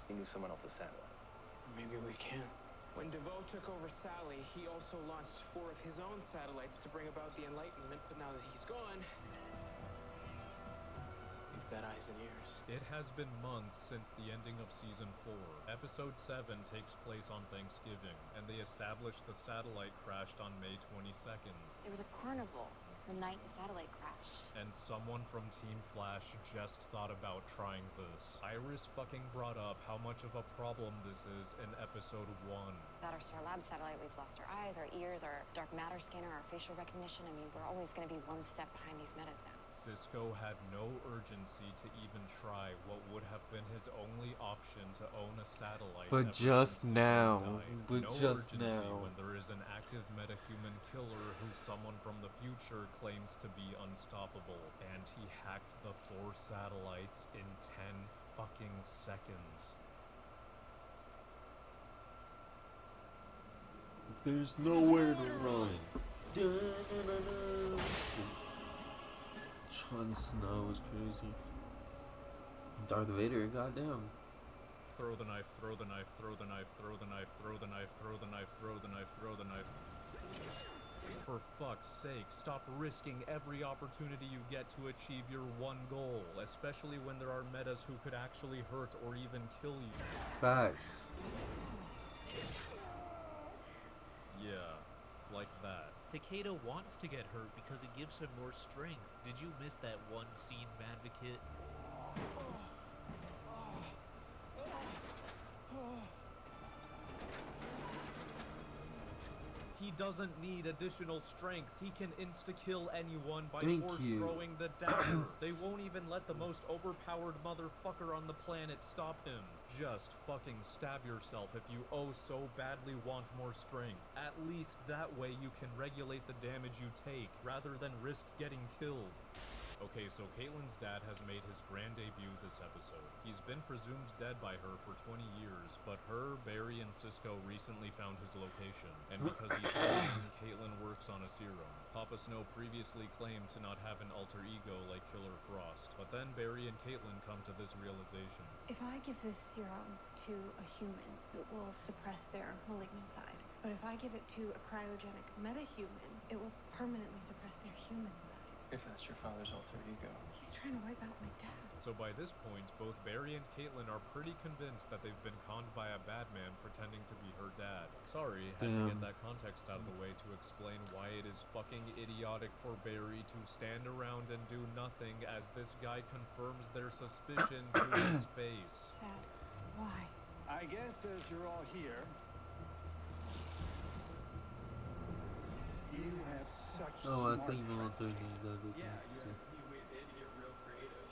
He knew someone else's satellite. Maybe we can. When DeVoe took over Sally, he also launched 4 of his own satellites to bring about the Enlightenment, but now that he's gone, we've got eyes and ears. It has been months since the ending of Season 4. Episode 7 takes place on Thanksgiving, and they established the satellite crashed on May 22nd. There was a carnival the night the satellite crashed. And someone from Team Flash just thought about trying this. Iris fucking brought up how much of a problem this is in Episode 1. Without our Star Lab satellite, we've lost our eyes, our ears, our dark matter scanner, our facial recognition. I mean, we're always going to be one step behind these metas now. Cisco had no urgency to even try what would have been his only option to own a satellite. But just now. But no just urgency now. when there is an active metahuman killer who someone from the future claims to be unstoppable. And he hacked the 4 satellites in 10 fucking seconds. There's nowhere to run. Jon Snow is crazy. Darth Vader, goddamn. Throw the knife, throw the knife, throw the knife, throw the knife, throw the knife, throw the knife, throw the knife, throw the knife. For fuck's sake, stop risking every opportunity you get to achieve your one goal, especially when there are metas who could actually hurt or even kill you. Facts. Yeah, like that. Takeda wants to get hurt because it gives him more strength. Did you miss that one scene, Madvocate? He doesn't need additional strength. He can insta-kill anyone by Thank force you. throwing the dagger. They won't even let the most overpowered motherfucker on the planet stop him. Just fucking stab yourself if you so badly want more strength. At least that way you can regulate the damage you take, rather than risk getting killed. Okay, so Caitlin's dad has made his grand debut this episode. He's been presumed dead by her for 20 years, but her, Barry, and Cisco recently found his location. And because he's dead, Caitlin works on a serum. Papa Snow previously claimed to not have an alter ego like Killer Frost, but then Barry and Caitlin come to this realization. If I give this serum to a human, it will suppress their malignant side. But if I give it to a cryogenic metahuman, it will permanently suppress their human side. If that's your father's alter ego. He's trying to wipe out my dad. So by this point, both Barry and Caitlin are pretty convinced that they've been conned by a bad man pretending to be her dad. Sorry, had to get that context out of the way to explain why it is fucking idiotic for Barry to stand around and do nothing as this guy confirms their suspicion to his face. Dad, why? I guess as you're all here, you have such Oh, I smart think you want to friends. do that. Yeah, you did get real creative.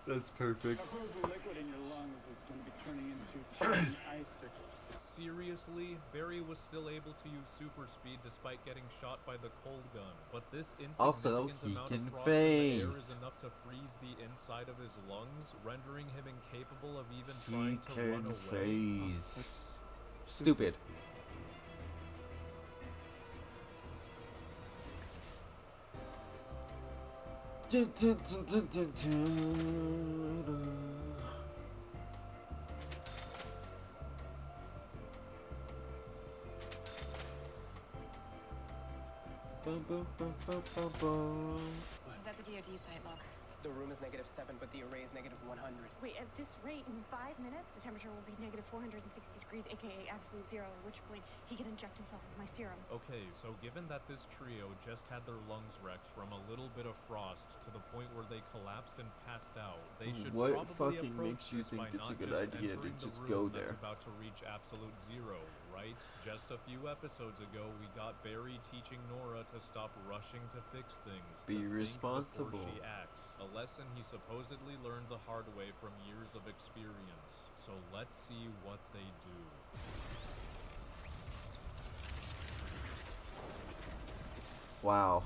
That's perfect. Suppose the liquid in your lungs is going to be turning into tiny icicles. Seriously, Barry was still able to use super speed despite getting shot by the cold gun. But this Also, insignificant he amount can of frost in the air is phase. enough to freeze the inside of his lungs, rendering him incapable of even He trying to run can away. phase. Stupid. Is that the DoD site, look? The room is -7, but the array is -100. Wait, at this rate, in 5 minutes, the temperature will be -460 degrees, aka absolute zero, at which point he can inject himself with my serum. Okay, so given that this trio just had their lungs wrecked from a little bit of frost to the point where they collapsed and passed out, they should What probably fucking approach makes you this by think it's a not good just idea to entering the just room go that's there? about to reach absolute zero, right? Just a few episodes ago, we got Barry teaching Nora to stop rushing to fix things, Be to think responsible. before she acts. A lesson he supposedly learned the hard way from years of experience. So let's see what they do. Wow.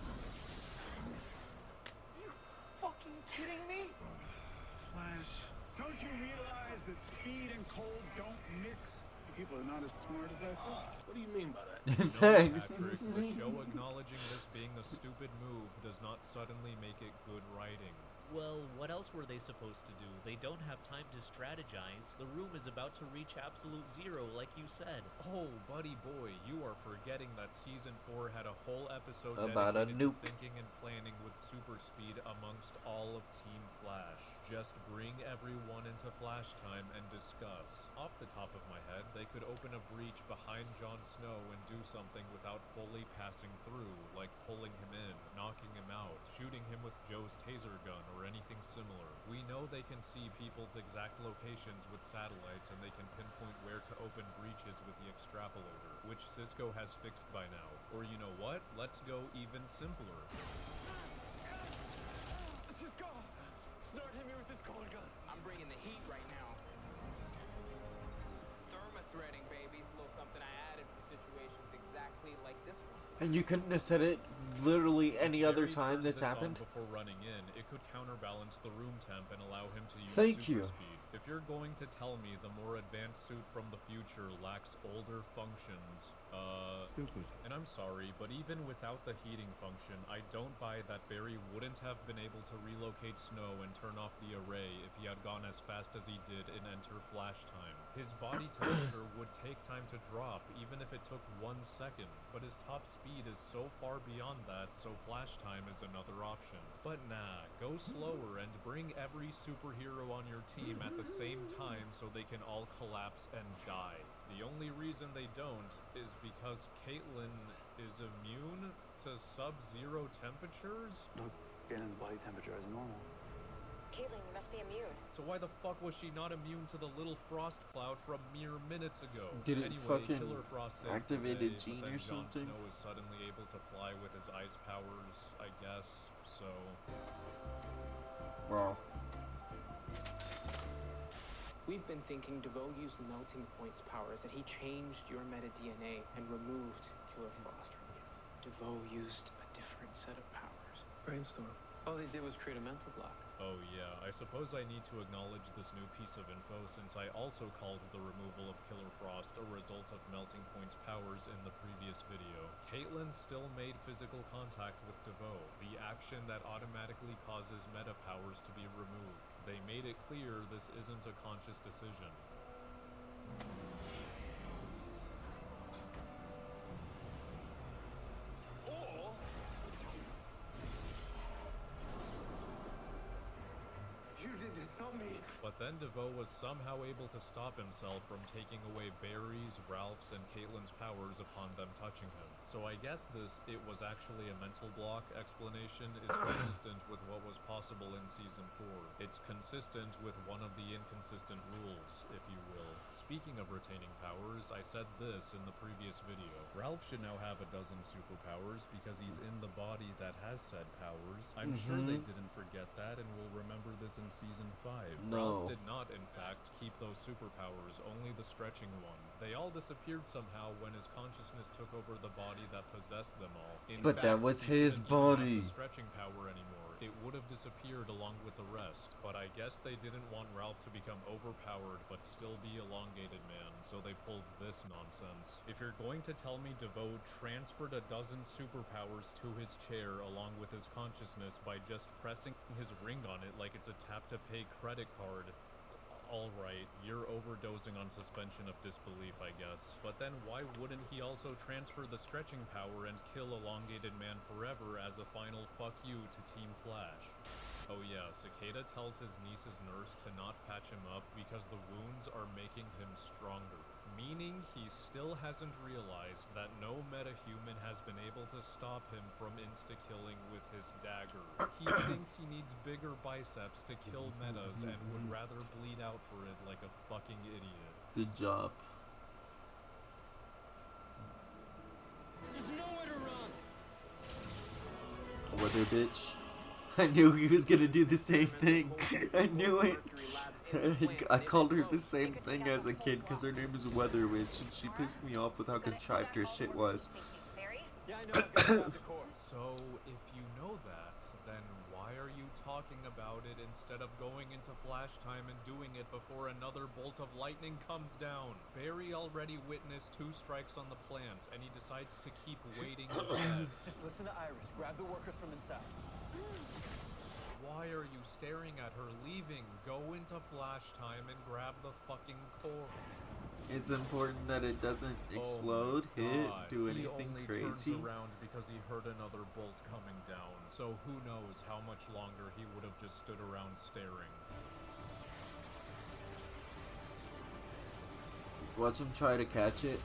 You fucking kidding me? Flash, don't you realize that speed and cold don't mix? People are not as smart as I thought. What do you mean by that? No, Thanks. Patrick, the show acknowledging this being a stupid move does not suddenly make it good writing. Well, what else were they supposed to do? They don't have time to strategize. The room is about to reach absolute zero, like you said. Oh, buddy boy, you are forgetting that Season 4 had a whole episode About a dedicated to nuke. thinking and planning with super speed amongst all of Team Flash. Just bring everyone into Flash time and discuss. Off the top of my head, they could open a breach behind Jon Snow and do something without fully passing through, like pulling him in, knocking him out, shooting him with Joe's taser gun, or anything similar. We know they can see people's exact locations with satellites, and they can pinpoint where to open breaches with the extrapolator, which Cisco has fixed by now. Or you know what? Let's go even simpler. Cisco! Snort hit me with this cold gun. I'm bringing the heat right now. Thermothreading, baby. It's a little something I added for situations exactly like this one. And you couldn't have said it literally any If other Barry time turned this on happened? before running in, it could counterbalance the room temp and allow him to use Thank super you. speed. If you're going to tell me the more advanced suit from the future lacks older functions, Stupid. and I'm sorry, but even without the heating function, I don't buy that Barry wouldn't have been able to relocate Snow and turn off the array if he had gone as fast as he did in Enter Flash time. His body temperature would take time to drop, even if it took 1 second, but his top speed is so far beyond that, so Flash time is another option. But nah, go slower and bring every superhero on your team at the same time so they can all collapse and die. The only reason they don't is because Caitlin is immune to sub-zero temperatures? No, getting the body temperature as normal. Caitlin, you must be immune. So why the fuck was she not immune to the little frost cloud from mere minutes ago? Did it anyway, fucking Killer Frost saved activate the a day, gene but then or Jon something? Snow is suddenly able to fly with his ice powers, I guess, so... Wow. We've been thinking DeVoe used melting point's powers, that he changed your meta-DNA and removed Killer Frost from you. DeVoe used a different set of powers. Brainstorm. All they did was create a mental block. Oh yeah, I suppose I need to acknowledge this new piece of info since I also called the removal of Killer Frost a result of Melting Point's powers in the previous video. Caitlin still made physical contact with DeVoe, the action that automatically causes meta powers to be removed. They made it clear this isn't a conscious decision. Or you did this, not me. But then DeVoe was somehow able to stop himself from taking away Barry's, Ralph's, and Caitlin's powers upon them touching him. So I guess this "it was actually a mental block" explanation is consistent with what was possible in Season 4. It's consistent with one of the inconsistent rules, if you will. Speaking of retaining powers, I said this in the previous video. Ralph should now have a dozen superpowers because he's in the body that has said powers. I'm sure they didn't forget that and will remember this in Season 5. No. Ralph did not, in fact, keep those superpowers, only the stretching one. They all disappeared somehow when his consciousness took over the body that possessed them all. In But that fact, was he his shouldn't even have body. the stretching power anymore. It would have disappeared along with the rest, but I guess they didn't want Ralph to become overpowered but still be elongated man, so they pulled this nonsense. If you're going to tell me DeVoe transferred a dozen superpowers to his chair along with his consciousness by just pressing his ring on it like it's a tap-to-pay credit card, alright, you're overdosing on suspension of disbelief, I guess. But then why wouldn't he also transfer the stretching power and kill Elongated Man forever as a final fuck you to Team Flash? Oh yeah, Cicada tells his niece's nurse to not patch him up because the wounds are making him stronger. Meaning he still hasn't realized that no metahuman has been able to stop him from insta-killing with his dagger. He thinks he needs bigger biceps to kill metas and would rather bleed out for it like a fucking idiot. Good job. There's nowhere to run. Weather bitch. I knew he was gonna do the same thing. I knew it. I called her the same thing as a kid because her name is Weather Witch and she pissed me off with how contrived her shit was. Yeah, I know. I've got to grab the core. So, if you know that, then why are you talking about it instead of going into flash time and doing it before another bolt of lightning comes down? Barry already witnessed 2 strikes on the plant, and he decides to keep waiting instead. Just listen to Iris. Grab the workers from inside. Why are you staring at her leaving? Go into flash time and grab the fucking core. It's important that it doesn't explode, hit, do anything crazy. He only turns around because he heard another bolt coming down, so who knows how much longer he would have just stood around staring. Watch him try to catch it.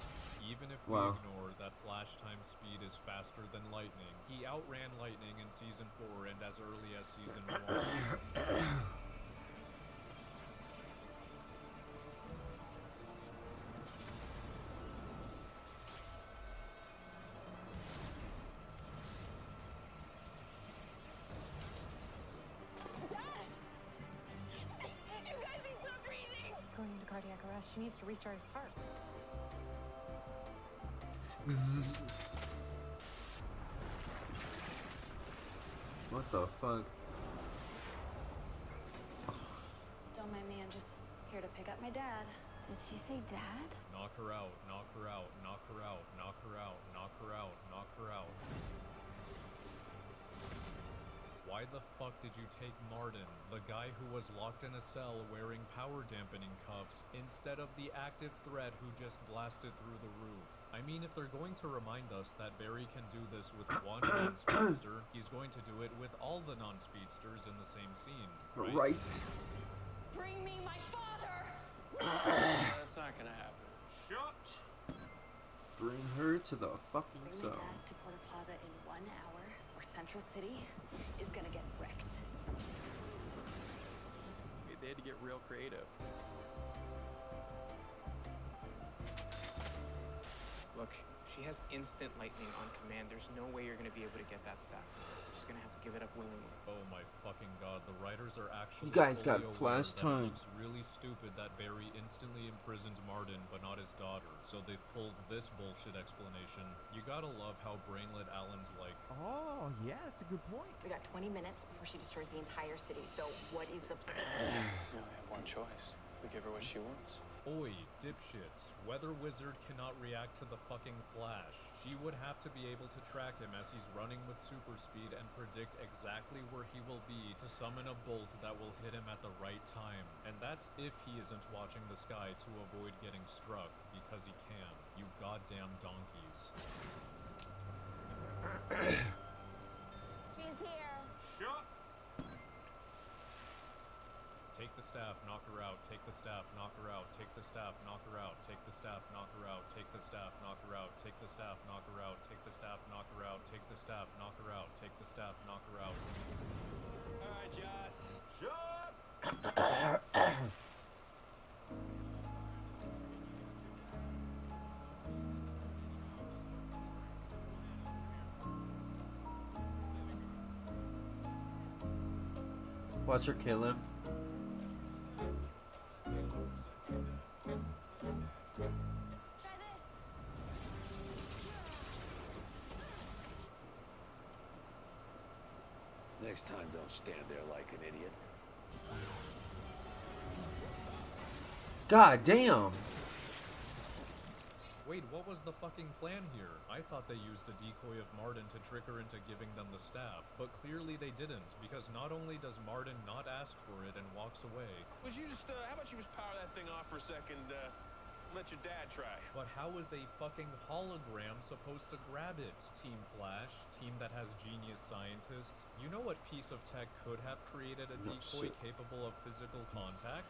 Even if we ignore that flash time speed is faster than lightning, he outran lightning in Season 4 and as early as Season 1. He's going into cardiac arrest. She needs to restart his heart. What the fuck? Don't mind me, I'm just here to pick up my dad. Did she say dad? Knock her out, knock her out, knock her out, knock her out, knock her out, knock her out. Why the fuck did you take Martin, the guy who was locked in a cell wearing power dampening cuffs, instead of the active threat who just blasted through the roof? I mean, if they're going to remind us that Barry can do this with one non-speedster, he's going to do it with all the non-speedsters in the same scene, right? Bring me my father! That's not gonna happen. Shut. Bring her to the fucking Bring my cell. dad to Porta Plaza in 1 hour, or Central City is gonna get wrecked. They had to get real creative. Look, she has instant lightning on command. There's no way you're gonna be able to get that staff. She's gonna have to give it up willingly. Oh my fucking god, the writers are actually You guys fully got aware flash that time. It looks really stupid that Barry instantly imprisoned Martin but not his daughter, so they've pulled this bullshit explanation. You gotta love how brainlet Alan's like. Oh, yeah, that's a good point. We got 20 minutes before she destroys the entire city, so what is the plan? We only have one choice. We give her what she wants. Oi, dipshits. Weather Wizard cannot react to the fucking Flash. She would have to be able to track him as he's running with super speed and predict exactly where he will be to summon a bolt that will hit him at the right time. And that's if he isn't watching the sky to avoid getting struck, because he can. You goddamn donkeys. She's here. Shut. Take the staff, knock her out. Take the staff, knock her out. Take the staff, knock her out. Take the staff, knock her out. Take the staff, knock her out. Take the staff, knock her out. Take the staff, knock her out. Take the staff, knock her out. Take the staff, knock her out. All right, Joss. Watch her kill him. Try this. Next time, don't stand there like an idiot. God damn. Wait, what was the fucking plan here? I thought they used a decoy of Martin to trick her into giving them the staff, but clearly they didn't, because not only does Martin not ask for it and walks away, Would you just, how about you just power that thing off for a second, let your dad try. but how is a fucking hologram supposed to grab it? Team Flash, team that has genius scientists. You know what piece of tech could have created a No decoy shit. capable of physical contact?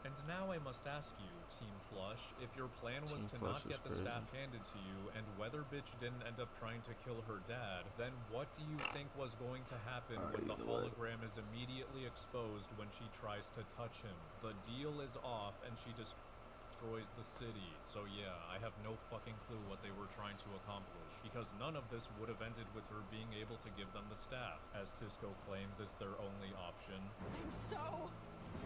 And now I must ask you, Team Flush, if your plan was Team to not Flush is get the crazy. staff handed to you, and Weather Bitch didn't end up trying to kill her dad, then what do you think was going to happen when the either way. hologram is immediately exposed when she tries to touch him? The deal is off, and she destroys the city. So yeah, I have no fucking clue what they were trying to accomplish, because none of this would have ended with her being able to give them the staff, as Cisco claims is their only option. So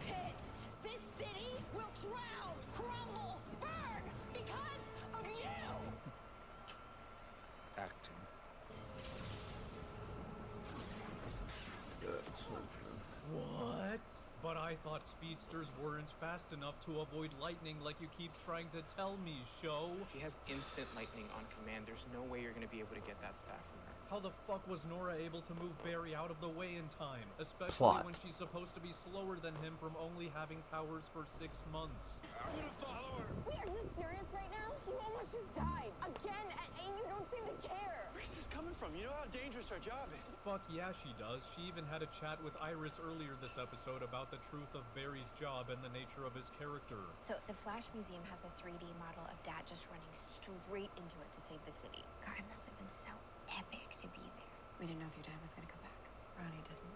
pissed. This city will drown, crumble, burn because of you. Acting. What? But I thought speedsters weren't fast enough to avoid lightning like you keep trying to tell me, show. She has instant lightning on command. There's no way you're gonna be able to get that staff from her. How the fuck was Nora able to move Barry out of the way in time? Especially Plot. when she's supposed to be slower than him from only having powers for 6 months. I'm gonna follow her. Wait, are you serious right now? You almost just died. Again, and you don't seem to care. Where's this coming from? You know how dangerous our job is. Fuck yeah, she does. She even had a chat with Iris earlier this episode about the truth of Barry's job and the nature of his character. So the Flash Museum has a 3D model of Dad just running straight into it to save the city. God, it must have been so epic to be there. We didn't know if your dad was gonna come back. Ronnie didn't.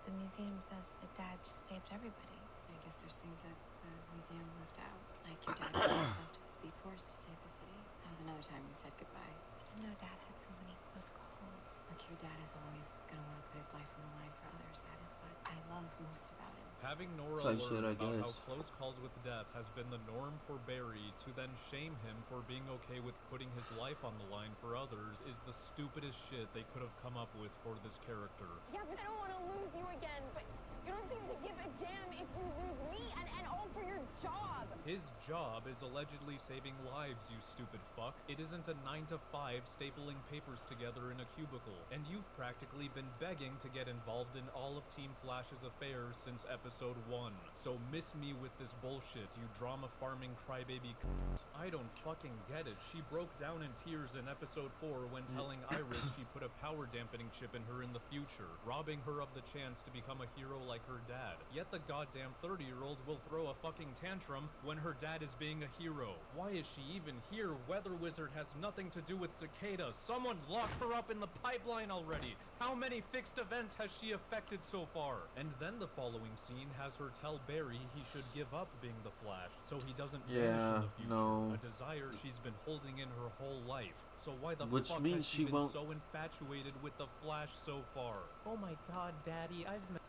The museum says that Dad just saved everybody. I guess there's things that the museum left out. Like your dad gave himself to the Speed Force to save the city. That was another time we said goodbye. I didn't know Dad had so many close calls. Look, your dad is always gonna want to put his life on the line for others. That is what I love most about him. Having Nora Type learn shit, I about how guess. close calls with death has been the norm for Barry, to then shame him for being okay with putting his life on the line for others, is the stupidest shit they could have come up with for this character. Yeah, but I don't want to lose you again. But you don't seem to give a damn if you lose me and all for your job. His job is allegedly saving lives, you stupid fuck. It isn't a 9 to 5 stapling papers together in a cubicle. And you've practically been begging to get involved in all of Team Flash's affairs since episode 1. So miss me with this bullshit, you drama farming crybaby cunt. I don't fucking get it. She broke down in tears in episode 4 when telling Iris she put a power dampening chip in her in the future, robbing her of the chance to become a hero like her dad. Yet the goddamn 30-year-old will throw a fucking tantrum when her dad is being a hero. Why is she even here? Weather Wizard has nothing to do with Cicada. Someone lock her up in the pipeline already. How many fixed events has she affected so far? And then the following scene has her tell Barry he should give up being the Flash so he doesn't vanish in the future. no. A desire she's been holding in her whole life. So why the Which fuck means has she she been won't- so infatuated with the Flash so far? Oh my god, Daddy, I've met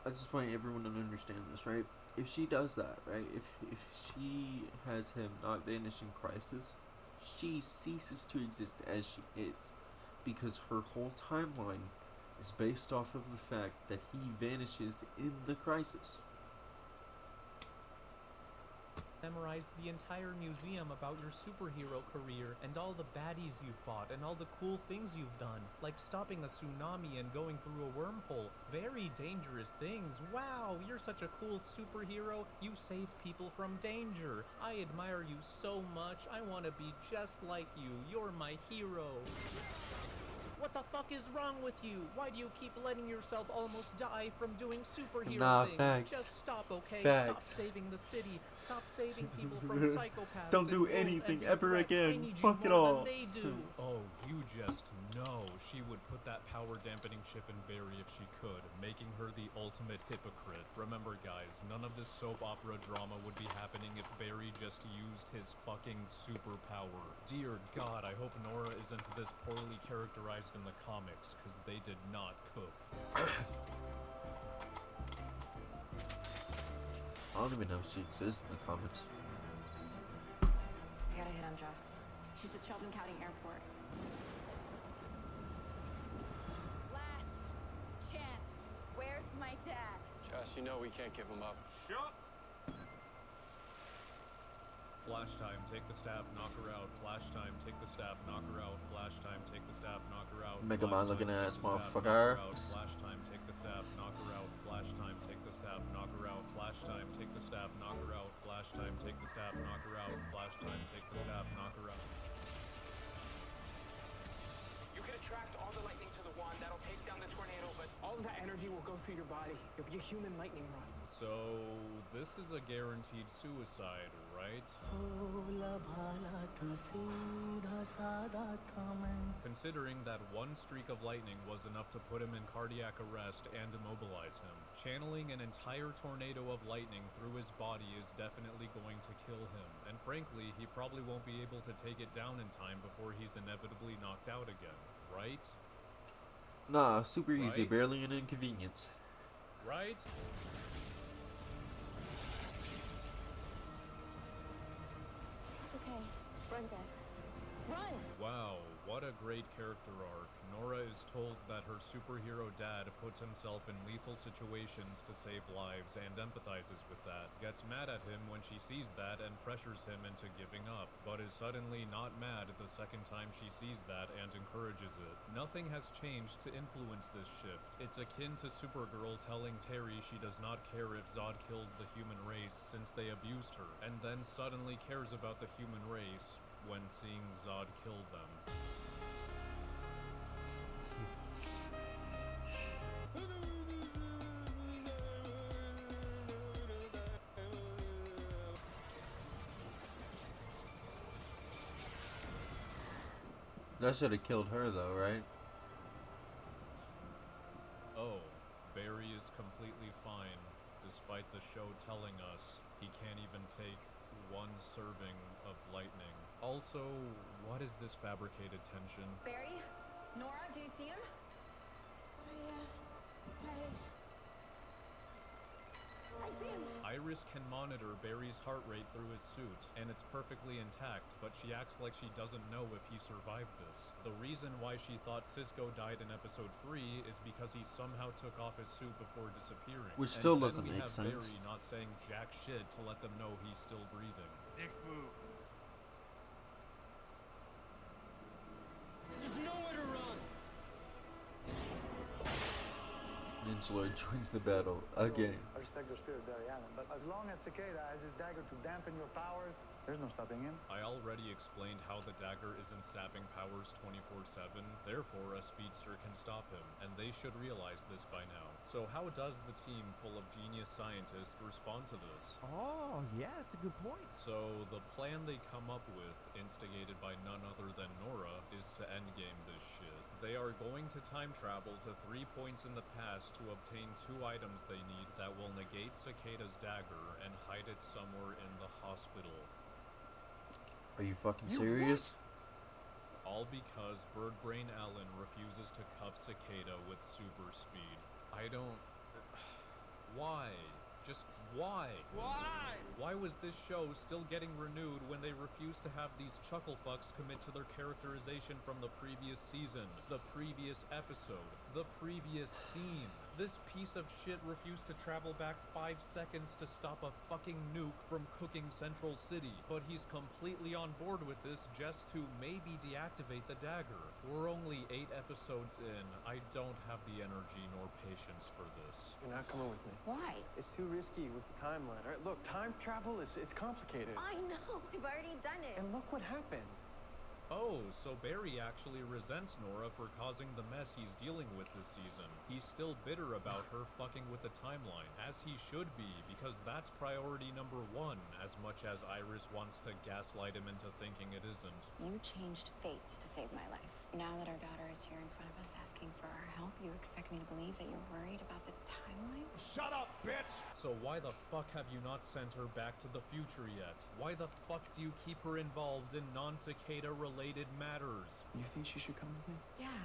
I just want everyone to understand this, right? If she does that, right? If she has him not vanish in Crisis, she ceases to exist as she is, because her whole timeline is based off of the fact that he vanishes in the Crisis. memorized the entire museum about your superhero career and all the baddies you fought and all the cool things you've done, like stopping a tsunami and going through a wormhole. Very dangerous things. Wow, you're such a cool superhero. You save people from danger. I admire you so much. I want to be just like you. You're my hero. What the fuck is wrong with you? Why do you keep letting yourself almost die from doing superhero Nah, things? facts. Just stop, okay? Facts. Stop saving the city. Stop saving people from psychopaths. Don't do and anything world-ending ever threats. I again. need you Fuck it more all. than they do. Oh, you just know she would put that power dampening chip in Barry if she could, making her the ultimate hypocrite. Remember, guys, none of this soap opera drama would be happening if Barry just used his fucking superpower. Dear God, I hope Nora isn't this poorly characterized in the comics, because they did not cook. I don't even know if she exists in the comics. I gotta hit on Jess. She's at Sheldon County Airport. Last chance. Where's my dad? Jess, you know we can't give him up. Shut. Flash time, take the staff, knock her out. Flash time, take the staff, knock her out. Flash time, take the staff, knock her out. Mega Flash Man looking time, ass take the staff, knock motherfucker. her out. Flash time, take the staff, knock her out. Flash time, take the staff, knock her out. Flash time, take the staff, knock her out. Flash time, take the staff, knock her out. Flash time, take the staff, knock her out. You can attract all the lightning to the wand. That'll take down the tornado, but all of that energy will go through your body. It'll be a human lightning rod. So, this is a guaranteed suicide, right? Considering that one streak of lightning was enough to put him in cardiac arrest and immobilize him, channeling an entire tornado of lightning through his body is definitely going to kill him, and frankly, he probably won't be able to take it down in time before he's inevitably knocked out again, right? Nah, super easy, Right? barely an inconvenience. Right? It's okay. Run, Dad. Run! Wow, what a great character arc. Nora is told that her superhero dad puts himself in lethal situations to save lives and empathizes with that, gets mad at him when she sees that and pressures him into giving up, but is suddenly not mad the second time she sees that and encourages it. Nothing has changed to influence this shift. It's akin to Supergirl telling Terry she does not care if Zod kills the human race since they abused her, and then suddenly cares about the human race when seeing Zod kill them. That should have killed her though, right? Oh, Barry is completely fine, despite the show telling us he can't even take one serving of lightning. Also, what is this fabricated tension? Barry? Nora, do you see him? I see him. Iris can monitor Barry's heart rate through his suit, and it's perfectly intact, but she acts like she doesn't know if he survived this. The reason why she thought Cisco died in episode 3 is because he somehow took off his suit before disappearing. Which And still then doesn't we make have sense. Barry not saying jack shit to let them know he's still breathing. Dick move. There's nowhere to run. Ninja Lord joins the battle again. I respect your spirit, Barry Allen, but as long as Cicada has his dagger to dampen your powers, there's no stopping him. I already explained how the dagger isn't sapping powers 24/7, therefore a speedster can stop him, and they should realize this by now. So how does the team full of genius scientists respond to this? Oh, yeah, that's a good point. So the plan they come up with, instigated by none other than Nora, is to endgame this shit. They are going to time travel to 3 points in the past to obtain 2 items they need that will negate Cicada's dagger and hide it somewhere in the hospital. Are you fucking serious? All because Birdbrain Allen refuses to cuff Cicada with super speed. I don't... Why? Just why? Why? Why was this show still getting renewed when they refused to have these chucklefucks commit to their characterization from the previous season, the previous episode, the previous scene? This piece of shit refused to travel back 5 seconds to stop a fucking nuke from cooking Central City, but he's completely on board with this just to maybe deactivate the dagger. We're only 8 episodes in. I don't have the energy nor patience for this. You're not coming with me. Why? It's too risky with the timeline. All right, look, time travel it's complicated. I know. I've already done it. And look what happened. Oh, so Barry actually resents Nora for causing the mess he's dealing with this season. He's still bitter about her fucking with the timeline, as he should be, because that's priority number 1, as much as Iris wants to gaslight him into thinking it isn't. You changed fate to save my life. Now that our daughter is here in front of us asking for our help, you expect me to believe that you're worried about the timeline? Shut up, bitch! So why the fuck have you not sent her back to the future yet? Why the fuck do you keep her involved in non-cicada related matters? You think she should come with me? Yeah,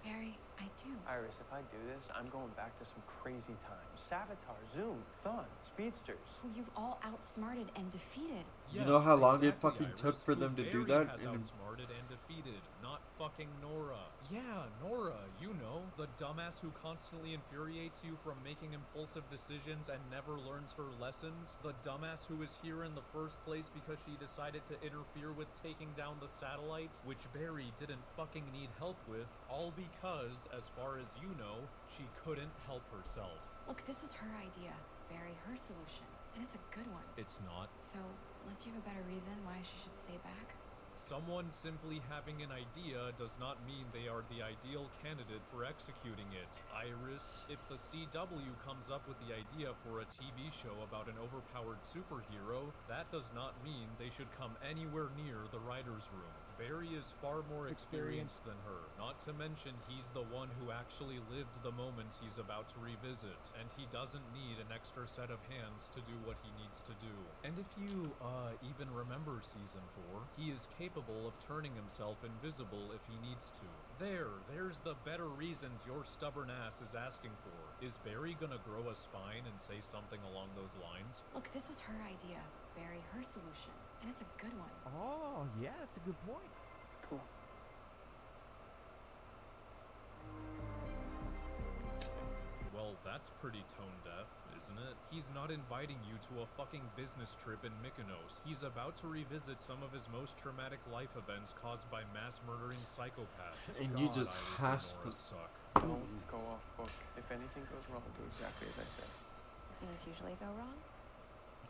Barry, I do. Iris, if I do this, I'm going back to some crazy times. Savitar, Zoom, Thun, Speedsters. Who you've all outsmarted and defeated. You know how long it exactly, fucking took Iris, for who them to do Barry that? has outsmarted and defeated, not fucking Nora. Yeah, Nora, you know, the dumbass who constantly infuriates you from making impulsive decisions and never learns her lessons. The dumbass who is here in the first place because she decided to interfere with taking down the satellite, which Barry didn't fucking need help with, all because, as far as you know, she couldn't help herself. Look, this was her idea, Barry, her solution. And it's a good one. It's not. So, unless you have a better reason why she should stay back? Someone simply having an idea does not mean they are the ideal candidate for executing it. Iris, if the CW comes up with the idea for a TV show about an overpowered superhero, that does not mean they should come anywhere near the writer's room. Barry is far more experienced than her, not to mention he's the one who actually lived the moments he's about to revisit, and he doesn't need an extra set of hands to do what he needs to do. And if you, even remember Season 4, he is capable of turning himself invisible if he needs to. There's the better reasons your stubborn ass is asking for. Is Barry gonna grow a spine and say something along those lines? Look, this was her idea, Barry, her solution. And it's a good one. Oh, yeah, that's a good point. Cool. Well, that's pretty tone deaf, isn't it? He's not inviting you to a fucking business trip in Mykonos. He's about to revisit some of his most traumatic life events caused by mass murdering psychopaths. And God, you just Iris have and Nora to suck. Don't go off book. If anything goes wrong, do exactly as I said. Things usually go wrong?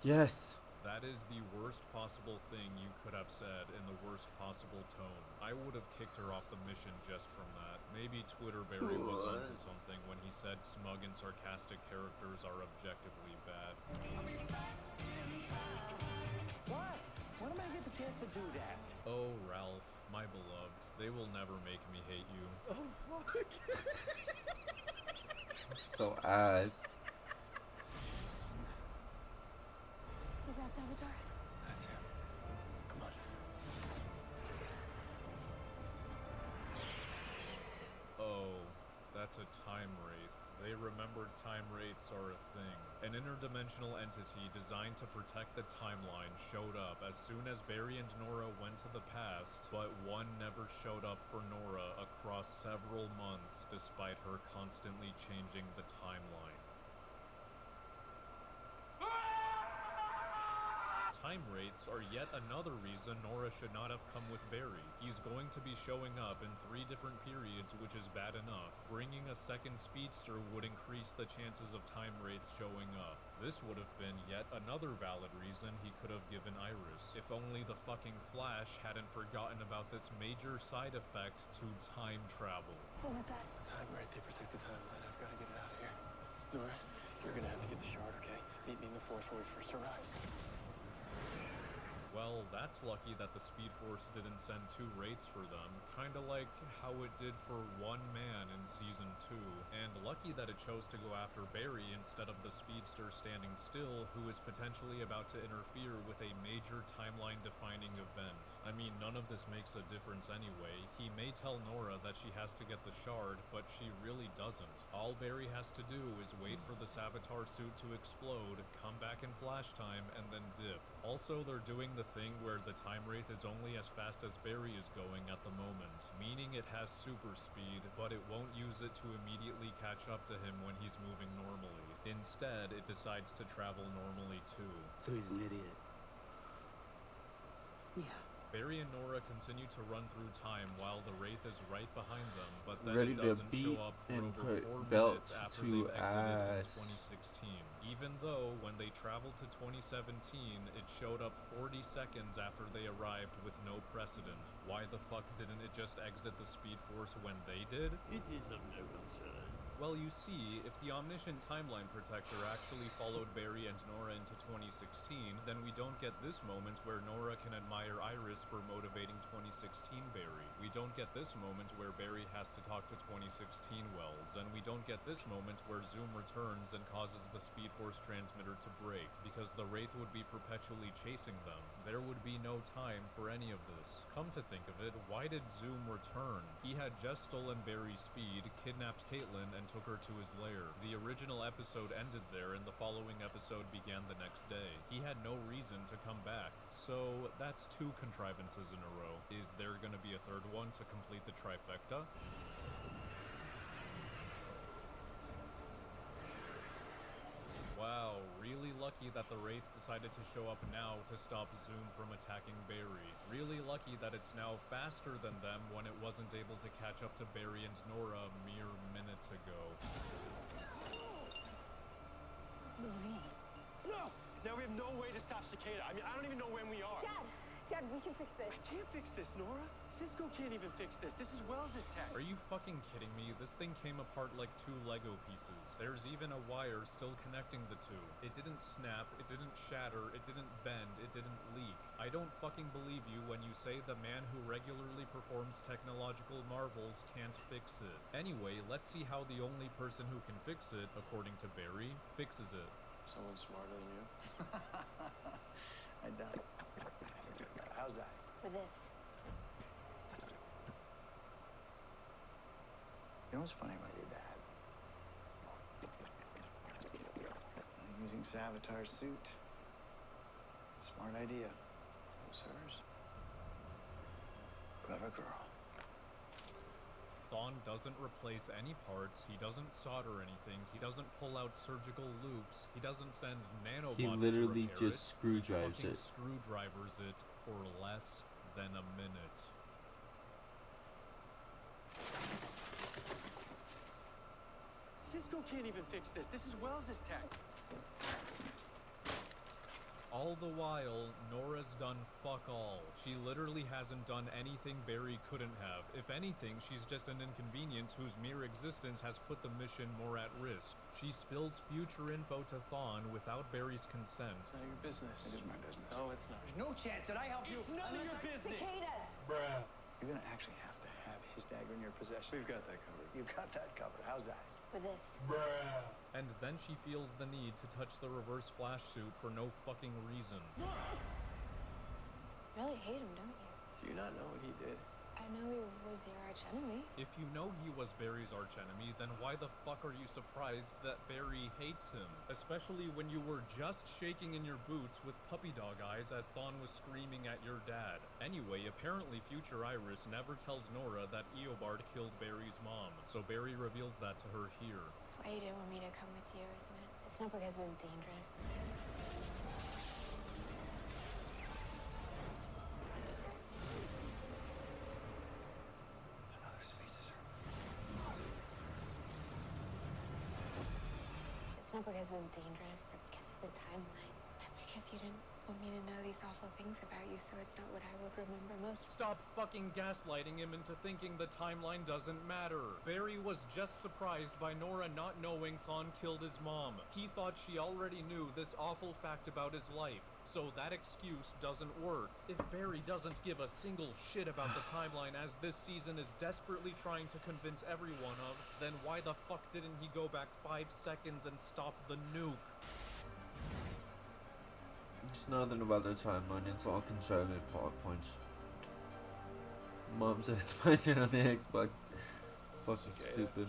Yes. That is the worst possible thing you could have said in the worst possible tone. I would have kicked her off the mission just from that. Maybe Twitter Barry was onto something when he said smug and sarcastic characters are objectively bad. What? When am I get the chance to do that? Oh, Ralph, my beloved, they will never make me hate you. Oh, fuck. So ass. Is that Savitar? That's him. Come on. Oh, that's a time wraith. They remembered time wraiths are a thing. An interdimensional entity designed to protect the timeline showed up as soon as Barry and Nora went to the past, but one never showed up for Nora across several months despite her constantly changing the timeline. Time wraiths are yet another reason Nora should not have come with Barry. He's going to be showing up in 3 different periods, which is bad enough. Bringing a second speedster would increase the chances of time wraiths showing up. This would have been yet another valid reason he could have given Iris. If only the fucking Flash hadn't forgotten about this major side effect to time travel. What was that? The time right, they protect the timeline. I've got to get it out of here. Nora, you're gonna have to get the shard, okay? Meet me in the forest when we first arrive. Well, that's lucky that the Speed Force didn't send 2 wraiths for them, kinda like how it did for one man in Season 2, and lucky that it chose to go after Barry instead of the Speedster standing still, who is potentially about to interfere with a major timeline-defining event. I mean, none of this makes a difference anyway. He may tell Nora that she has to get the shard, but she really doesn't. All Barry has to do is wait for the Savitar suit to explode, come back in flash time, and then dip. Also, they're doing the thing where the time wraith is only as fast as Barry is going at the moment, meaning it has super speed, but it won't use it to immediately catch up to him when he's moving normally. Instead, it decides to travel normally too. So he's an idiot. Yeah. Barry and Nora continue to run through time while the Wraith is right behind them, but then Ready it to doesn't beat show up for and over put 4 belt minutes after to they've exited ass. in 2016. Even though, when they traveled to 2017, it showed up 40 seconds after they arrived with no precedent. Why the fuck didn't it just exit the Speed Force when they did? It is of no concern. Well, you see, if the omniscient timeline protector actually followed Barry and Nora into 2016, then we don't get this moment where Nora can admire Iris for motivating 2016 Barry. We don't get this moment where Barry has to talk to 2016 Wells, and we don't get this moment where Zoom returns and causes the Speed Force transmitter to break, because the Wraith would be perpetually chasing them. There would be no time for any of this. Come to think of it, why did Zoom return? He had just stolen Barry's speed, kidnapped Caitlin, and took her to his lair. The original episode ended there, and the following episode began the next day. He had no reason to come back. So that's 2 contrivances in a row. Is there gonna be a third one to complete the trifecta? Wow, really lucky that the Wraith decided to show up now to stop Zoom from attacking Barry. Really lucky that it's now faster than them when it wasn't able to catch up to Barry and Nora mere minutes ago. No! Now we have no way to stop Cicada. I mean, I don't even know when we are. Dad, we can fix this. I can't fix this, Nora. Cisco can't even fix this. This is Wells' tech. Are you fucking kidding me? This thing came apart like 2 Lego pieces. There's even a wire still connecting the 2. It didn't snap, it didn't shatter, it didn't bend, it didn't leak. I don't fucking believe you when you say the man who regularly performs technological marvels can't fix it. Anyway, let's see how the only person who can fix it, according to Barry, fixes it. Someone smarter than you? I doubt it. How's that? For this. You know what's funny about your dad? Using Savitar's suit. Smart idea. It was hers. Clever girl. Thawne doesn't replace any parts, he doesn't solder anything, he doesn't pull out surgical loops, he doesn't send nanobots He literally to repair just it. screwdrives He fucking it. screwdrivers it for less than a minute. Cisco can't even fix this. This is Wells' tech. All the while, Nora's done fuck all. She literally hasn't done anything Barry couldn't have. If anything, she's just an inconvenience whose mere existence has put the mission more at risk. She spills future info to Thawne without Barry's consent. None of your business. It is my business. No, it's not. There's no chance that I help you. It's none of your business. Cicadas! Bruh. You're gonna actually have to have his dagger in your possession. We've got that covered. You've got that covered. How's that? For this. And then she feels the need to touch the reverse flash suit for no fucking reason. Really hate him, don't you? Do you not know what he did? I know he was your archenemy. If you know he was Barry's archenemy, then why the fuck are you surprised that Barry hates him? Especially when you were just shaking in your boots with puppy dog eyes as Thawne was screaming at your dad. Anyway, apparently future Iris never tells Nora that Eobard killed Barry's mom, so Barry reveals that to her here. That's why you didn't want me to come with you, isn't it? It's not because it was dangerous. Another speedster. It's not because it was dangerous or because of the timeline, but because you didn't want me to know these awful things about you, so it's not what I would remember most. Stop fucking gaslighting him into thinking the timeline doesn't matter. Barry was just surprised by Nora not knowing Thawne killed his mom. He thought she already knew this awful fact about his life, so that excuse doesn't work. If Barry doesn't give a single shit about the timeline as this season is desperately trying to convince everyone of, then why the fuck didn't he go back 5 seconds and stop the nuke? It's nothing about the timeline, it's all contrived plot points. Mom said it's my turn on the Xbox. Fucking stupid.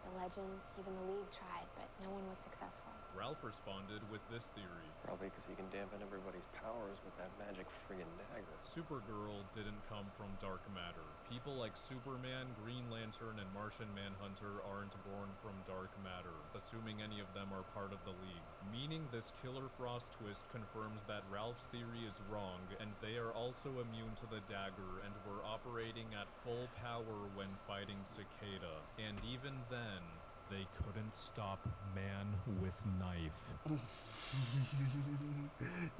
The Legends, even the League tried, but no one was successful. Ralph responded with this theory. Probably because he can dampen everybody's powers with that magic friggin' dagger. Supergirl didn't come from dark matter. People like Superman, Green Lantern, and Martian Manhunter aren't born from dark matter, assuming any of them are part of the League. Meaning this Killer Frost twist confirms that Ralph's theory is wrong, and they are also immune to the dagger and were operating at full power when fighting Cicada. And even then, they couldn't stop Man with Knife.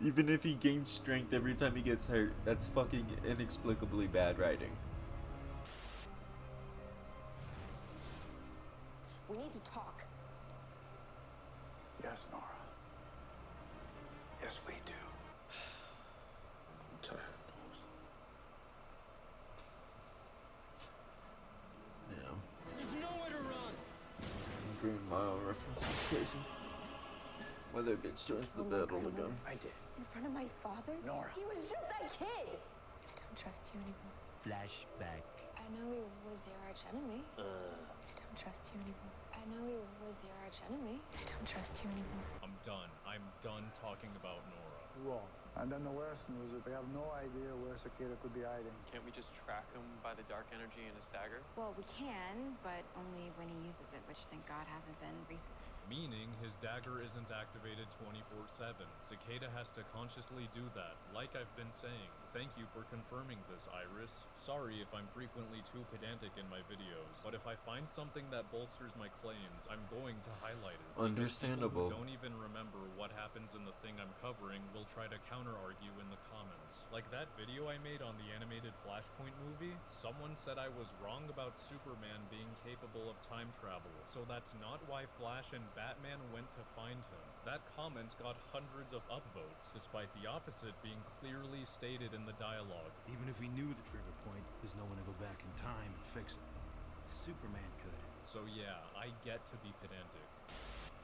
Even if he gains strength every time he gets hurt, that's fucking inexplicably bad writing. We need to talk. Yes, Nora. Yes, we do. I'm tired, boss. Yeah. There's nowhere to run. Green Mile reference is crazy. Mother bitch joins the battle again. I did. In front of my father? Nora. He was just a kid. I don't trust you anymore. Flashback. I know he was your arch enemy. Uh. I don't trust you anymore. I know he was your arch enemy. I don't trust you anymore. I'm done. I'm done talking about Nora. Wrong. And then the worst news is we have no idea where Cicada could be hiding. Can't we just track him by the dark energy in his dagger? Well, we can, but only when he uses it, which thank God hasn't been recently. Meaning his dagger isn't activated 24/7. Cicada has to consciously do that, like I've been saying. Thank you for confirming this, Iris. Sorry if I'm frequently too pedantic in my videos, but if I find something that bolsters my claims, I'm going to highlight it. Understandable. People who don't even remember what happens in the thing I'm covering will try to counter-argue in the comments. Like that video I made on the animated Flashpoint movie, someone said I was wrong about Superman being capable of time travel, so that's not why Flash and Batman went to find him. That comment got hundreds of upvotes, despite the opposite being clearly stated in the dialogue. Even if we knew the trigger point, there's no one to go back in time and fix it. Superman could. So yeah, I get to be pedantic.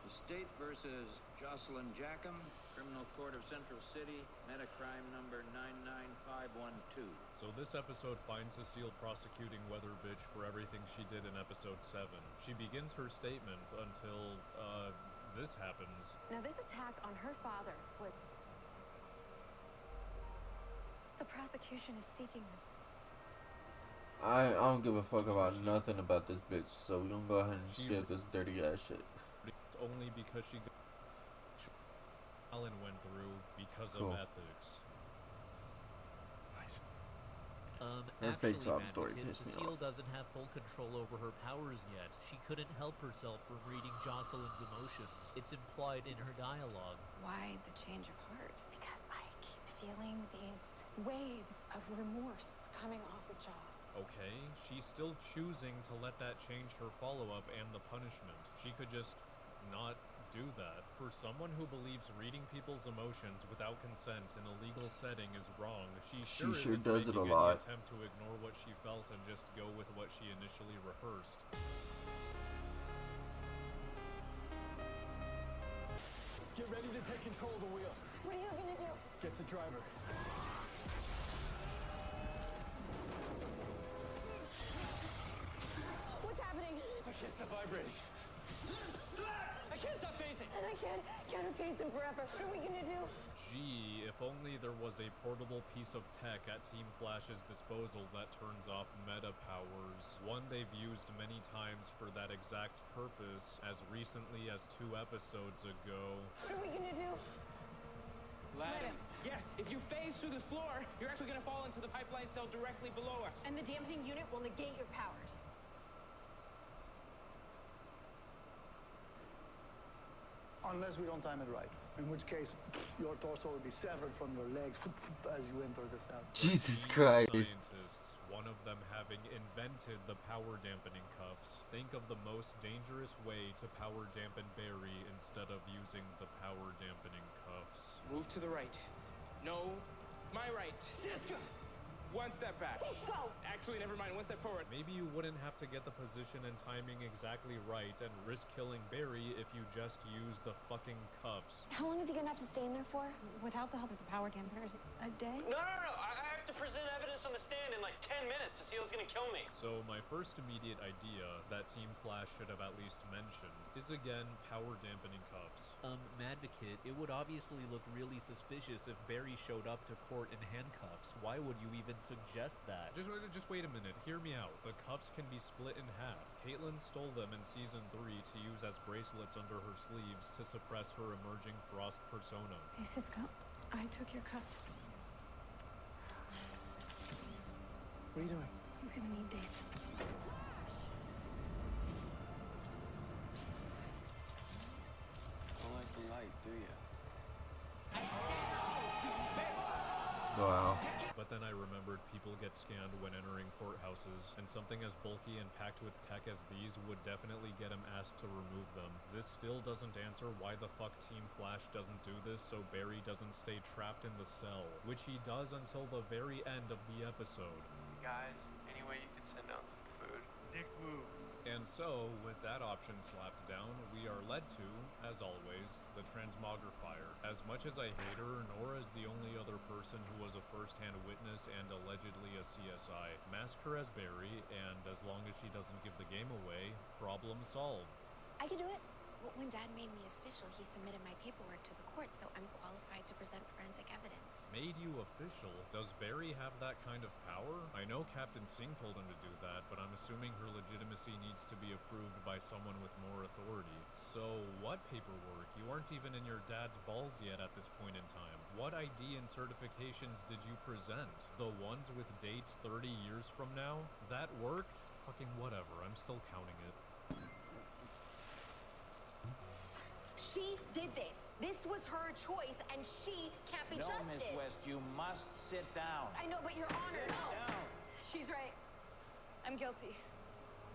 The State versus Jocelyn Jackham, Criminal Court of Central City, Metacrime number 99512. So this episode finds Cecile prosecuting Weather Bitch for everything she did in episode 7. She begins her statement until, this happens. Now, this attack on her father was... The prosecution is seeking them. I don't give a fuck about nothing about this bitch, so we gonna go ahead and skip this dirty ass shit. Only because Alan went through because Cool. of ethics. Her fake Actually, sob story Madvocate, pissed me Cecile off. doesn't have full control over her powers yet. She couldn't help herself from reading Jocelyn's emotions. It's implied in her dialogue. Why the change of heart? Because I keep feeling these waves of remorse coming off of Joss. Okay, she's still choosing to let that change her follow-up and the punishment. She could just not do that. For someone who believes reading people's emotions without consent in a legal setting is wrong, she sure isn't does it a making lot. any attempt to ignore what she felt and just go with what she initially rehearsed. Get ready to take control of the wheel. What are you gonna do? Get the driver. What's happening? I can't stop vibrating. I can't stop phasing. And I can't face him forever. What are we gonna do? Gee, if only there was a portable piece of tech at Team Flash's disposal that turns off meta powers. One they've used many times for that exact purpose, as recently as 2 episodes ago. What are we gonna do? Let him. Yes, if you phase through the floor, you're actually gonna fall into the pipeline cell directly below us. And the dampening unit will negate your powers. Unless we don't time it right. In which case, your torso will be severed from your legs as you enter the cell. Jesus These Christ. Scientists, one of them having invented the power dampening cuffs, think of the most dangerous way to power dampen Barry instead of using the power dampening cuffs. Move to the right. No, my right. Cisco! 1 step back. Cisco! Actually, never mind. 1 step forward. Maybe you wouldn't have to get the position and timing exactly right and risk killing Barry if you just use the fucking cuffs. How long is he gonna have to stay in there for? Without the help of the power dampers, a day? No. I have to present evidence on the stand in like 10 minutes. Cecile's gonna kill me. So my first immediate idea that Team Flash should have at least mentioned is again power dampening cuffs. Madvocate, it would obviously look really suspicious if Barry showed up to court in handcuffs. Why would you even suggest that? Just wait a minute, hear me out. The cuffs can be split in half. Caitlin stole them in Season 3 to use as bracelets under her sleeves to suppress her emerging Frost persona. Hey, Cisco, I took your cuffs. What are you doing? He's gonna need these. Don't like the light, do ya? Wow. But then I remembered people get scanned when entering courthouses, and something as bulky and packed with tech as these would definitely get him asked to remove them. This still doesn't answer why the fuck Team Flash doesn't do this so Barry doesn't stay trapped in the cell, which he does until the very end of the episode. Guys, any way you could send down some food? Dick move. And so, with that option slapped down, we are led to, as always, the transmogrifier. As much as I hate her, Nora is the only other person who was a first-hand witness and allegedly a CSI. Mask her as Barry, and as long as she doesn't give the game away, problem solved. I can do it. Well, when Dad made me official, he submitted my paperwork to the court, so I'm qualified to present forensic evidence. Made you official? Does Barry have that kind of power? I know Captain Singh told him to do that, but I'm assuming her legitimacy needs to be approved by someone with more authority. So, what paperwork? You aren't even in your dad's balls yet at this point in time. What ID and certifications did you present? The ones with dates 30 years from now? That worked? Fucking whatever, I'm still counting it. She did this. This was her choice, and she can't be No, trusted. Miss West, you must sit down. I know, but Your Honor, no. Down. She's right. I'm guilty.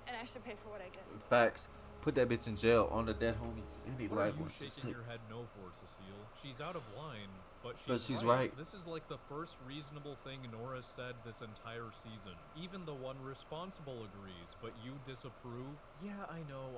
And I should pay for what I did. Facts. Put that bitch in jail on the dead homies. Any What are black you ones. shaking your head no for, Cecile? She's out of line, but she's right. This is like the first reasonable thing Nora said this entire season. Even the one responsible agrees, but you disapprove? Yeah, I know.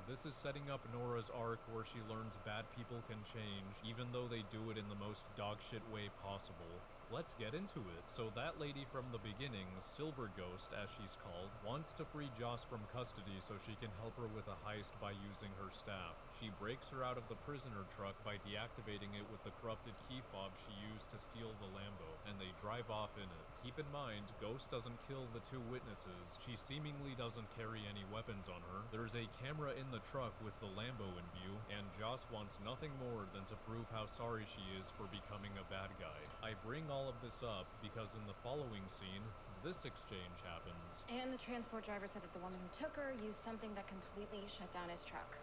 This is setting up Nora's arc where she learns bad people can change, even though they do it in the most dogshit way possible. Let's get into it. So that lady from the beginning, Silver Ghost as she's called, wants to free Joss from custody so she can help her with a heist by using her staff. She breaks her out of the prisoner truck by deactivating it with the corrupted key fob she used to steal the Lambo, and they drive off in it. Keep in mind, Ghost doesn't kill the two witnesses. She seemingly doesn't carry any weapons on her. There's a camera in the truck with the Lambo in view, and Joss wants nothing more than to prove how sorry she is for becoming a bad guy. I bring all of this up because in the following scene, this exchange happens. And the transport driver said that the woman who took her used something that completely shut down his truck.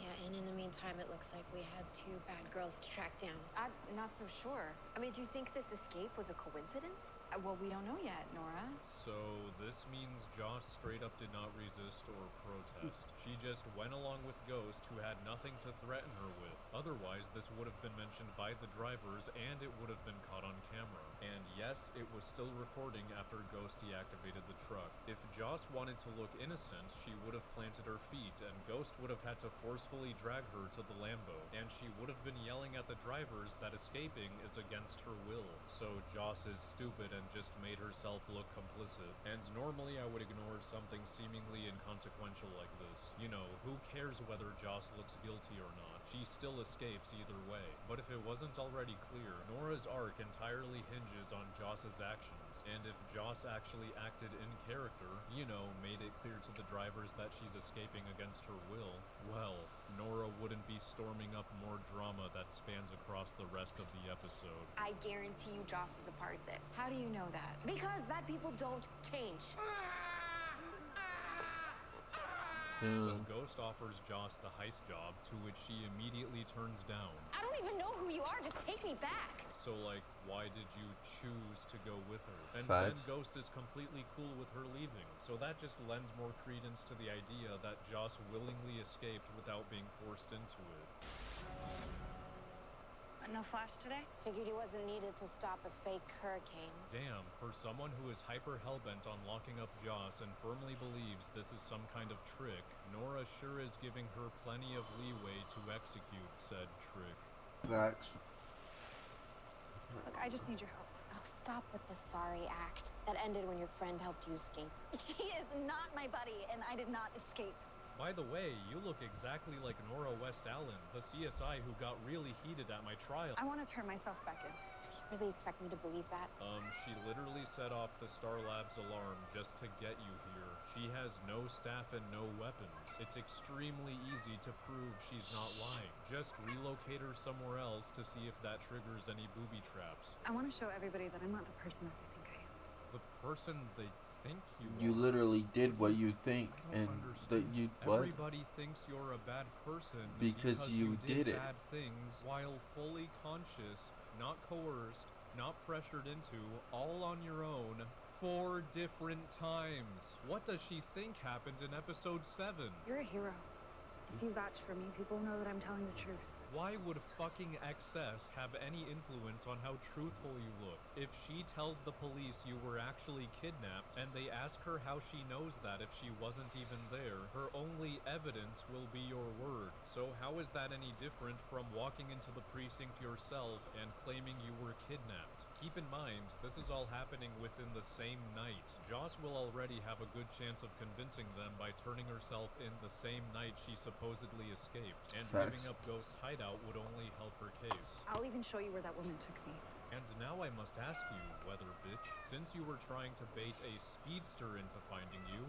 Yeah, and in the meantime, it looks like we have two bad girls to track down. I'm not so sure. I mean, do you think this escape was a coincidence? Well, we don't know yet, Nora. So this means Joss straight up did not resist or protest. She just went along with Ghost, who had nothing to threaten her with. Otherwise, this would have been mentioned by the drivers, and it would have been caught on camera. And yes, it was still recording after Ghost deactivated the truck. If Joss wanted to look innocent, she would have planted her feet, and Ghost would have had to forcefully drag her to the Lambo, and she would have been yelling at the drivers that escaping is against her will. So Joss is stupid and just made herself look complicit. And normally I would ignore something seemingly inconsequential like this. You know, who cares whether Joss looks guilty or not? She still escapes either way. But if it wasn't already clear, Nora's arc entirely hinges on Joss's actions. And if Joss actually acted in character, you know, made it clear to the drivers that she's escaping against her will, well, Nora wouldn't be storming up more drama that spans across the rest of the episode. I guarantee you Joss is a part of this. How do you know that? Because bad people don't change. So Ghost offers Joss the heist job, to which she immediately turns down. I don't even know who you are. Just take me back. So, like, why did you choose to go with her? And Facts. then Ghost is completely cool with her leaving. So that just lends more credence to the idea that Joss willingly escaped without being forced into it. No Flash today? Figured he wasn't needed to stop a fake hurricane. Damn, for someone who is hyper hellbent on locking up Joss and firmly believes this is some kind of trick, Nora sure is giving her plenty of leeway to execute said trick. Facts. Look, I just need your help. Oh, stop with the sorry act. That ended when your friend helped you escape. She is not my buddy, and I did not escape. By the way, you look exactly like Nora West Allen, the CSI who got really heated at my trial. I want to turn myself back in. You really expect me to believe that? She literally set off the Star Labs alarm just to get you here. She has no staff and no weapons. It's extremely easy to prove she's not lying. Just relocate her somewhere else to see if that triggers any booby traps. I want to show everybody that I'm not the person that they think I am. The person they think You literally did what you think, and that you what? Everybody thinks you're a bad person because you did it. Bad things while fully conscious, not coerced, not pressured into, all on your own, 4 different times. What does she think happened in episode 7? You're a hero. If you vouch for me, people know that I'm telling the truth. Why would fucking XS have any influence on how truthful you look? If she tells the police you were actually kidnapped, and they ask her how she knows that if she wasn't even there, her only evidence will be your word. So how is that any different from walking into the precinct yourself and claiming you were kidnapped? Keep in mind, this is all happening within the same night. Joss will already have a good chance of convincing them by turning herself in the same night she supposedly escaped, and giving up Ghost's hideout would only help her case. I'll even show you where that woman took me. And now I must ask you, weather bitch, since you were trying to bait a speedster into finding you,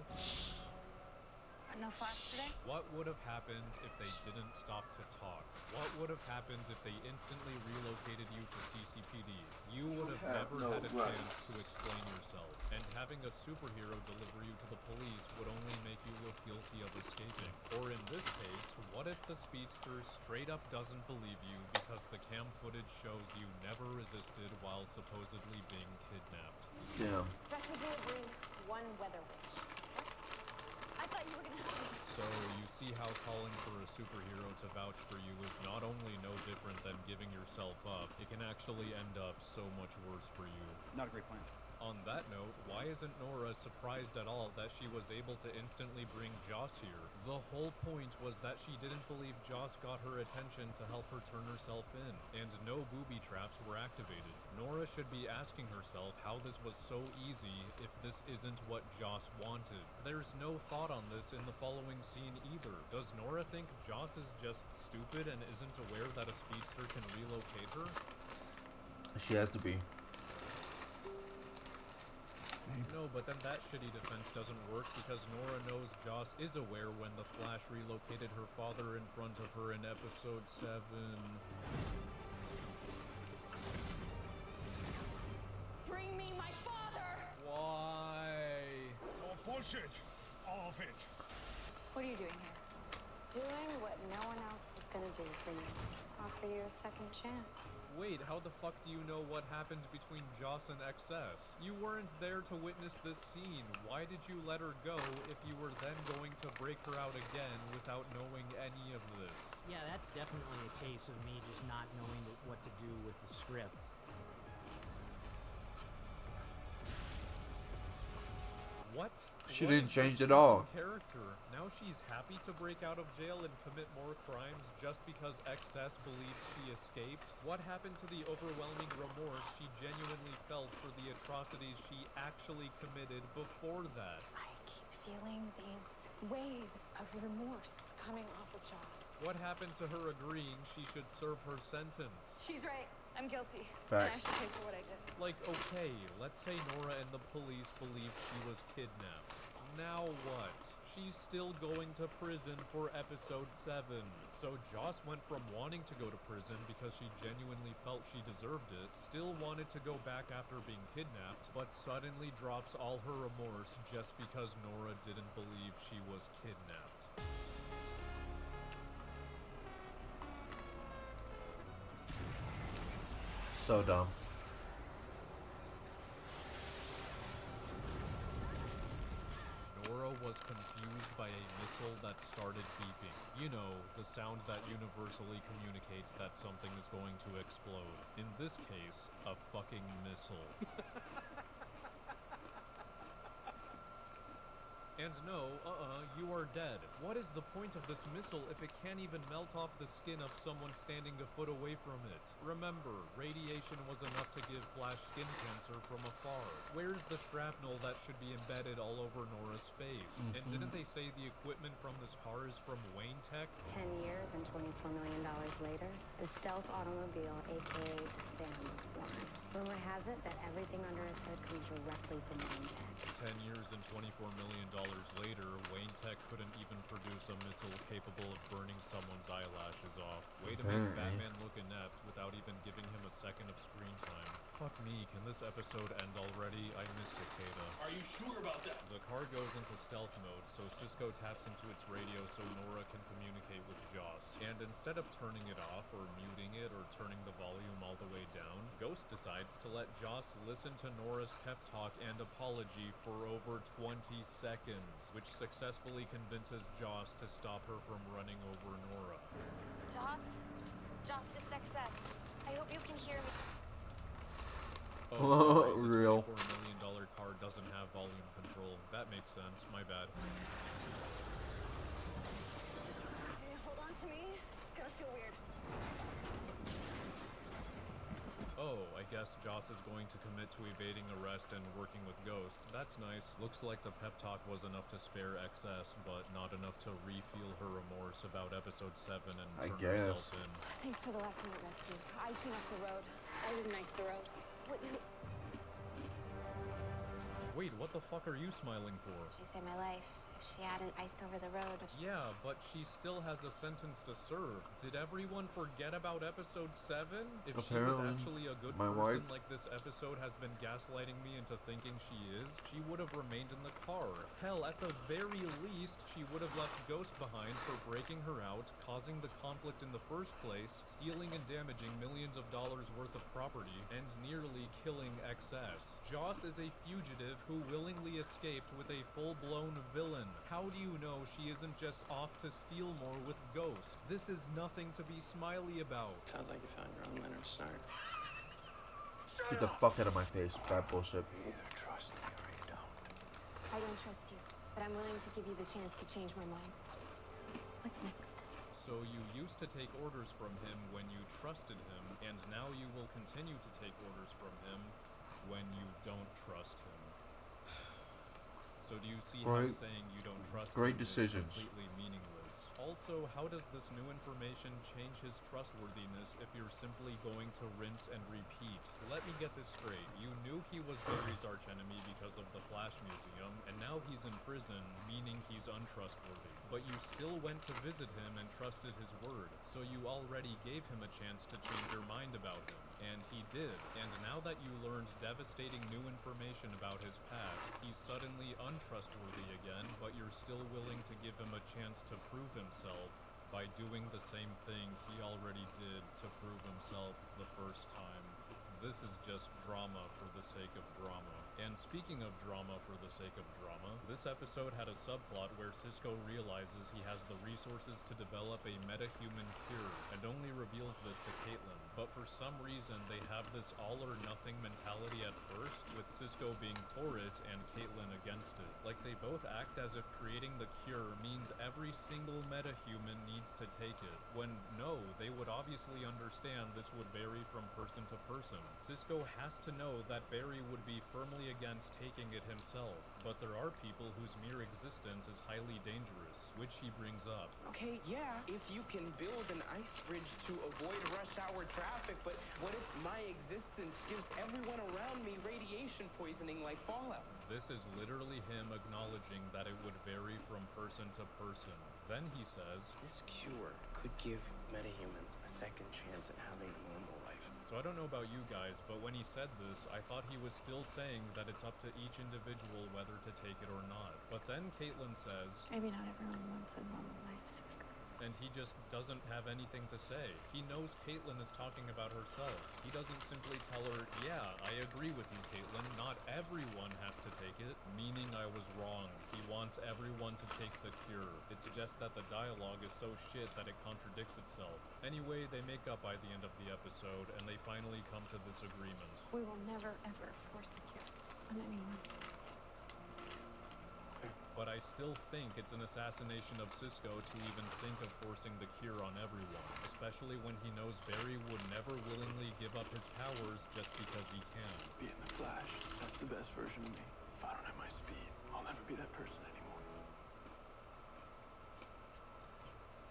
no flash today? What would have happened if they didn't stop to talk? What would have happened if they instantly relocated you to CCPD? You would have never had a chance to explain yourself, and having a superhero deliver you to the police would only make you look guilty of escaping. Or in this case, what if the speedster straight up doesn't believe you because the cam footage shows you never resisted while supposedly being kidnapped? Yeah. Special delivery, 1 weather witch. I thought you were gonna help me. So you see how calling for a superhero to vouch for you is not only no different than giving yourself up, it can actually end up so much worse for you. Not a great plan. On that note, why isn't Nora surprised at all that she was able to instantly bring Joss here? The whole point was that she didn't believe Joss got her attention to help her turn herself in, and no booby traps were activated. Nora should be asking herself how this was so easy if this isn't what Joss wanted. There's no thought on this in the following scene either. Does Nora think Joss is just stupid and isn't aware that a speedster can relocate her? She has to be. No, but then that shitty defense doesn't work because Nora knows Joss is aware when the Flash relocated her father in front of her in episode 7. Bring me my father! Why? It's all bullshit. All of it. What are you doing here? Doing what no one else is gonna do for you. Offer you a second chance. Wait, how the fuck do you know what happened between Joss and XS? You weren't there to witness this scene. Why did you let her go if you were then going to break her out again without knowing any of this? Yeah, that's definitely a case of me just not knowing what to do with the script. What? She What didn't is change this at all. Character. Now she's happy to break out of jail and commit more crimes just because XS believed she escaped? What happened to the overwhelming remorse she genuinely felt for the atrocities she actually committed before that? I keep feeling these waves of remorse coming off of Joss. What happened to her agreeing she should serve her sentence? She's right. I'm guilty. Facts. And I should pay for what I did. Like, okay, let's say Nora and the police believed she was kidnapped. Now what? She's still going to prison for episode 7. So Joss went from wanting to go to prison because she genuinely felt she deserved it, still wanted to go back after being kidnapped, but suddenly drops all her remorse just because Nora didn't believe she was kidnapped. So dumb. Nora was confused by a missile that started beeping. You know, the sound that universally communicates that something is going to explode. In this case, a fucking missile. And no, you are dead. What is the point of this missile if it can't even melt off the skin of someone standing a foot away from it? Remember, radiation was enough to give Flash skin cancer from afar. Where's the shrapnel that should be embedded all over Nora's face? And didn't they say the equipment from this car is from Wayne Tech? 10 years and $24 million later, the stealth automobile, aka Sam, was born. Rumor has it that everything under its hood comes directly from Wayne Tech. 10 years and $24 million later, Wayne Tech couldn't even produce a missile capable of burning someone's eyelashes off. Way to make Batman look inept without even giving him a second of screen time. Fuck me, can this episode end already? I miss Cicada. Are you sure about that? The car goes into stealth mode, so Cisco taps into its radio so Nora can communicate with Joss. And instead of turning it off, or muting it, or turning the volume all the way down, Ghost decides to let Joss listen to Nora's pep talk and apology for over 20 seconds, which successfully convinces Joss to stop her from running over Nora. Joss, it's XS. I hope you can hear me. Oh, sorry, the Real. $24 million car doesn't have volume control. That makes sense. My bad. Hey, hold on to me. It's gonna feel weird. Oh, I guess Joss is going to commit to evading arrest and working with Ghost. That's nice. Looks like the pep talk was enough to spare XS, but not enough to refuel her remorse about episode 7 and turn herself in. Thanks for the last minute rescue. Icing up the road. I didn't ice the road. Wait, what the fuck are you smiling for? She saved my life. She hadn't iced over the road. Yeah, but she still has a sentence to serve. Did everyone forget about episode 7? If she was Apparently. actually a good My person wife. like this episode has been gaslighting me into thinking she is, she would have remained in the car. Hell, at the very least, she would have left Ghost behind for breaking her out, causing the conflict in the first place, stealing and damaging millions of dollars worth of property, and nearly killing XS. Joss is a fugitive who willingly escaped with a full-blown villain. How do you know she isn't just off to steal more with Ghost? This is nothing to be smiley about. Sounds like you found your own Leonard Snart. Get the fuck out of my face. Bad bullshit. You either trust me or you don't. I don't trust you, but I'm willing to give you the chance to change my mind. What's next? So you used to take orders from him when you trusted him, and now you will continue to take orders from him when you don't trust him. So do you see how saying you don't trust him decisions. is completely meaningless? Also, how does this new information change his trustworthiness if you're simply going to rinse and repeat? Let me get this straight. You knew he was Barry's archenemy because of the Flash Museum, and now he's in prison, meaning he's untrustworthy. But you still went to visit him and trusted his word, so you already gave him a chance to change your mind about him. And he did. And now that you learned devastating new information about his past, he's suddenly untrustworthy again, but you're still willing to give him a chance to prove himself by doing the same thing he already did to prove himself the first time. This is just drama for the sake of drama. And speaking of drama for the sake of drama, this episode had a subplot where Cisco realizes he has the resources to develop a metahuman cure, and only reveals this to Caitlin. But for some reason, they have this all-or-nothing mentality at first, with Cisco being for it and Caitlin against it. Like they both act as if creating the cure means every single metahuman needs to take it, when no, they would obviously understand this would vary from person to person. Cisco has to know that Barry would be firmly against taking it himself, but there are people whose mere existence is highly dangerous, which he brings up. Okay, yeah, if you can build an ice bridge to avoid rush hour traffic, but what if my existence gives everyone around me radiation poisoning like Fallout? This is literally him acknowledging that it would vary from person to person. Then he says, this cure could give metahumans a second chance at having a normal life. So I don't know about you guys, but when he said this, I thought he was still saying that it's up to each individual whether to take it or not. But then Caitlin says, Maybe not everyone wants a normal life, Cisco. And he just doesn't have anything to say. He knows Caitlin is talking about herself. He doesn't simply tell her, yeah, I agree with you, Caitlin, not everyone has to take it, meaning I was wrong. He wants everyone to take the cure. It's just that the dialogue is so shit that it contradicts itself. Anyway, they make up by the end of the episode, and they finally come to this agreement. We will never, ever force a cure on anyone. but I still think it's an assassination of Cisco to even think of forcing the cure on everyone, especially when he knows Barry would never willingly give up his powers just because he can. Being the Flash, that's the best version of me. If I don't have my speed, I'll never be that person anymore.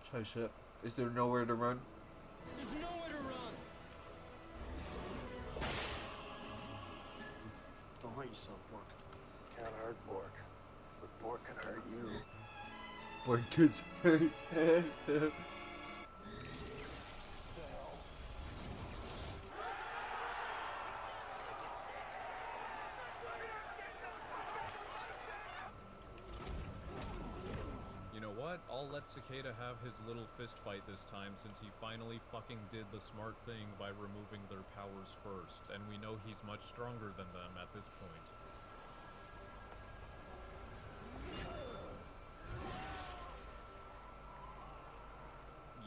Try shit. Is there nowhere to run? There's nowhere to run. Don't hurt yourself, Bork. Can't hurt Bork, but Bork can hurt you. Bork gets hurt. You know what? I'll let Cicada have his little fist fight this time since he finally fucking did the smart thing by removing their powers first, and we know he's much stronger than them at this point.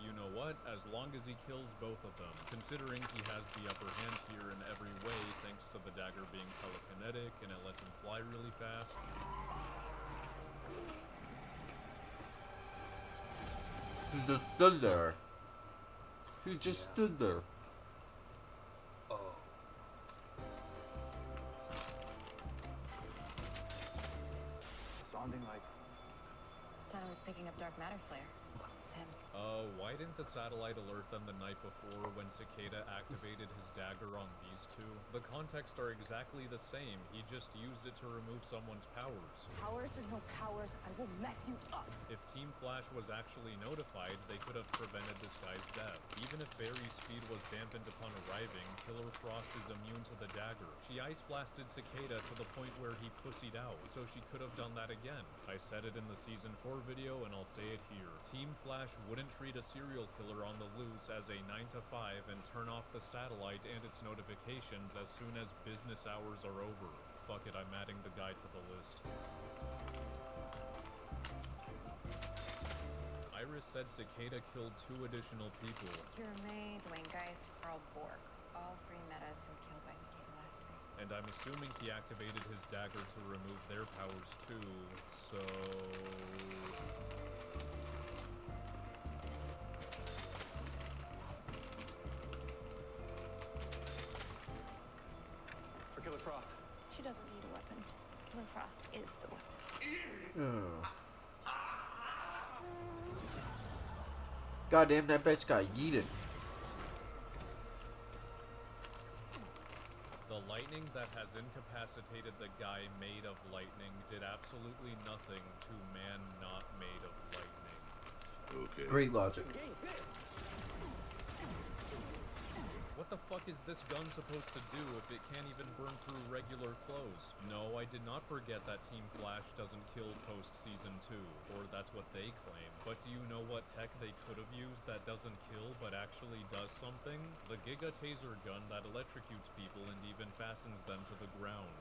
You know what? As long as he kills both of them, considering he has the upper hand here in every way thanks to the dagger being telekinetic and it lets him fly really fast. He just stood there. He just stood there. Oh. Sounding like... Satellite's picking up dark matter flare. It's him. Why didn't the satellite alert them the night before when Cicada activated his dagger on these two? The context are exactly the same. He just used it to remove someone's powers. Powers or no powers, I will mess you up. If Team Flash was actually notified, they could have prevented this guy's death. Even if Barry's speed was dampened upon arriving, Killer Frost is immune to the dagger. She ice blasted Cicada to the point where he pussied out, so she could have done that again. I said it in the Season 4 video, and I'll say it here. Team Flash wouldn't treat a serial killer on the loose as a 9 to 5 and turn off the satellite and its notifications as soon as business hours are over. Fuck it, I'm adding the guy to the list. Iris said Cicada killed 2 additional people. Kira May, Dwayne Geist, Carl Bork. All 3 metas who were killed by Cicada last night. And I'm assuming he activated his dagger to remove their powers too, so... For Killer Frost. She doesn't need a weapon. Killer Frost is the weapon. Goddamn, that bitch got yeeted. The lightning that has incapacitated the guy made of lightning did absolutely nothing to man not made of lightning. Okay. Great logic. What the fuck is this gun supposed to do if it can't even burn through regular clothes? No, I did not forget that Team Flash doesn't kill post-season 2, or that's what they claim. But do you know what tech they could have used that doesn't kill but actually does something? The Giga Taser gun that electrocutes people and even fastens them to the ground.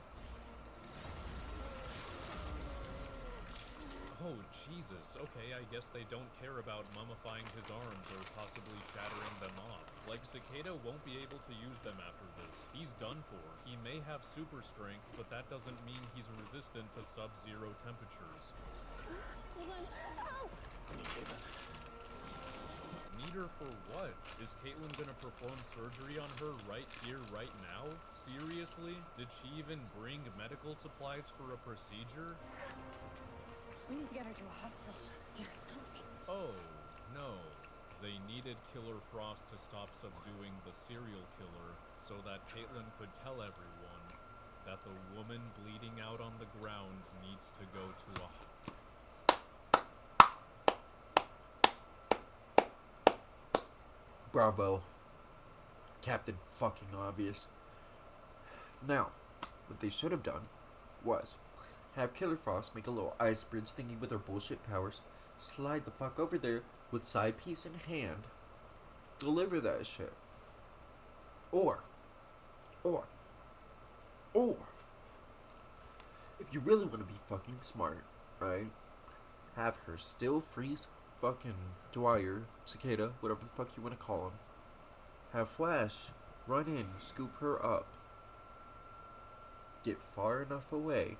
Oh, Jesus. Okay, I guess they don't care about mummifying his arms or possibly shattering them off. Like, Cicada won't be able to use them after this. He's done for. He may have super strength, but that doesn't mean he's resistant to sub-zero temperatures. Hold on. Ow! Need her for what? Is Caitlin gonna perform surgery on her right here, right now? Seriously? Did she even bring medical supplies for a procedure? We need to get her to a hospital. Here, help me. Oh, no. They needed Killer Frost to stop subduing the serial killer so that Caitlin could tell everyone that the woman bleeding out on the ground needs to go to a... Bravo. Captain fucking obvious. Now, what they should have done was have Killer Frost make a little ice bridge thingy with her bullshit powers, slide the fuck over there with side piece in hand, deliver that shit. Or, if you really want to be fucking smart, right, have her still freeze fucking Dwyer, Cicada, whatever the fuck you want to call him. Have Flash run in, scoop her up, get far enough away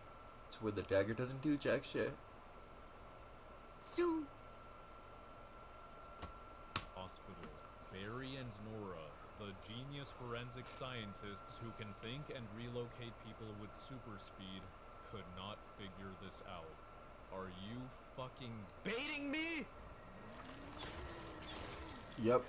to where the dagger doesn't do jack shit, Soon. Hospital. Barry and Nora, the genius forensic scientists who can think and relocate people with super speed, could not figure this out. Are you fucking baiting me? Yep.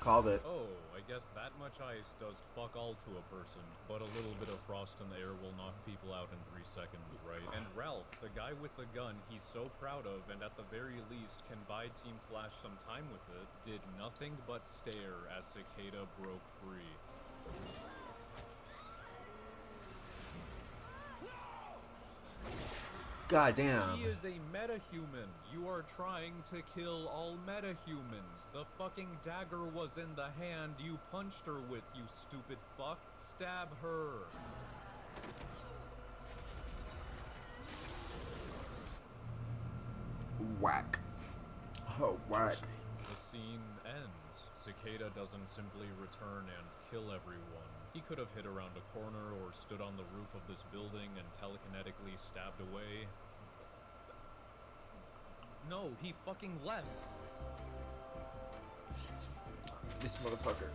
Called it. Oh, I guess that much ice does fuck all to a person, but a little bit of frost in the air will knock people out in 3 seconds, right? And Ralph, the guy with the gun he's so proud of and at the very least can buy Team Flash some time with it, did nothing but stare as Cicada broke free. God damn. She is a metahuman. You are trying to kill all metahumans. The fucking dagger was in the hand you punched her with, you stupid fuck. Stab her. Whack. Oh, whack. The scene ends. Cicada doesn't simply return and kill everyone. He could have hid around a corner or stood on the roof of this building and telekinetically stabbed away. No, he fucking left. This motherfucker.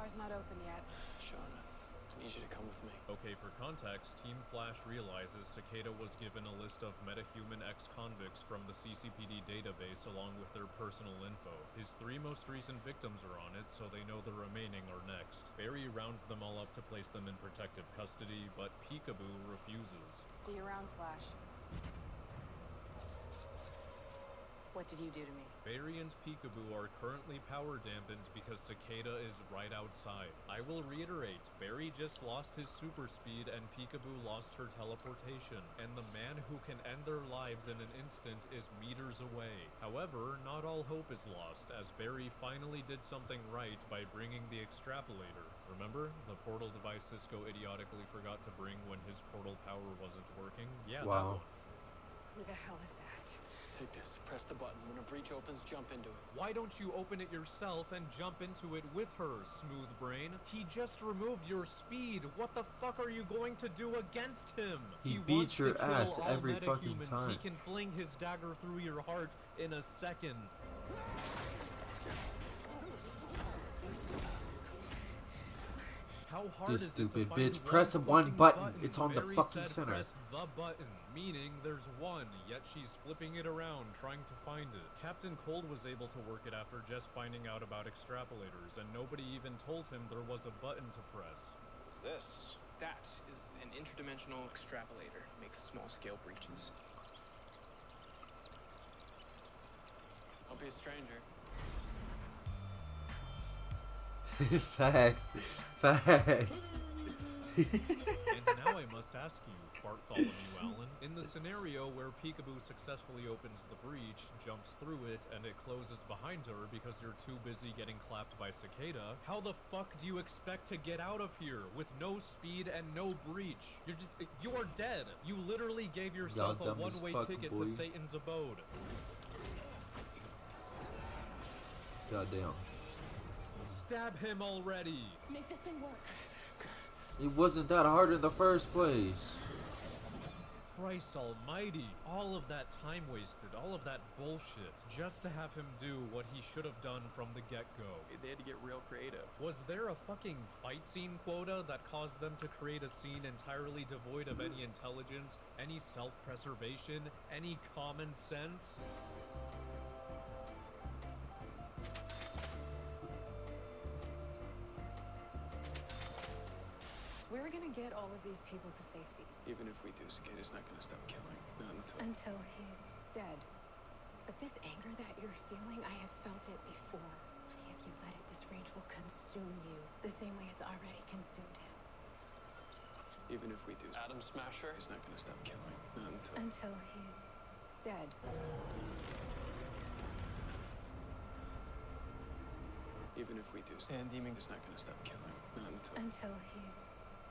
Bar's not open yet. Shauna, I need you to come with me. Okay, for context, Team Flash realizes Cicada was given a list of metahuman ex-convicts from the CCPD database along with their personal info. His 3 most recent victims are on it, so they know the remaining are next. Barry rounds them all up to place them in protective custody, but Peekaboo refuses. See you around, Flash. What did you do to me? Barry and Peekaboo are currently power dampened because Cicada is right outside. I will reiterate, Barry just lost his super speed and Peekaboo lost her teleportation, and the man who can end their lives in an instant is meters away. However, not all hope is lost, as Barry finally did something right by bringing the extrapolator. Remember? The portal device Cisco idiotically forgot to bring when his portal power wasn't working? Yeah, wow. That one. Who the hell is that? Take this. Press the button. When a breach opens, jump into it. Why don't you open it yourself and jump into it with her, smooth brain? He just removed your speed. What the fuck are you going to do against him? He wants beats your to kill ass all every fucking metahumans. time. He can fling his dagger through your heart in a second. How hard You is it to stupid find bitch. one Press one fucking button. It's on the Barry fucking said center. Press the button, meaning there's one, yet she's flipping it around, trying to find it. Captain Cold was able to work it after just finding out about extrapolators, and nobody even told him there was a button to press. What's this? That is an interdimensional extrapolator. Makes small-scale breaches. I'll be a stranger. Facts. Facts. And now I must ask you, Bartholomew Allen, in the scenario where Peekaboo successfully opens the breach, jumps through it, and it closes behind her because you're too busy getting clapped by Cicada, how the fuck do you expect to get out of here with no speed and no breach? You are dead. You literally gave yourself a dumb as one-way fuck, ticket boy. to Satan's abode. Goddamn. Stab him already. Make this thing work. It wasn't that hard in the first place. Christ almighty. All of that time wasted, all of that bullshit, just to have him do what he should have done from the get-go. They had to get real creative. Was there a fucking fight scene quota that caused them to create a scene entirely devoid of any intelligence, any self-preservation, any common sense? We're gonna get all of these people to safety. Even if we do, Cicada's not gonna stop killing. Not Until he's dead. But this anger that you're feeling, I have felt it before. Honey, if you let it, this rage will consume you. The same way it's already consumed him. Even if we do, Atom Smasher is not gonna stop killing. Not Until he's dead. Even if we do, Sand Demon is not gonna stop killing. Not Until he's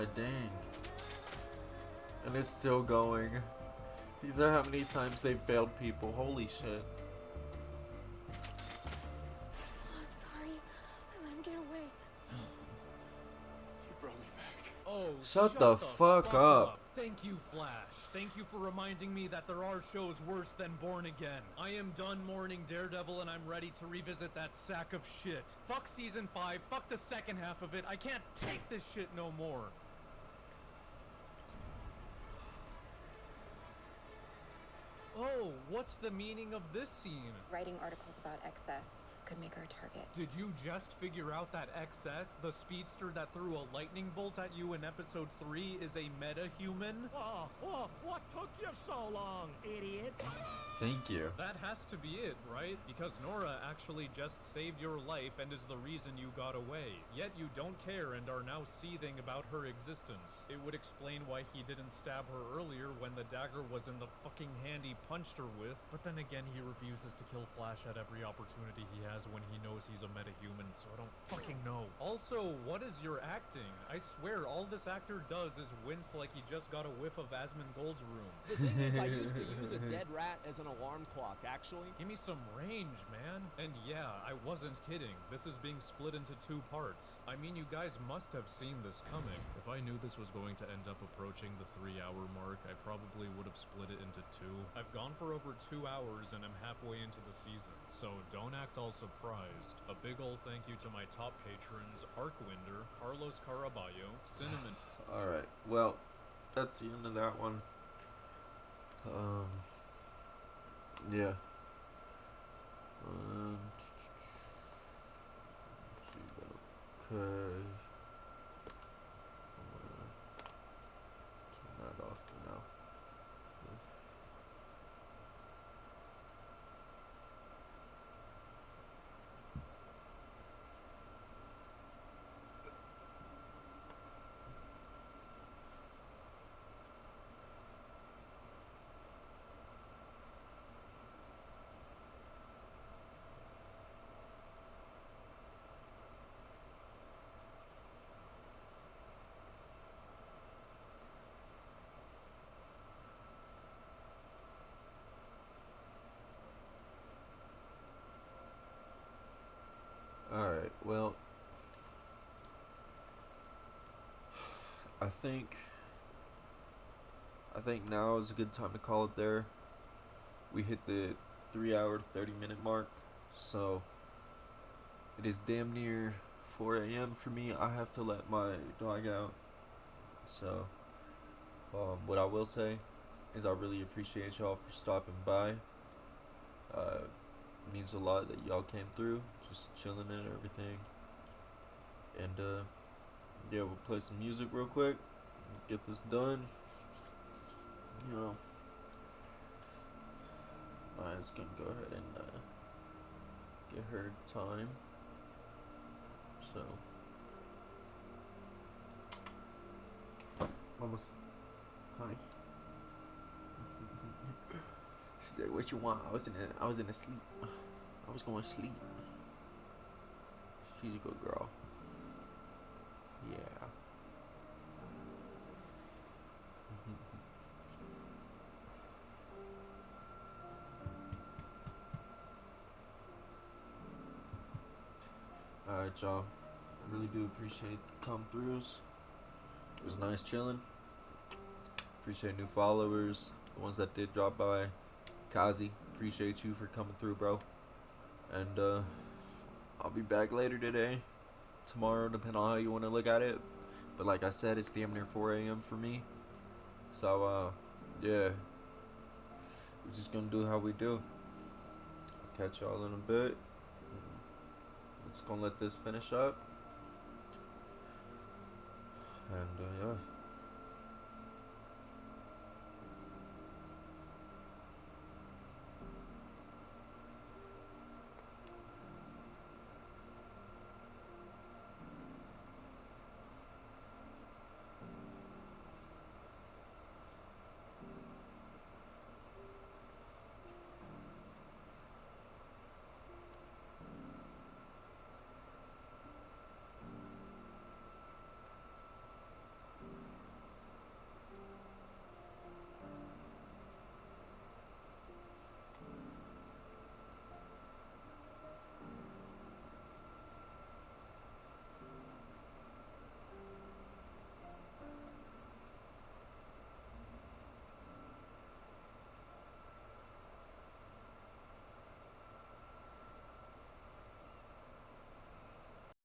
God dang. And it's still going. These are how many times they've failed people. Holy shit. I'm sorry. I let him get away. You brought me back. Oh, Shut the fuck up. Thank you, Flash. Thank you for reminding me that there are shows worse than Born Again. I am done mourning Daredevil and I'm ready to revisit that sack of shit. Fuck season 5, fuck the second half of it. I can't take this shit no more. Oh, what's the meaning of this scene? Writing articles about excess could make her a target. Did you just figure out that XS, the speedster that threw a lightning bolt at you in episode 3, is a meta-human? Oh, what took you so long, idiot? Thank you. That has to be it, right? Because Nora actually just saved your life and is the reason you got away. Yet you don't care and are now seething about her existence. It would explain why he didn't stab her earlier when the dagger was in the fucking hand he punched her with. But then again, he refuses to kill Flash at every opportunity he has when he knows he's a metahuman, so I don't fucking know. Also, what is your acting? I swear, all this actor does is wince like he just got a whiff of Asmongold's room. The thing is, I used to use a dead rat as an alarm clock, actually. Give me some range, man. And yeah, I wasn't kidding. This is being split into 2 parts. I mean, you guys must have seen this coming. If I knew this was going to end up approaching the 3-hour mark, I probably would have split it into 2. I've gone for over 2 hours and I'm halfway into the season, so don't act all surprised. A big ol' thank you to my top patrons, Arcwinder, Carlos Caraballo, Cinnamon. Alright, well, that's the end of that one. Yeah. Let's see that. Okay. Turn that off for now. Alright, well, I think now is a good time to call it there. We hit the 3-hour, 30-minute mark, so it is damn near 4 a.m. for me. I have to let my dog out, so what I will say is I really appreciate y'all for stopping by. It means a lot that y'all came through, just chilling and everything. And yeah, we'll play some music real quick, get this done. You know, I'm just gonna go ahead and get her time. So, Mama's, hi. She's like, "What you want?" I was in a sleep. I was going to sleep. She's a good girl. Yeah. Alright, y'all. I really do appreciate the come-throughs. It was nice chilling. Appreciate new followers. The ones that did drop by. Kazi, appreciate you for coming through, bro. And I'll be back later today. Tomorrow, depending on how you want to look at it. But like I said, it's damn near 4 a.m. for me. So, yeah. We're just gonna do how we do. I'll catch y'all in a bit. I'm just gonna let this finish up. And, yeah.